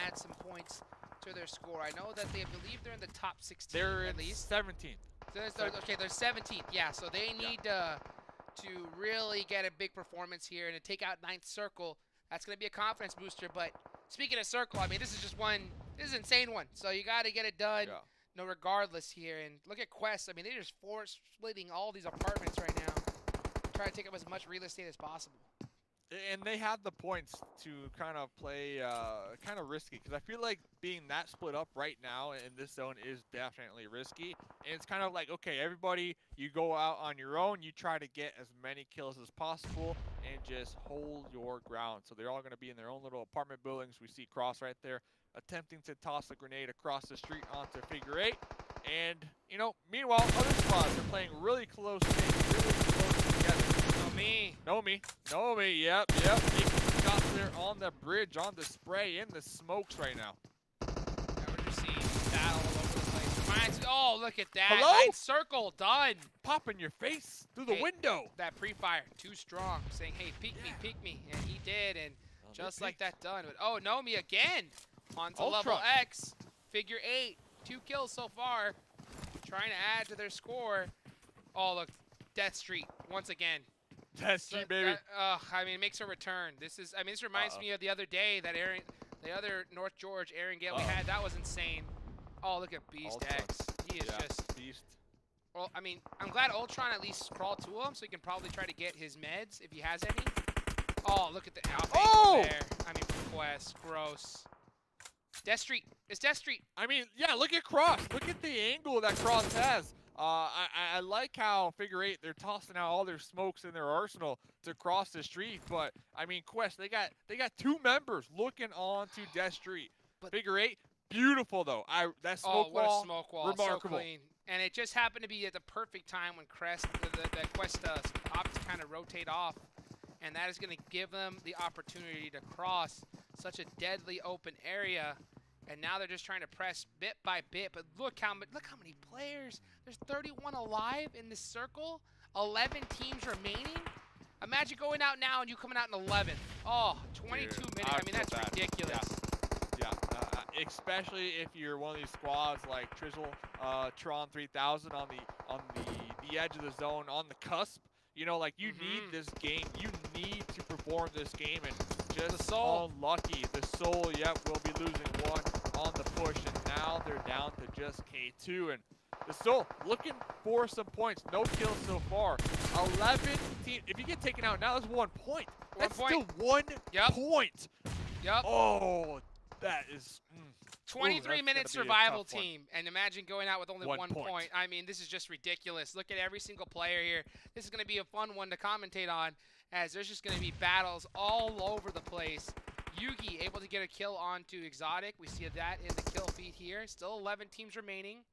S1: add some points to their score. I know that I believe they're in the top 16
S2: They're
S1: at
S2: in
S1: least.
S2: 17th.
S1: Okay, they're 17th. Yeah, so they need to really get a big performance here and to take out ninth circle. That's going to be a confidence booster. But speaking of circle, I mean, this is just this is an insane one. So you got to get it done.
S2: Yeah.
S1: No, regardless here. And look at Quest. I mean, they're just splitting all these apartments right now. Try to take up as much real estate as possible.
S2: And they have the points to kind of play kind of risky, because I feel like being that split up right now in this zone is definitely risky. And it's kind of like, okay, everybody, you go out on your own, you try to get as many kills as possible and just hold your ground. So they're all going to be in their own little apartment buildings. We see Cross right there attempting to toss a grenade across the street onto Figure 8. And, meanwhile, other squads are playing really close games, really close together. Know me, yep. Making shots there on the bridge, on the spray, in the smokes right now.
S1: Yeah, we're just seeing that all over the place. Reminds me, look at that.
S2: Hello?
S1: Ninth circle, done.
S2: Pop in your face through the window.
S1: That pre-fire, too strong, saying, hey, peek me. And he did, and just like that, done. But, Nomi again onto level X. Figure 8, 2 kills so far. Trying to add to their score. Oh, look, Death Street once again.
S2: Death Street, baby.
S1: I mean, it makes a return. This reminds me of the other day that the other North George Erangel we had. That was insane. Oh, look at Beast X. He is just
S2: beast.
S1: Well, I mean, I'm glad Ultron at least crawled to him, so he can probably try to get his meds if he has any. Oh, look at the outfit there. I mean, Quest, gross. Death Street. It's Death Street.
S2: I mean, yeah, look at Cross. Look at the angle that Cross has. I like how Figure 8, they're tossing out all their smokes in their arsenal to cross the street, but I mean, Quest, they got 2 members looking onto Death Street. But Figure 8, beautiful though. That smoke
S1: what
S2: wall,
S1: a smoke wall,
S2: remarkable.
S1: So clean. And it just happened to be at the perfect time when Quest opts to kind of rotate off, and that is going to give them the opportunity to cross such a deadly open area. And now they're just trying to press bit by bit. But look how many players. There's 31 alive in this circle. 11 teams remaining. Imagine going out now and you coming out in 11th. Oh, 22 minutes. I mean, that's ridiculous.
S2: Yeah. Especially if you're one of these squads like ThizzleTron 3000 on the edge of the zone, on the cusp. You need this game. You need to perform this game, and just unlucky. The Soul, will be losing 1 on the push, and now they're down to just K2. And the Soul looking for some points. No kills so far. 11 teams. If you get taken out now, that's 1 point. That's still 1 point.
S1: Yep.
S2: Oh, that is.
S1: 23-minute survival team, and imagine going out with only 1 point. I mean, this is just ridiculous. Look at every single player here. This is going to be a fun one to commentate on, as there's just going to be battles all over the place. Yugi able to get a kill onto Exotic. We see that in the kill feed here. Still 11 teams remaining.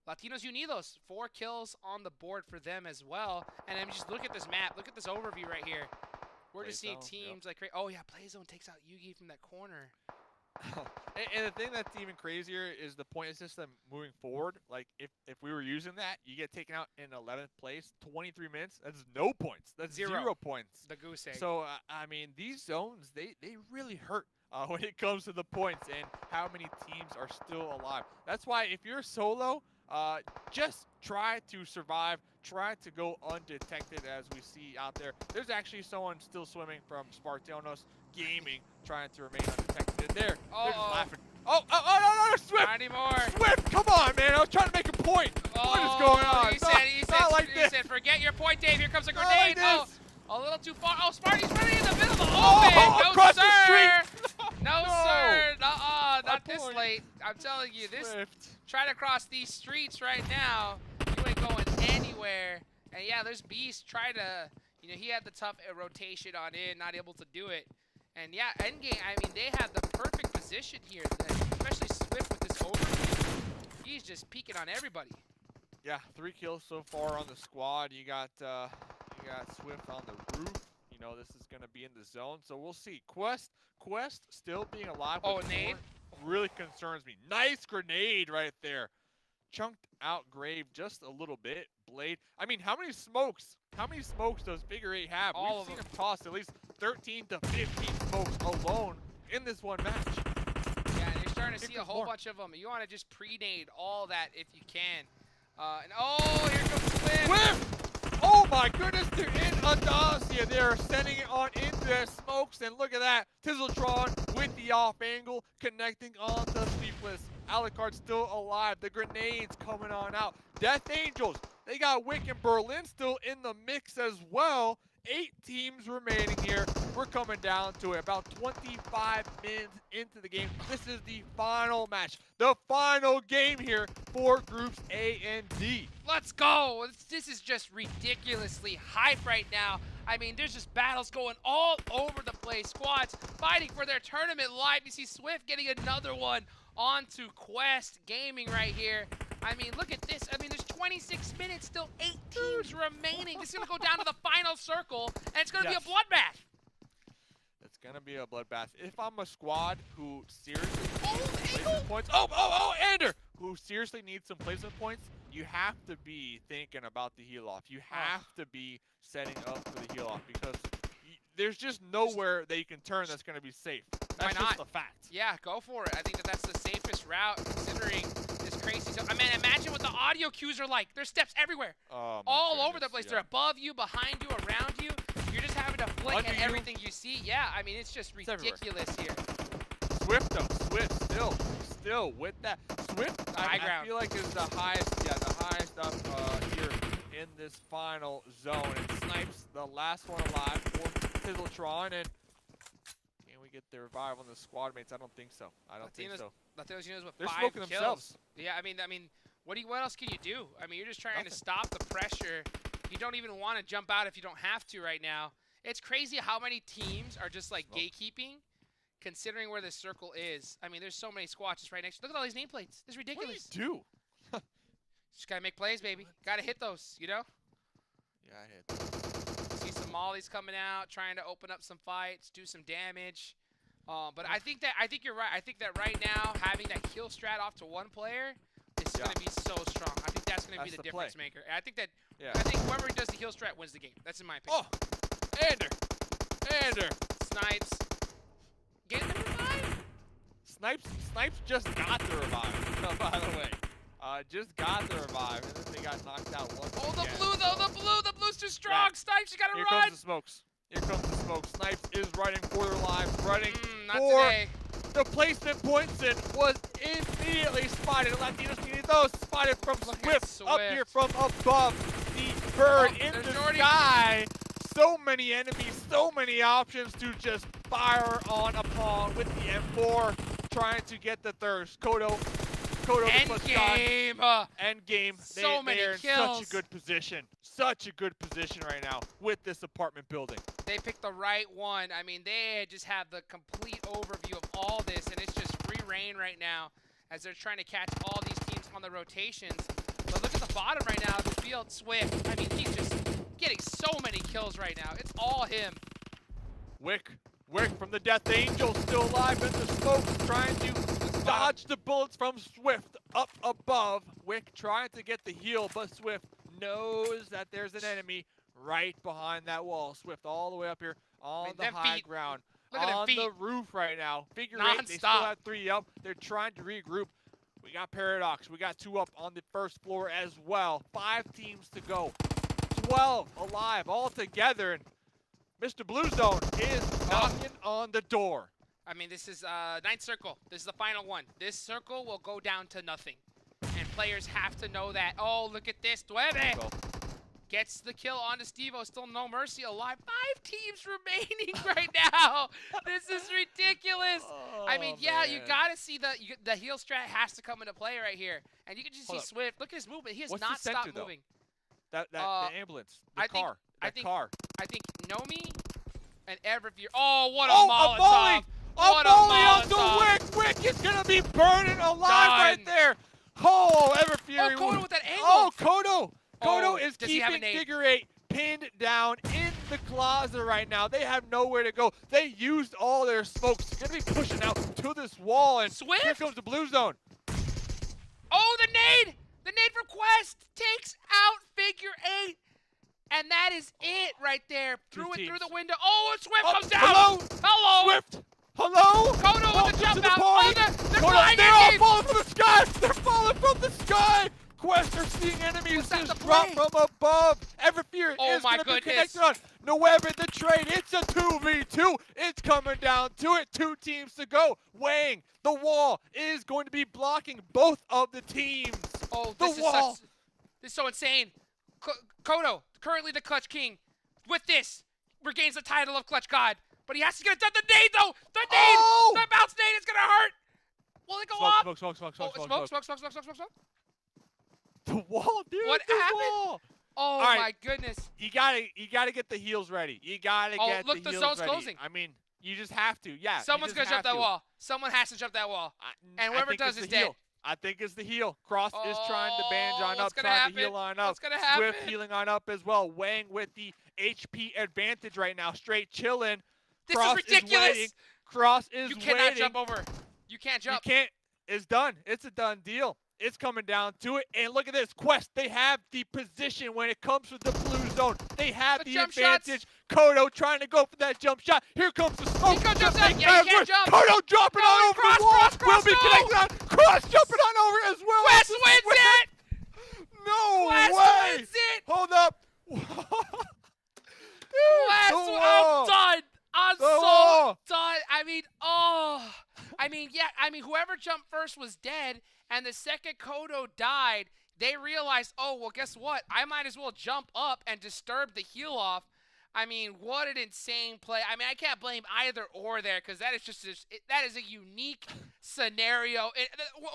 S1: Latinos Unidos, 4 kills on the board for them as well. And then just look at this map. Look at this overview right here. We're just seeing teams like, oh yeah, Playzone takes out Yugi from that corner.
S2: And the thing that's even crazier is the point system moving forward. Like, if we were using that, you get taken out in 11th place, 23 minutes. That's no points. That's zero points.
S1: The goose egg.
S2: So, I mean, these zones, they really hurt when it comes to the points and how many teams are still alive. That's why if you're solo, just try to survive. Try to go undetected, as we see out there. There's actually someone still swimming from Spartanos Gaming, trying to remain undetected. They're just laughing. Oh, no, Swift!
S1: Not anymore.
S2: Swift, come on, man. I was trying to make a point. What is going on?
S1: He said, forget your point, Dave. Here comes a grenade.
S2: Like
S1: a little too far. Oh, Sparty's running in the middle of the open. No,
S2: across
S1: sir.
S2: the street.
S1: No, sir. Not this late. I'm telling you,
S2: Swift.
S1: trying to cross these streets right now, you ain't going anywhere. And yeah, there's Beast trying to, he had the tough rotation on in, not able to do it. And yeah, endgame, I mean, they have the perfect position here, especially Swift with this overview. He's just peeking on everybody.
S2: Yeah, 3 kills so far on the squad. You got Swift on the roof. This is going to be in the zone, so we'll see. Quest still being alive.
S1: Oh, a nade?
S2: Really concerns me. Nice grenade right there. Chunked out Grave just a little bit. Blade. I mean, how many smokes does Figure 8 have?
S1: All
S2: We've
S1: of
S2: seen him toss at least 13 to 15 smokes alone in this one match.
S1: Yeah, and you're starting to see a whole bunch of them. You want to just pre-nade all that if you can. And oh, here comes Swift.
S2: Swift! Oh my goodness, they're in Audacia. They're sending it on into their smokes, and look at that. ThizzleTron with the off angle, connecting onto Sleepless. Alucard's still alive. The grenades coming on out. Death Angels, they got Wick and Berlin still in the mix as well. 8 teams remaining here. We're coming down to it. About 25 minutes into the game. This is the final match. The final game here for groups A and D.
S1: Let's go. This is just ridiculously hype right now. I mean, there's just battles going all over the place. Squads fighting for their tournament life. You see Swift getting another one onto Quest Gaming right here. I mean, look at this. I mean, there's 26 minutes, still 8 teams remaining. This is going to go down to the final circle, and it's going to be a bloodbath.
S2: It's going to be a bloodbath. If I'm a squad who seriously Ander! Who seriously needs some placement points, you have to be thinking about the heal off. You have to be setting up for the heal off, because there's just nowhere that you can turn that's going to be safe. That's just a fact.
S1: Yeah, go for it. I think that's the safest route, considering this crazy stuff. I mean, imagine what the audio cues are like. There's steps everywhere. All over the place. Yeah. They're above you, behind you, around you. You're just having to blink at everything you see. Yeah, I mean, it's just ridiculous here.
S2: Swift, though. Swift still with that. Swift, I feel like is the highest up here in this final zone. And Snipes, the last one alive for ThizzleTron, and can we get the revive on the squad mates? I don't think so.
S1: Latinos with
S2: They're
S1: 5
S2: smoking
S1: kills.
S2: themselves.
S1: Yeah, I mean, what else can you do? I mean, you're just trying to stop the pressure. You don't even want to jump out if you don't have to right now. It's crazy how many teams are just like gatekeeping, considering where this circle is. I mean, there's so many squads just right next. Look at all these nameplates. This is ridiculous.
S2: What do you do?
S1: Just gotta make plays, baby. Gotta hit those, Yeah,
S2: I hit those.
S1: See some mollies coming out, trying to open up some fights, do some damage. But I think you're right. I think that right now, having that kill strat off to one player is going to be so strong. I think that's going to be the difference maker. And I think that whoever does the heal strat wins the game. That's in my opinion.
S2: Oh, Ander.
S1: Snipes. Getting the revive?
S2: Snipes just got the revive, by the way. Just got the revive, and then they got knocked out once again.
S1: The blue, though. The blue's too strong. Snipes, you got to run.
S2: Here comes the smokes. Here comes the smoke. Snipes is running for their lives, running
S1: not
S2: for
S1: today.
S2: The placement points, and was immediately spotted. Latinos needed those spotted from Swift up here from above the bird in the sky. So many enemies, so many options to just fire on upon with the M4, trying to get the thirst. Kodo
S1: Endgame.
S2: Endgame.
S1: So many
S2: they're
S1: kills.
S2: In such a good position. Such a good position right now with this apartment building.
S1: They picked the right one. I mean, they just have the complete overview of all this, and it's just free reign right now as they're trying to catch all these teams on the rotations. But look at the bottom right now of the field. Swift. I mean, he's just getting so many kills right now. It's all him.
S2: Wick Wick from the Death Angel still alive in the smoke, trying to dodge the bullets from Swift up above. Wick trying to get the heal, but Swift knows that there's an enemy right behind that wall. Swift all the way up here on the high ground, on the roof right now. Figure eight, they still have 3 up. They're trying to regroup. We got Paradox. We got 2 up on the first floor as well. 5 teams to go. 12 alive all together. And Mr. Blue Zone is knocking on the door.
S1: I mean, this is 9th circle. This is the final one. This circle will go down to nothing. And players have to know that. Oh, look at this. Dueve gets the kill onto Stevo. Still no mercy alive. 5 teams remaining right now. This is ridiculous.
S2: Oh,
S1: I mean, yeah,
S2: man.
S1: you got to see the heal strat has to come into play right here. And you can just see Swift. Look at his movement. He has not stopped moving.
S2: The ambulance. The car.
S1: I think Nomi and Everfear. Oh, what a Molotov.
S2: What a Molotov. Wick is going to be burning alive right there. Oh, Everfury.
S1: Oh, Kodo with that angle.
S2: Oh, Kodo. Kodo is
S1: does he have
S2: keeping
S1: a nade?
S2: Figure 8 pinned down in the closet right now. They have nowhere to go. They used all their smokes. They're going to be pushing out to this wall. And
S1: Swift?
S2: Here comes the Blue Zone.
S1: Oh, the nade. The nade from Quest takes out Figure 8. And that is it right there. Threw it through the window. Oh, and Swift comes down. Hello.
S2: Swift. Hello.
S1: Kodo with the jump out.
S2: Oh,
S1: they're flying
S2: they're all
S1: at
S2: falling from the sky. They're falling from the sky. Quest are seeing enemies just drop from above. Everfear is going to be connected on Nueve the trade. It's a 2v2. It's coming down to it. 2 teams to go. Weighing the wall is going to be blocking both of the teams.
S1: Oh, this is so insane. Kodo, currently the Clutch King, with this, regains the title of Clutch God. But he has to get it done. The nade, though! The nade! The bounce nade is going to hurt! Will it go off? Smoke.
S2: The wall, dude.
S1: What happened?
S2: Wall.
S1: Oh, my goodness.
S2: You gotta get the heals ready. You gotta get the heals ready.
S1: Look, the zone's closing.
S2: I mean, you just have to. Yeah.
S1: Someone's going to jump that wall. Someone has to jump that wall. And whoever does is dead.
S2: I think it's the heal. Cross is trying to bandage on up,
S1: trying
S2: to heal on up.
S1: What's gonna happen?
S2: Swift healing on up as well. Wang with the HP advantage right now. Straight chilling.
S1: This is ridiculous.
S2: Cross is
S1: You cannot jump over. You can't jump.
S2: You can't. It's done. It's a done deal. It's coming down to it. And look at this. Quest, they have the position when it comes to the Blue Zone. They have the advantage. Kodo trying to go for that jump shot. Here comes the smoke.
S1: He can't jump.
S2: Kodo dropping on over the wall. Will be connected on. Cross jumping on over as well.
S1: Quest wins it.
S2: No
S1: Quest
S2: way.
S1: wins it.
S2: Hold up.
S1: Quest, I'm done. I'm so done. I mean, whoever jumped first was dead, and the second Kodo died, they realized, oh, well, guess what? I might as well jump up and disturb the heal off. I mean, what an insane play. I mean, I can't blame either or there, because that is just that is a unique scenario.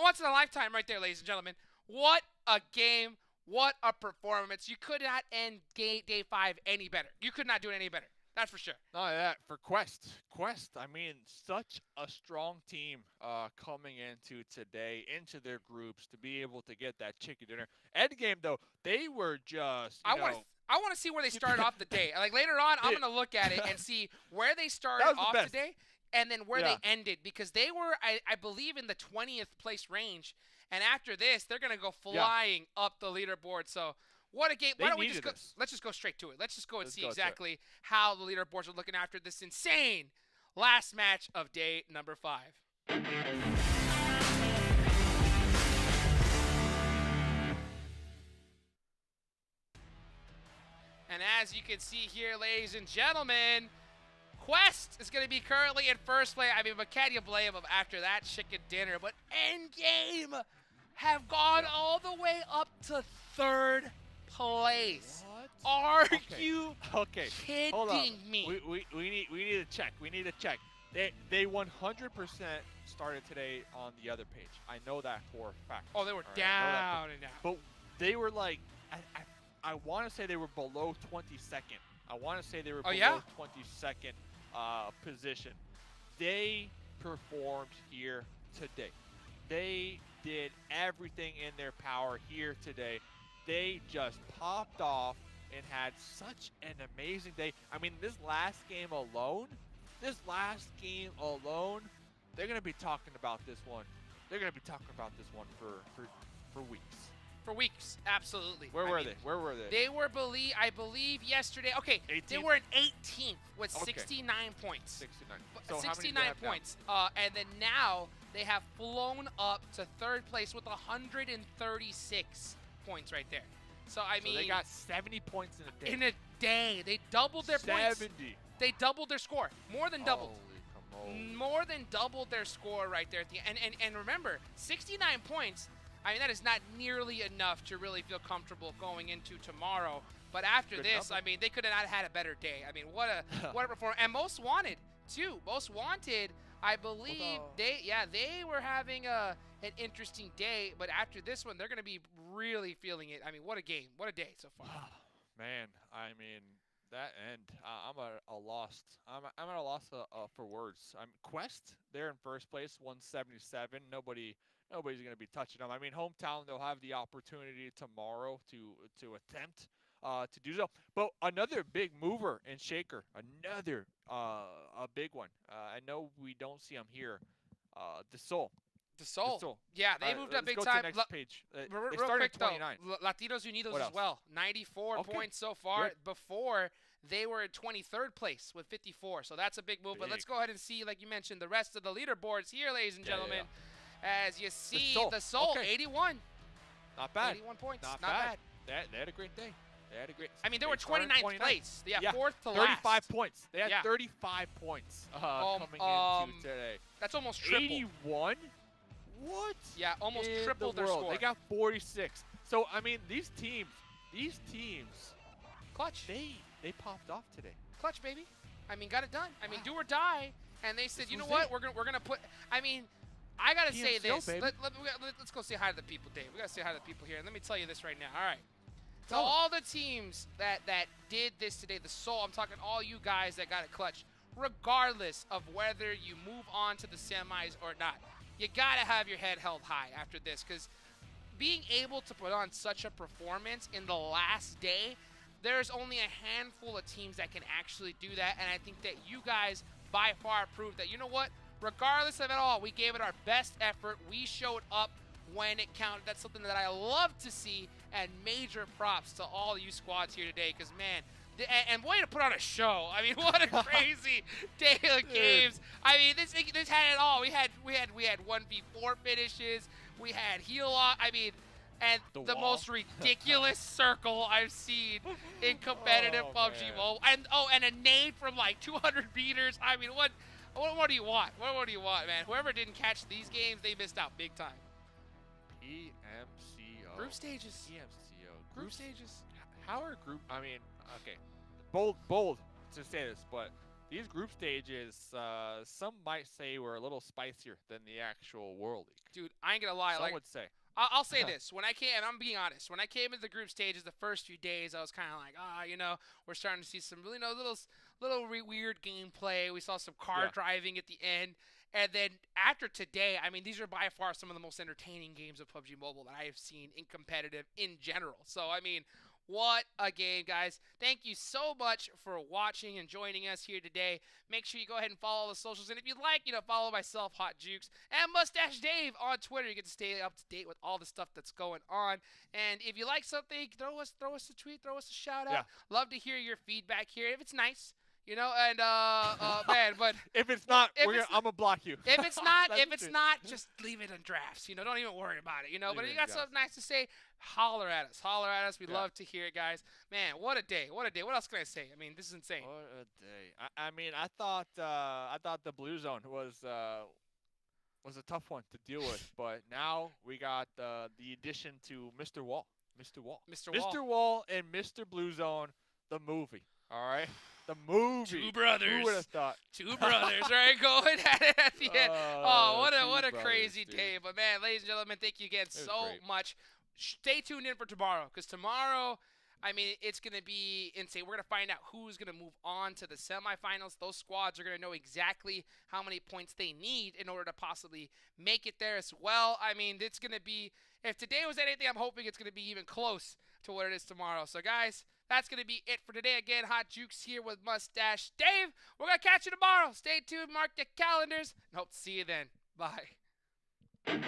S1: Once in a lifetime right there, ladies and gentlemen. What a game. What a performance. You could not end day 5 any better. You could not do it any better. That's for sure.
S2: Not that for Quest. Quest, I mean, such a strong team coming into today, into their groups, to be able to get that chicken dinner. End game, though, they were just, I
S1: want to see where they started off the day. Like, later on, I'm going to look at it and see where they started off today and then where they ended. Because they were, I believe, in the 20th place range. And after this, they're going to go flying up the leaderboard. So, what a game. Why don't we just go? Let's just go straight to it. Let's just go and see exactly how the leaderboards are looking after this insane last match of day number 5. And as you can see here, ladies and gentlemen, Quest is going to be currently in first place. I mean, but can you blame him after that chicken dinner? But Endgame have gone all the way up to 3rd place.
S2: What?
S1: Are you kidding
S2: Hold on.
S1: me?
S2: We need to check. We need to check. They 100% started today on the other page. I know that for a fact.
S1: Oh, they were down and down.
S2: But they were like, I want to say they were below 22nd. I want to say they were below 22nd position. They performed here today. They did everything in their power here today. They just popped off and had such an amazing day. I mean, this last game alone, this last game alone, they're gonna be talking about this one. They're gonna be talking about this one for weeks.
S1: For weeks, absolutely.
S2: Where were they? Where were they?
S1: They were, I believe, yesterday. Okay,
S2: 18th?
S1: they were in 18th with
S2: Okay.
S1: 69 points.
S2: 69. So how many do they
S1: 69
S2: have now?
S1: points. And then now they have flown up to third place with 136 points right there. So, I mean,
S2: they got 70 points in a day.
S1: in a day. They doubled their points.
S2: 70.
S1: They doubled their score. More than doubled.
S2: Holy camoles.
S1: More than doubled their score right there at the end. And remember, 69 points, I mean, that is not nearly enough to really feel comfortable going into tomorrow. But after
S2: Good
S1: this,
S2: number.
S1: I mean, they could have not had a better day. I mean, what a performance. And most wanted, too. Most wanted, I believe, they were having an interesting day. But after this one, they're going to be really feeling it. I mean, what a game. What a day so far.
S2: Man, I mean, that end, I'm at a loss. I'm at a loss for words. Quest, they're in first place, 177. Nobody's going to be touching them. I mean, hometown, they'll have the opportunity tomorrow to attempt to do so. But another big mover and shaker, another a big one. I know we don't see them here. The Soul.
S1: The Soul. Yeah, they moved up big
S2: let's
S1: time.
S2: go to the next page. They
S1: Real
S2: started
S1: quick,
S2: at 29.
S1: though, Latinos Unidos
S2: What
S1: as
S2: else?
S1: well. 94
S2: Okay.
S1: points so far.
S2: Good.
S1: Before, they were in 23rd place with 54. So that's a big move. But let's
S2: Big.
S1: go ahead and see, like you mentioned, the rest of the leaderboards here, ladies and gentlemen. As you see,
S2: Soul.
S1: the Soul,
S2: Okay.
S1: 81.
S2: Not bad.
S1: 81 points.
S2: Not
S1: bad.
S2: bad. They had a great day.
S1: I mean, they were
S2: started
S1: 29th place. Yeah,
S2: Yeah,
S1: 4th to
S2: 35
S1: last.
S2: points. They had
S1: Yeah.
S2: 35 points coming into today.
S1: That's almost triple.
S2: 81? What?
S1: Yeah, almost
S2: in
S1: triple
S2: the
S1: their
S2: world?
S1: score.
S2: They got 46. So, I mean, these teams,
S1: Clutch.
S2: they popped off today.
S1: Clutch, baby. I mean, got it done. I mean, do or die. And they said,
S2: This
S1: you know
S2: was
S1: what?
S2: it.
S1: We're gonna put. I mean, I gotta say
S2: PMCO,
S1: this.
S2: baby.
S1: Let's go say hi to the people, Dave. We gotta say hi to the people here. And let me tell you this right now. All right. To
S2: Tell 'em.
S1: all the teams that did this today, the Soul. I'm talking all you guys that got it clutch. Regardless of whether you move on to the semis or not, you gotta have your head held high after this, because being able to put on such a performance in the last day, there's only a handful of teams that can actually do that, and I think that you guys by far proved that, you know what, regardless of it all, we gave it our best effort. We showed up when it counted. That's something that I love to see, and major props to all you squads here today, because, man, and way to put on a show. I mean, what a crazy day of games. I mean, this had it all. We had 1v4 finishes. We had heal off. I mean, and the most ridiculous circle I've seen in competitive PUBG Mobile. And a nade from like 200 meters. I mean, what do you want? What do you want, man? Whoever didn't catch these games, they missed out big time.
S2: PMCO.
S1: Group stages.
S2: PMCO.
S1: Group stages.
S2: How are group? I mean, okay, bold to say this, but these group stages, some might say were a little spicier than the actual World League.
S1: Dude, I ain't gonna lie.
S2: Some
S1: Like,
S2: would say.
S1: I'll say this. When I came, and I'm being honest, when I came into the group stages the first few days, I was kind of like, you know, we're starting to see some really little weird gameplay. We saw some car driving at the end. And then after today, I mean, these are by far some of the most entertaining games of PUBG Mobile that I have seen in competitive in general. So, I mean, what a game, guys. Thank you so much for watching and joining us here today. Make sure you go ahead and follow the socials. And if you'd like, you know, follow myself, Hot Jukes, and Mustache Dave on Twitter. You get to stay up to date with all the stuff that's going on. And if you like something, throw us a tweet, throw us a shout out.
S2: Yeah.
S1: Love to hear your feedback here. If it's nice, you know, and man, but
S2: if it's not, I'm gonna block you.
S1: if it's not, just leave it in drafts. You know, don't even worry about it. You know, but if you got something nice to say, holler at us. Holler at us. We love to hear it, guys. Man, what a day. What a day. What else can I say? I mean, this is insane.
S2: What a day. I mean, I thought the blue zone was a tough one to deal with, but now we got the addition to Mr. Wall. Mr. Wall and Mr. Blue Zone, the movie. All right. The movie.
S1: Two brothers.
S2: Who would have thought?
S1: Two brothers, right? Going at it at the end. Oh, what a
S2: brothers,
S1: crazy
S2: dude.
S1: day. But, man, ladies and gentlemen, thank you again so
S2: great.
S1: much. Stay tuned in for tomorrow, because tomorrow, I mean, it's going to be insane. We're going to find out who's going to move on to the semifinals. Those squads are going to know exactly how many points they need in order to possibly make it there as well. I mean, it's going to be, if today was anything, I'm hoping it's going to be even close to what it is tomorrow. So, guys, That's going to be it for today. Again, Hot Jukes here with Mustache Dave. We're going to catch you tomorrow. Stay tuned, mark your calendars, and hope to see you then. Bye.
S3: We'll be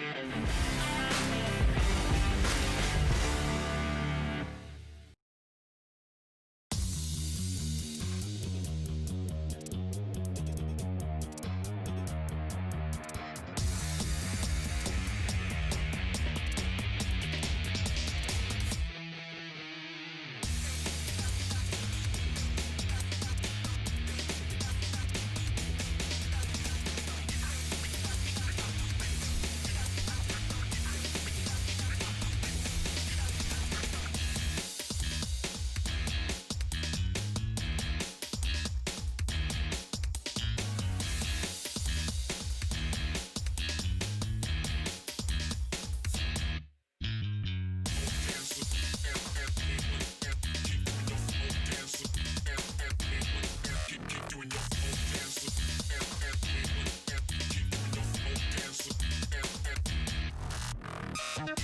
S3: right back.